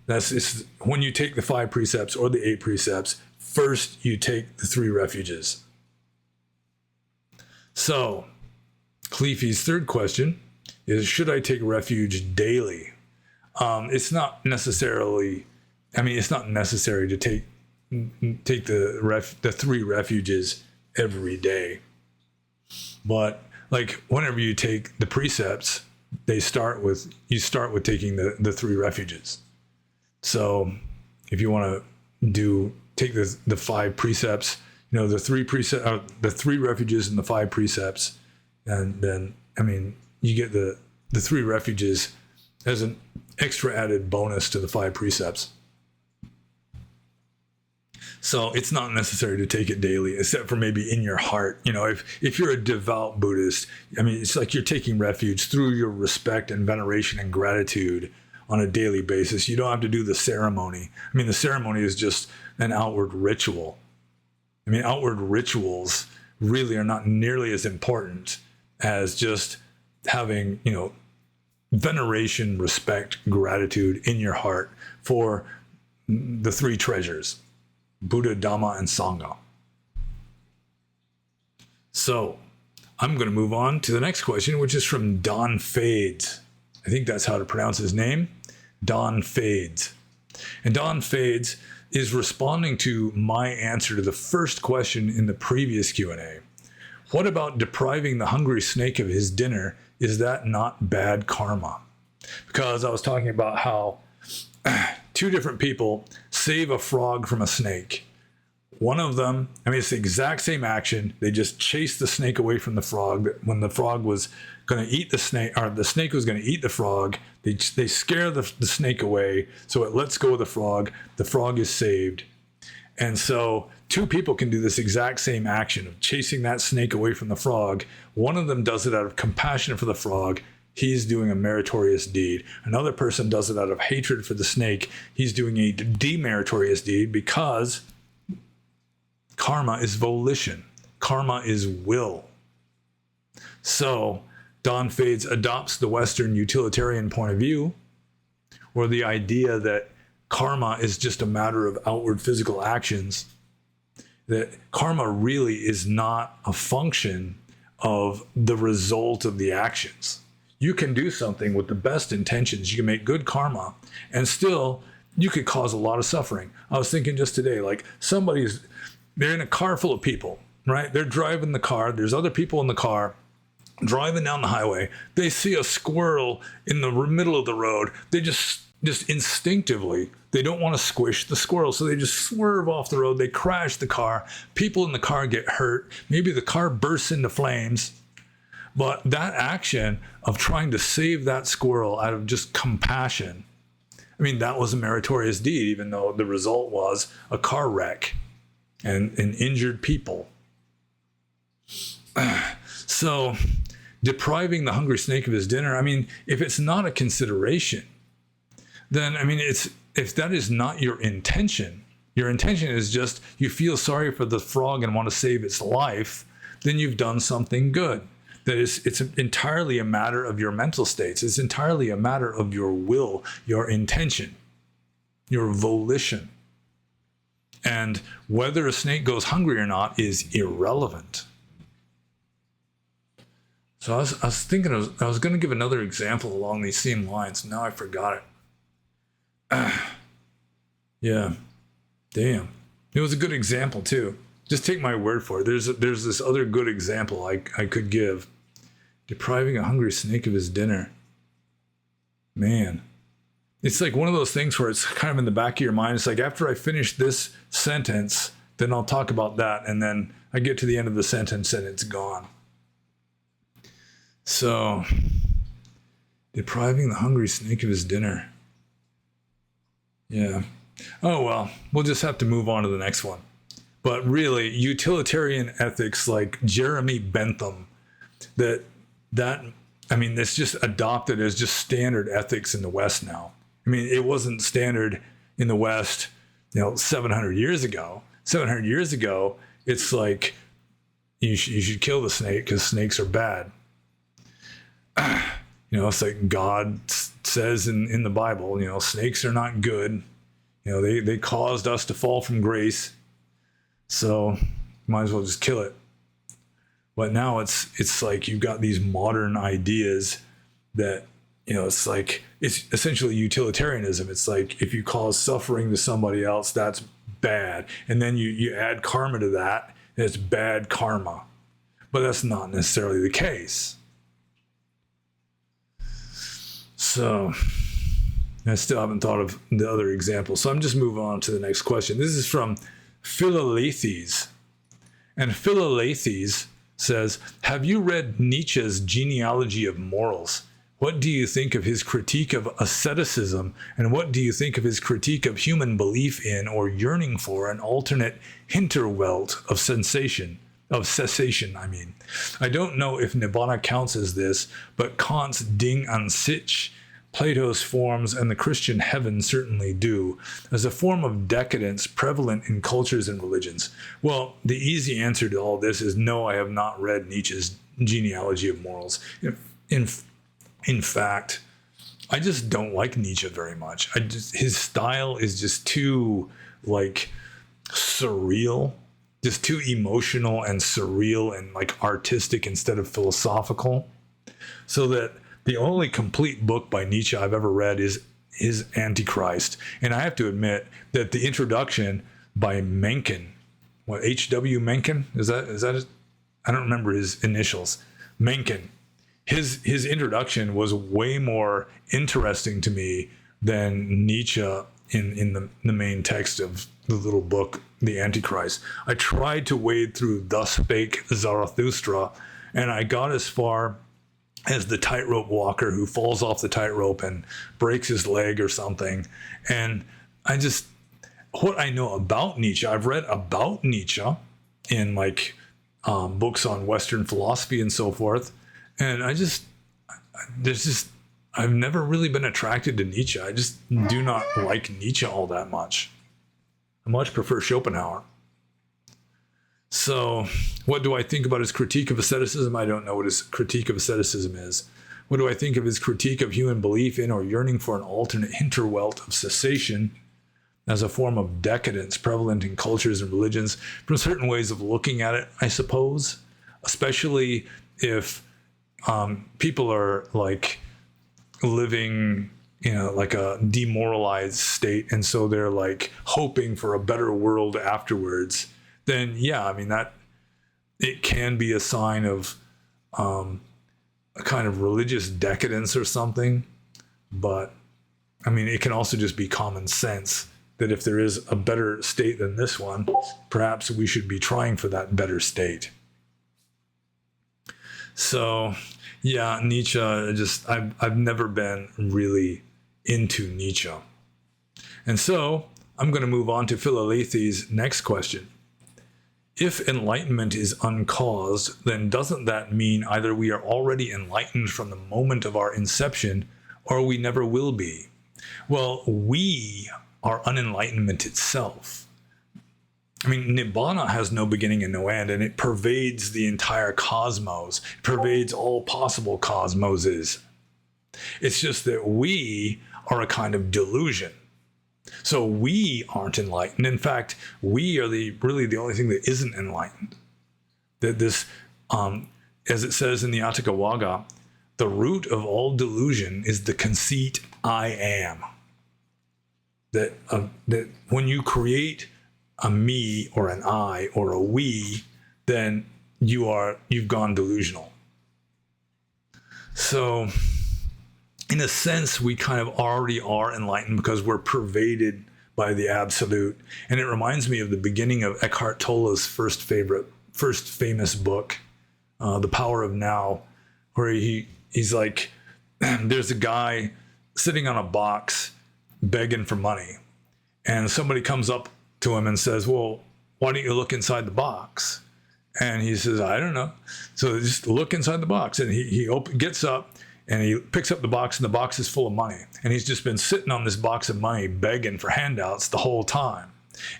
It's when you take the 5 precepts or the 8 precepts, first you take the 3 refuges. So Cleefy's third question is, should I take refuge daily? It's not necessarily, it's not necessary to take the 3 refuges every day. But like whenever you take the precepts, you start with taking the 3 refuges. So if you want to take the 5 precepts, the 3 refuges and the 5 precepts, and then you get the 3 refuges as an extra added bonus to the 5 precepts. So it's not necessary to take it daily, except for maybe in your heart. If you're a devout Buddhist, it's like you're taking refuge through your respect and veneration and gratitude on a daily basis. You don't have to do the ceremony. The ceremony is just an outward ritual. Outward rituals really are not nearly as important as just having, veneration, respect, gratitude in your heart for the 3 treasures, Buddha, Dhamma, and Sangha. So I'm going to move on to the next question, which is from Don Fades. I think that's how to pronounce his name, Don Fades. And Don Fades is responding to my answer to the first question in the previous Q&A. What about depriving the hungry snake of his dinner? Is that not bad karma? Because I was talking about how 2 different people save a frog from a snake. One of them, it's the exact same action. They just chased the snake away from the frog when the frog was going to eat the snake, or the snake was going to eat the frog. They scare the snake away, so it lets go of the frog. The frog is saved. And so two people can do this exact same action of chasing that snake away from the frog. One of them does it out of compassion for the frog. He's doing a meritorious deed. Another person does it out of hatred for the snake. He's doing a demeritorious deed, because karma is volition. Karma is will. So Don Fades adopts the Western utilitarian point of view, or the idea that karma is just a matter of outward physical actions, that karma really is not a function of the result of the actions. You can do something with the best intentions. You can make good karma, and still you could cause a lot of suffering. I was thinking just today, like they're in a car full of people, right? They're driving the car. There's other people in the car driving down the highway. They see a squirrel in the middle of the road. They just instinctively, they don't want to squish the squirrel, so they just swerve off the road. They crash the car. People in the car get hurt. Maybe the car bursts into flames. But that action of trying to save that squirrel out of just compassion, I mean, that was a meritorious deed, even though the result was a car wreck and injured people. So depriving the hungry snake of his dinner, I mean, if it's not a consideration, then, I mean, if that is not your intention is just you feel sorry for the frog and want to save its life, then you've done something good. That is, it's entirely a matter of your mental states. It's entirely a matter of your will, your intention, your volition. And whether a snake goes hungry or not is irrelevant. So I was thinking, I was going to give another example along these same lines. Now I forgot it. Yeah, damn. It was a good example too. Just take my word for it. There's this other good example I could give. Depriving a hungry snake of his dinner. Man, it's like one of those things where it's kind of in the back of your mind. It's like, after I finish this sentence, then I'll talk about that. And then I get to the end of the sentence and it's gone. So, depriving the hungry snake of his dinner. Yeah. Oh, well, we'll just have to move on to the next one. But really, utilitarian ethics like Jeremy Bentham, I mean, it's just adopted as just standard ethics in the West now. I mean, it wasn't standard in the West, 700 years ago. 700 years ago, it's like, you should kill the snake because snakes are bad. It's like God says in the Bible, snakes are not good. They caused us to fall from grace. So might as well just kill it. But now it's like you've got these modern ideas that, it's like, it's essentially utilitarianism. It's like, if you cause suffering to somebody else, that's bad. And then you add karma to that, and it's bad karma. But that's not necessarily the case. So I still haven't thought of the other example. So I'm just moving on to the next question. This is from Philalethes. And Philalethes says, have you read Nietzsche's Genealogy of Morals? What do you think of his critique of asceticism? And what do you think of his critique of human belief in or yearning for an alternate hinterwelt of cessation? I don't know if Nibbana counts as this, but Kant's Ding an sich, Plato's forms, and the Christian heaven certainly do, as a form of decadence prevalent in cultures and religions. Well, the easy answer to all this is no, I have not read Nietzsche's Genealogy of Morals. In fact, I just don't like Nietzsche very much. His style is just too, surreal, just too emotional and surreal and, artistic instead of philosophical. So that the only complete book by Nietzsche I've ever read is his Antichrist. And I have to admit that the introduction by Mencken, H.W. Mencken? Is that it? I don't remember his initials. Mencken. His introduction was way more interesting to me than Nietzsche in the main text of the little book, The Antichrist. I tried to wade through Thus Spake Zarathustra, and I got as far as the tightrope walker who falls off the tightrope and breaks his leg or something. And what I know about Nietzsche, I've read about Nietzsche in like books on Western philosophy and so forth. And I've never really been attracted to Nietzsche. I just do not like Nietzsche all that much. I much prefer Schopenhauer. So what do I think about his critique of asceticism? I don't know what his critique of asceticism is. What do I think of his critique of human belief in or yearning for an alternate hinterwelt of cessation as a form of decadence prevalent in cultures and religions, from certain ways of looking at it, I suppose, especially if people are like living, like a demoralized state, and so they're like hoping for a better world afterwards, then yeah, I mean, that it can be a sign of a kind of religious decadence or something. But I mean, it can also just be common sense that if there is a better state than this one, perhaps we should be trying for that better state. So yeah, Nietzsche, I've never been really into Nietzsche. And so I'm going to move on to Philalethes' next question. If enlightenment is uncaused, then doesn't that mean either we are already enlightened from the moment of our inception, or we never will be? Well, we are unenlightenment itself. I mean, Nibbana has no beginning and no end, and it pervades the entire cosmos. It pervades all possible cosmoses. It's just that we are a kind of delusion. So we aren't enlightened. In fact, we are really the only thing that isn't enlightened. That this, as it says in the Atthakavagga, the root of all delusion is the conceit I am. That when you create a me or an I or a we, then you've gone delusional. So in a sense, we kind of already are enlightened because we're pervaded by the absolute. And it reminds me of the beginning of Eckhart Tolle's first famous book, The Power of Now, where he's like, there's a guy sitting on a box begging for money. And somebody comes up to him and says, well, why don't you look inside the box? And he says, I don't know. So just look inside the box. And he gets up and he picks up the box, and the box is full of money. And he's just been sitting on this box of money begging for handouts the whole time.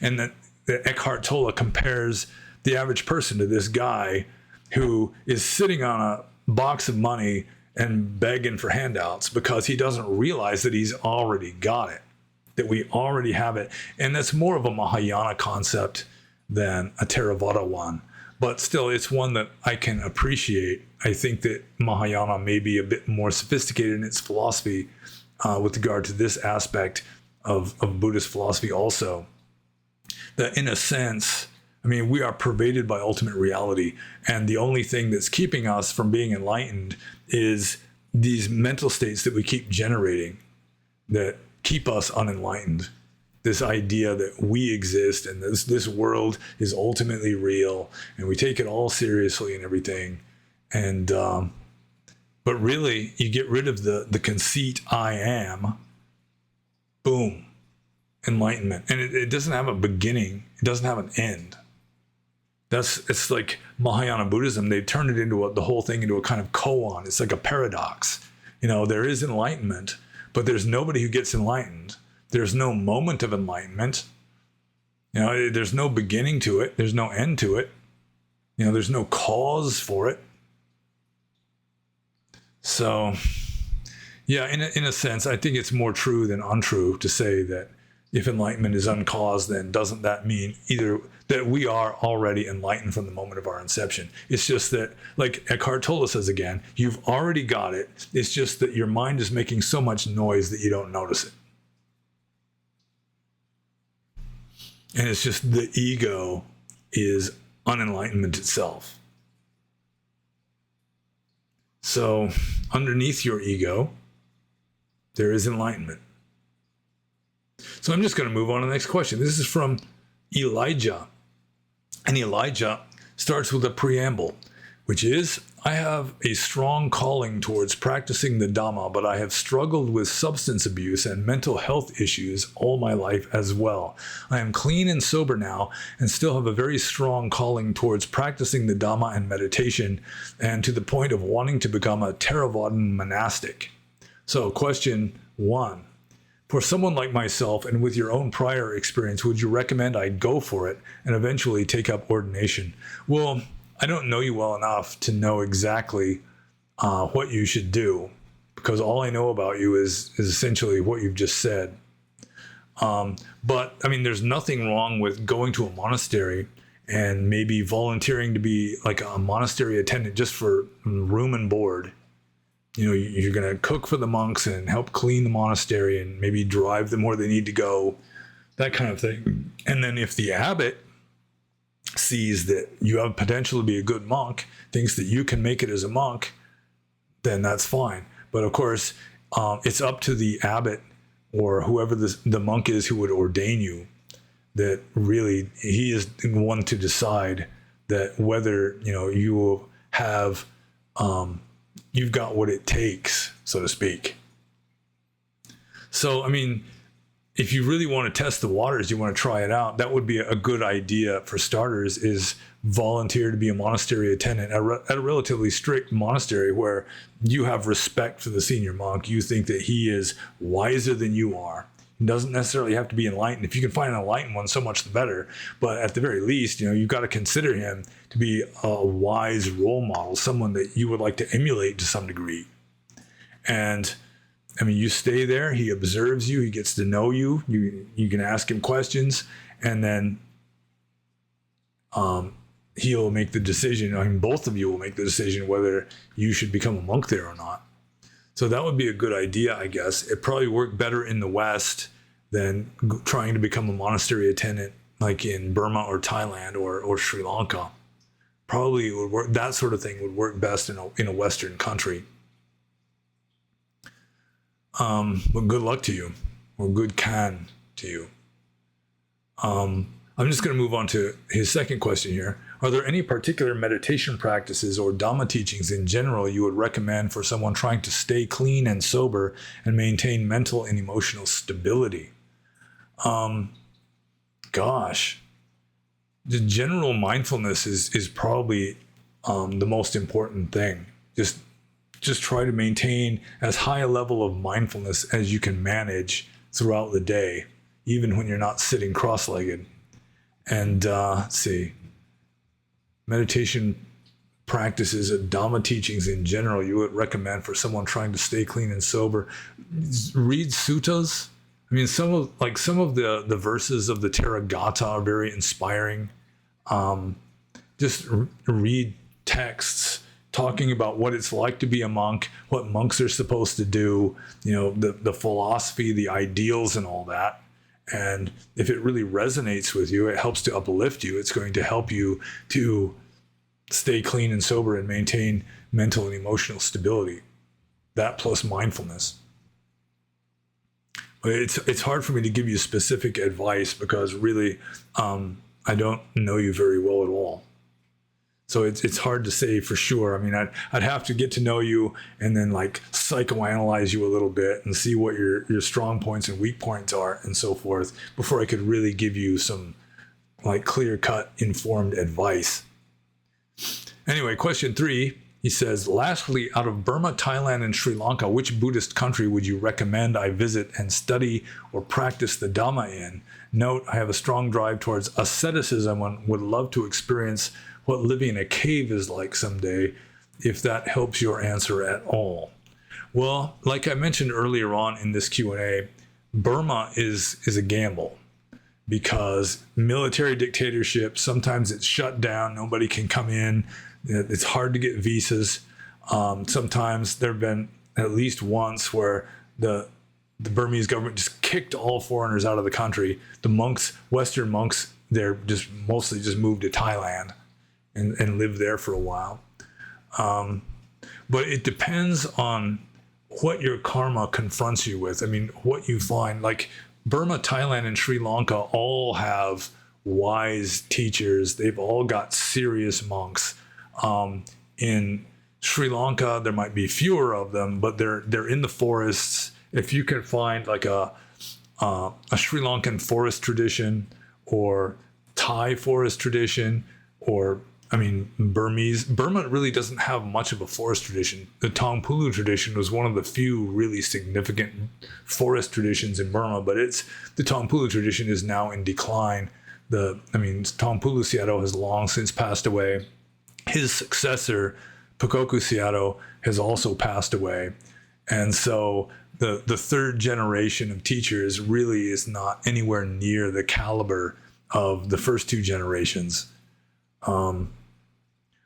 And that Eckhart Tolle compares the average person to this guy who is sitting on a box of money and begging for handouts because he doesn't realize that he's already got it, that we already have it. And that's more of a Mahayana concept than a Theravada one. But still, it's one that I can appreciate. I think that Mahayana may be a bit more sophisticated in its philosophy with regard to this aspect of Buddhist philosophy also. That in a sense, I mean, we are pervaded by ultimate reality. And the only thing that's keeping us from being enlightened is these mental states that we keep generating that keep us unenlightened. This idea that we exist and this world is ultimately real and we take it all seriously and everything. And but really, you get rid of the conceit I am, boom, enlightenment. And it doesn't have a beginning. It doesn't have an end. It's like Mahayana Buddhism. They turned it into the whole thing into a kind of koan. It's like a paradox. There is enlightenment, but there's nobody who gets enlightened. There's no moment of enlightenment. There's no beginning to it. There's no end to it. There's no cause for it. So, yeah, in a sense, I think it's more true than untrue to say that if enlightenment is uncaused, then doesn't that mean either that we are already enlightened from the moment of our inception? It's just that, like Eckhart Tolle says again, you've already got it. It's just that your mind is making so much noise that you don't notice it. And it's just the ego is unenlightenment itself. So underneath your ego, there is enlightenment. So I'm just going to move on to the next question. This is from Elijah. And Elijah starts with a preamble, which is, I have a strong calling towards practicing the Dhamma, but I have struggled with substance abuse and mental health issues all my life as well. I am clean and sober now and still have a very strong calling towards practicing the Dhamma and meditation, and to the point of wanting to become a Theravada monastic. So question 1. For someone like myself and with your own prior experience, would you recommend I go for it and eventually take up ordination? Well, I don't know you well enough to know exactly what you should do, because all I know about you is essentially what you've just said. But I mean, there's nothing wrong with going to a monastery and maybe volunteering to be like a monastery attendant just for room and board. You know, you're going to cook for the monks and help clean the monastery and maybe drive them where they need to go, that kind of thing. And then if the abbot sees that you have potential to be a good monk, thinks that you can make it as a monk, then that's fine. But of course, it's up to the abbot or whoever the monk is who would ordain you, that really he is the one to decide that whether, you know, you will have, you've got what it takes, so to speak. So, I mean, if you really want to test the waters, you want to try it out, that would be a good idea for starters, is volunteer to be a monastery attendant at a relatively strict monastery where you have respect for the senior monk. You think that he is wiser than you are. He doesn't necessarily have to be enlightened. If you can find an enlightened one, so much the better. But at the very least, you know, you've got to consider him to be a wise role model, someone that you would like to emulate to some degree. And I mean, you stay there, he observes you, he gets to know you, you can ask him questions, and then he'll make the decision. I mean, both of you will make the decision whether you should become a monk there or not. So that would be a good idea, I guess. It probably worked better in the West than trying to become a monastery attendant like in Burma or Thailand or Sri Lanka. Probably it would work, that sort of thing would work best in a Western country. But good luck to you, or good can to you. I'm just going to move on to his second question here. Are there any particular meditation practices or Dhamma teachings in general you would recommend for someone trying to stay clean and sober and maintain mental and emotional stability? Gosh, the general mindfulness is probably the most important thing. Just try to maintain as high a level of mindfulness as you can manage throughout the day, even when you're not sitting cross-legged. And let's see, meditation practices and Dhamma teachings in general you would recommend for someone trying to stay clean and sober. Read suttas. I mean, some of the verses of the Theravada are very inspiring. Just read texts talking about what it's like to be a monk, what monks are supposed to do, you know, the philosophy, the ideals and all that. And if it really resonates with you, it helps to uplift you. It's going to help you to stay clean and sober and maintain mental and emotional stability. That plus mindfulness. But it's hard for me to give you specific advice because really I don't know you very well at all. So it's hard to say for sure. I mean, I'd have to get to know you and then like psychoanalyze you a little bit and see what your strong points and weak points are and so forth before I could really give you some like clear-cut informed advice. Anyway, question 3, he says, lastly, out of Burma, Thailand, and Sri Lanka, which Buddhist country would you recommend I visit and study or practice the Dhamma in? Note, I have a strong drive towards asceticism and would love to experience what living in a cave is like someday, if that helps your answer at all. Well, like I mentioned earlier on in this Q&A, Burma is a gamble because military dictatorship, sometimes it's shut down, nobody can come in, it's hard to get visas. Sometimes there have been at least once where the Burmese government just kicked all foreigners out of the country. The monks, Western monks, they're just mostly just moved to Thailand and live there for a while. But it depends on what your karma confronts you with. I mean, what you find, like Burma, Thailand, and Sri Lanka all have wise teachers. They've all got serious monks. In Sri Lanka, there might be fewer of them, but they're in the forests. If you can find like a Sri Lankan forest tradition, or Thai forest tradition, or Burma really doesn't have much of a forest tradition. The Tongpulu tradition was one of the few really significant forest traditions in Burma, but the Tongpulu tradition is now in decline. Tongpulu Sayadaw has long since passed away. His successor, Pakoku Sayadaw, has also passed away. And so the third generation of teachers really is not anywhere near the caliber of the first two generations.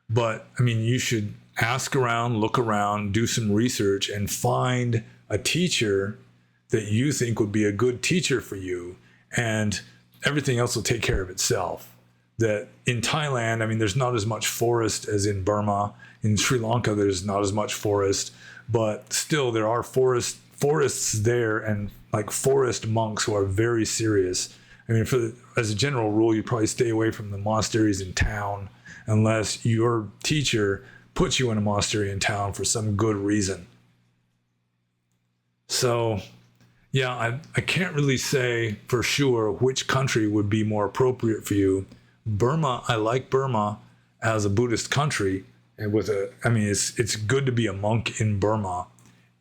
But you should ask around, look around, do some research, and find a teacher that you think would be a good teacher for you, and everything else will take care of itself. That in Thailand, there's not as much forest as in Burma. In Sri Lanka, there's not as much forest, but still there are forests there, and like forest monks who are very serious. As a general rule, you probably stay away from the monasteries in town unless your teacher puts you in a monastery in town for some good reason. So, yeah, I can't really say for sure which country would be more appropriate for you. Burma, I like Burma as a Buddhist country, and it's good to be a monk in Burma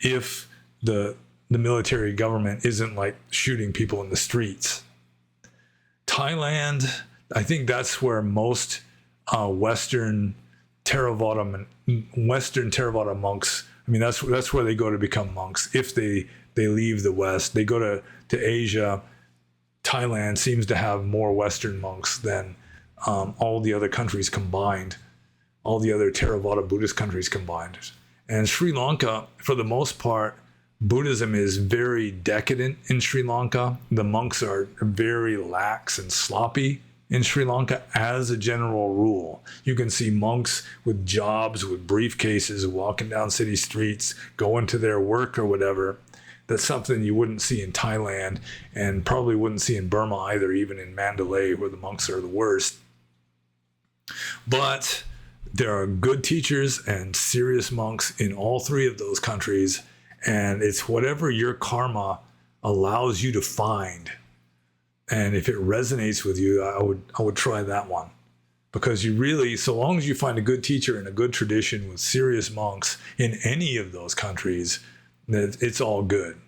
if the military government isn't like shooting people in the streets. Thailand, I think that's where most Western Theravada monks, that's where they go to become monks. If they leave the West, they go to Asia. Thailand seems to have more Western monks than all the other countries combined, all the other Theravada Buddhist countries combined. And Sri Lanka, for the most part, Buddhism is very decadent in Sri Lanka. The monks are very lax and sloppy in Sri Lanka as a general rule. You can see monks with jobs, with briefcases, walking down city streets, going to their work or whatever. That's something you wouldn't see in Thailand, and probably wouldn't see in Burma either, even in Mandalay, where the monks are the worst. But there are good teachers and serious monks in all three of those countries, and it's whatever your karma allows you to find. And if it resonates with you, I would try that one. Because you really, so long as you find a good teacher and a good tradition with serious monks in any of those countries, it's all good.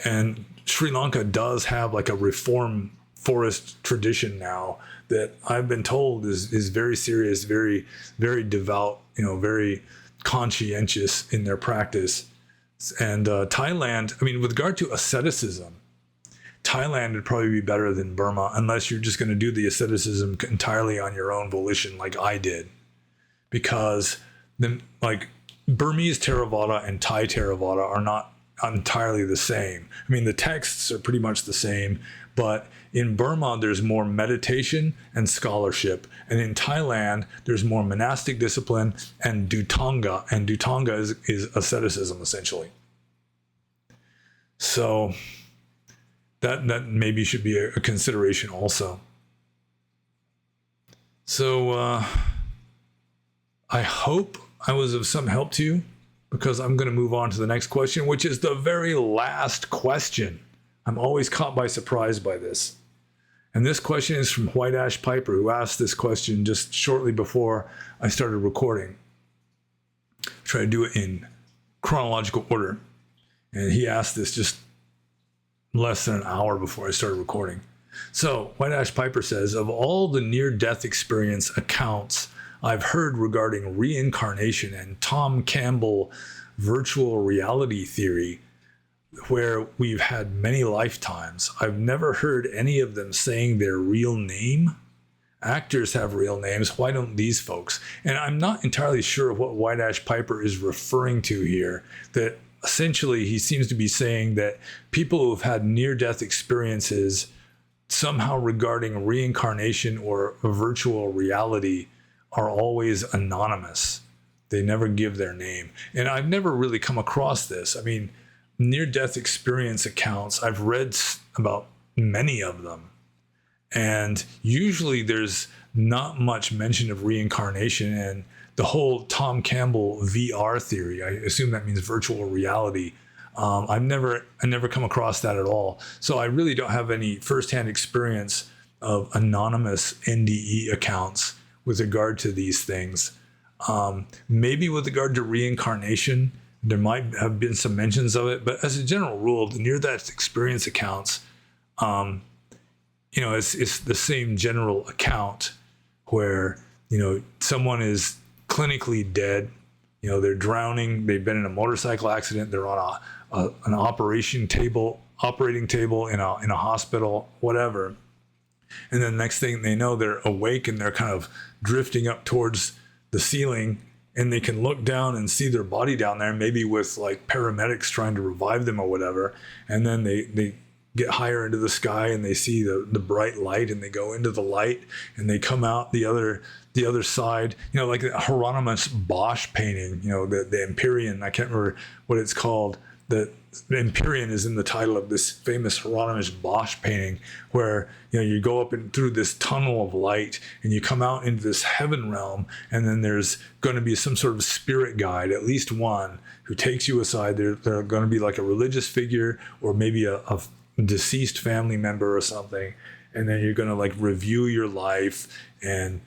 And Sri Lanka does have like a reform forest tradition now that I've been told is very serious, very, very devout, very conscientious in their practice. And Thailand, with regard to asceticism, Thailand would probably be better than Burma, unless you're just going to do the asceticism entirely on your own volition, like I did. Because Burmese Theravada and Thai Theravada are not entirely the same. The texts are pretty much the same, but in Burma, there's more meditation and scholarship. And in Thailand, there's more monastic discipline and Dhutanga. And Dhutanga is asceticism, essentially. So that maybe should be a consideration also. So I hope I was of some help to you, because I'm going to move on to the next question, which is the very last question. I'm always caught by surprise by this. And this question is from White Ash Piper, who asked this question just shortly before I started recording. Try to do it in chronological order. And he asked this just less than an hour before I started recording. So White Ash Piper says, of all the near-death experience accounts I've heard regarding reincarnation and Tom Campbell virtual reality theory, where we've had many lifetimes, I've never heard any of them saying their real name. Actors have real names. Why don't these folks? And I'm not entirely sure what White Ash Piper is referring to here, that essentially he seems to be saying that people who've had near-death experiences somehow regarding reincarnation or virtual reality are always anonymous. They never give their name. And I've never really come across this. Near-death experience accounts, I've read about many of them. And usually there's not much mention of reincarnation, and the whole Tom Campbell VR theory. I assume that means virtual reality. I never come across that at all. So I really don't have any firsthand experience of anonymous NDE accounts with regard to these things. Maybe with regard to reincarnation, there might have been some mentions of it, but as a general rule, the near-death experience accounts, it's the same general account where, someone is clinically dead, they're drowning, they've been in a motorcycle accident, they're on an operating table in a hospital, whatever. And then next thing they know, they're awake and they're kind of drifting up towards the ceiling, and they can look down and see their body down there, maybe with like paramedics trying to revive them or whatever. And then they get higher into the sky and they see the bright light, and they go into the light and they come out the other side, like the Hieronymus Bosch painting, the Empyrean. I can't remember what it's called. The Empyrean is in the title of this famous Hieronymus Bosch painting, where you go up and through this tunnel of light and you come out into this heaven realm, and then there's going to be some sort of spirit guide, at least one, who takes you aside. They're going to be like a religious figure or maybe a deceased family member or something, and then you're going to like review your life, and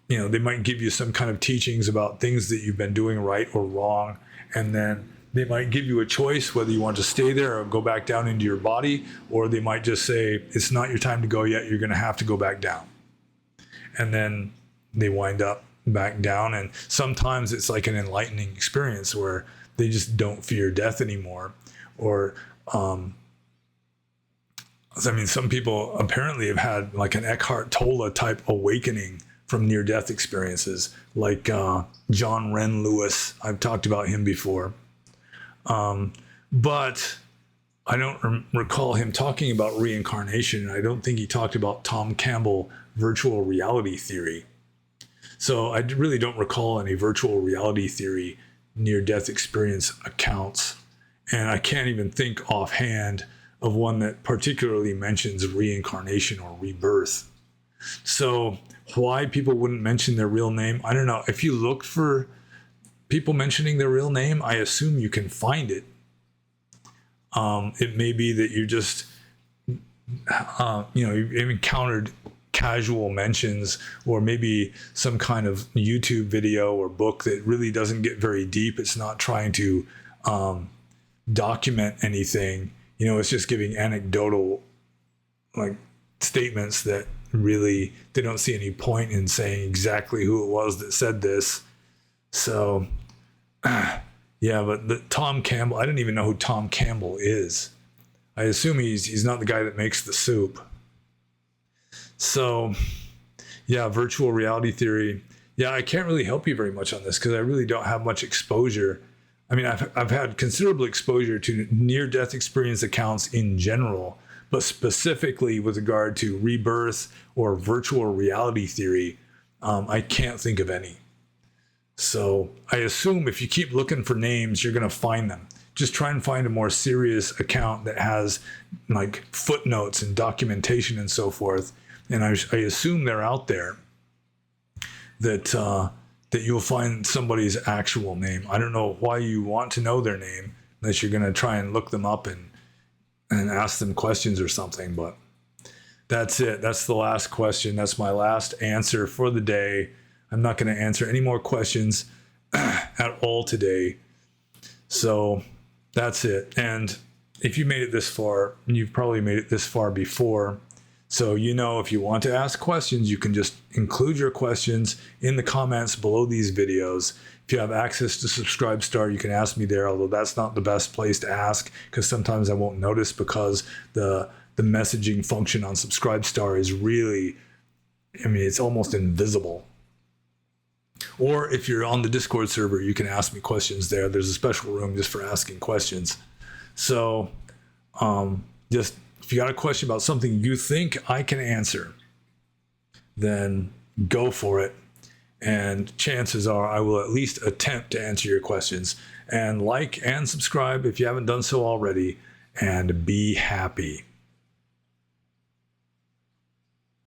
they might give you some kind of teachings about things that you've been doing right or wrong, and then they might give you a choice whether you want to stay there or go back down into your body, or they might just say, it's not your time to go yet, you're going to have to go back down. And then they wind up back down, and sometimes it's like an enlightening experience where they just don't fear death anymore. Or, some people apparently have had like an Eckhart Tolle type awakening from near-death experiences, like John Wren Lewis. I've talked about him before. But I don't recall him talking about reincarnation. I don't think he talked about Tom Campbell virtual reality theory. So I really don't recall any virtual reality theory near-death experience accounts. And I can't even think offhand of one that particularly mentions reincarnation or rebirth. So why people wouldn't mention their real name, I don't know. If you look for people mentioning their real name, I assume you can find it. It may be that you just, you've encountered casual mentions, or maybe some kind of YouTube video or book that really doesn't get very deep. It's not trying to document anything. It's just giving anecdotal like statements that really they don't see any point in saying exactly who it was that said this. So yeah, but the Tom Campbell, I didn't even know who Tom Campbell is. I assume he's not the guy that makes the soup. So yeah, virtual reality theory. Yeah, I can't really help you very much on this because I really don't have much exposure. I mean, I've had considerable exposure to near-death experience accounts in general, but specifically with regard to rebirth or virtual reality theory, I can't think of any. So I assume if you keep looking for names, you're going to find them. Just try and find a more serious account that has like footnotes and documentation and so forth. And I assume they're out there that you'll find somebody's actual name. I don't know why you want to know their name unless you're going to try and look them up and ask them questions or something. But that's it. That's the last question. That's my last answer for the day. I'm not going to answer any more questions at all today. So that's it. And if you made it this far, you've probably made it this far before. So, if you want to ask questions, you can just include your questions in the comments below these videos. If you have access to Subscribestar, you can ask me there, although that's not the best place to ask because sometimes I won't notice because the messaging function on Subscribestar is really, it's almost invisible. Or if you're on the Discord server, you can ask me questions there. There's a special room just for asking questions. So just if you got a question about something you think I can answer, then go for it. And chances are I will at least attempt to answer your questions. And like and subscribe if you haven't done so already. And be happy.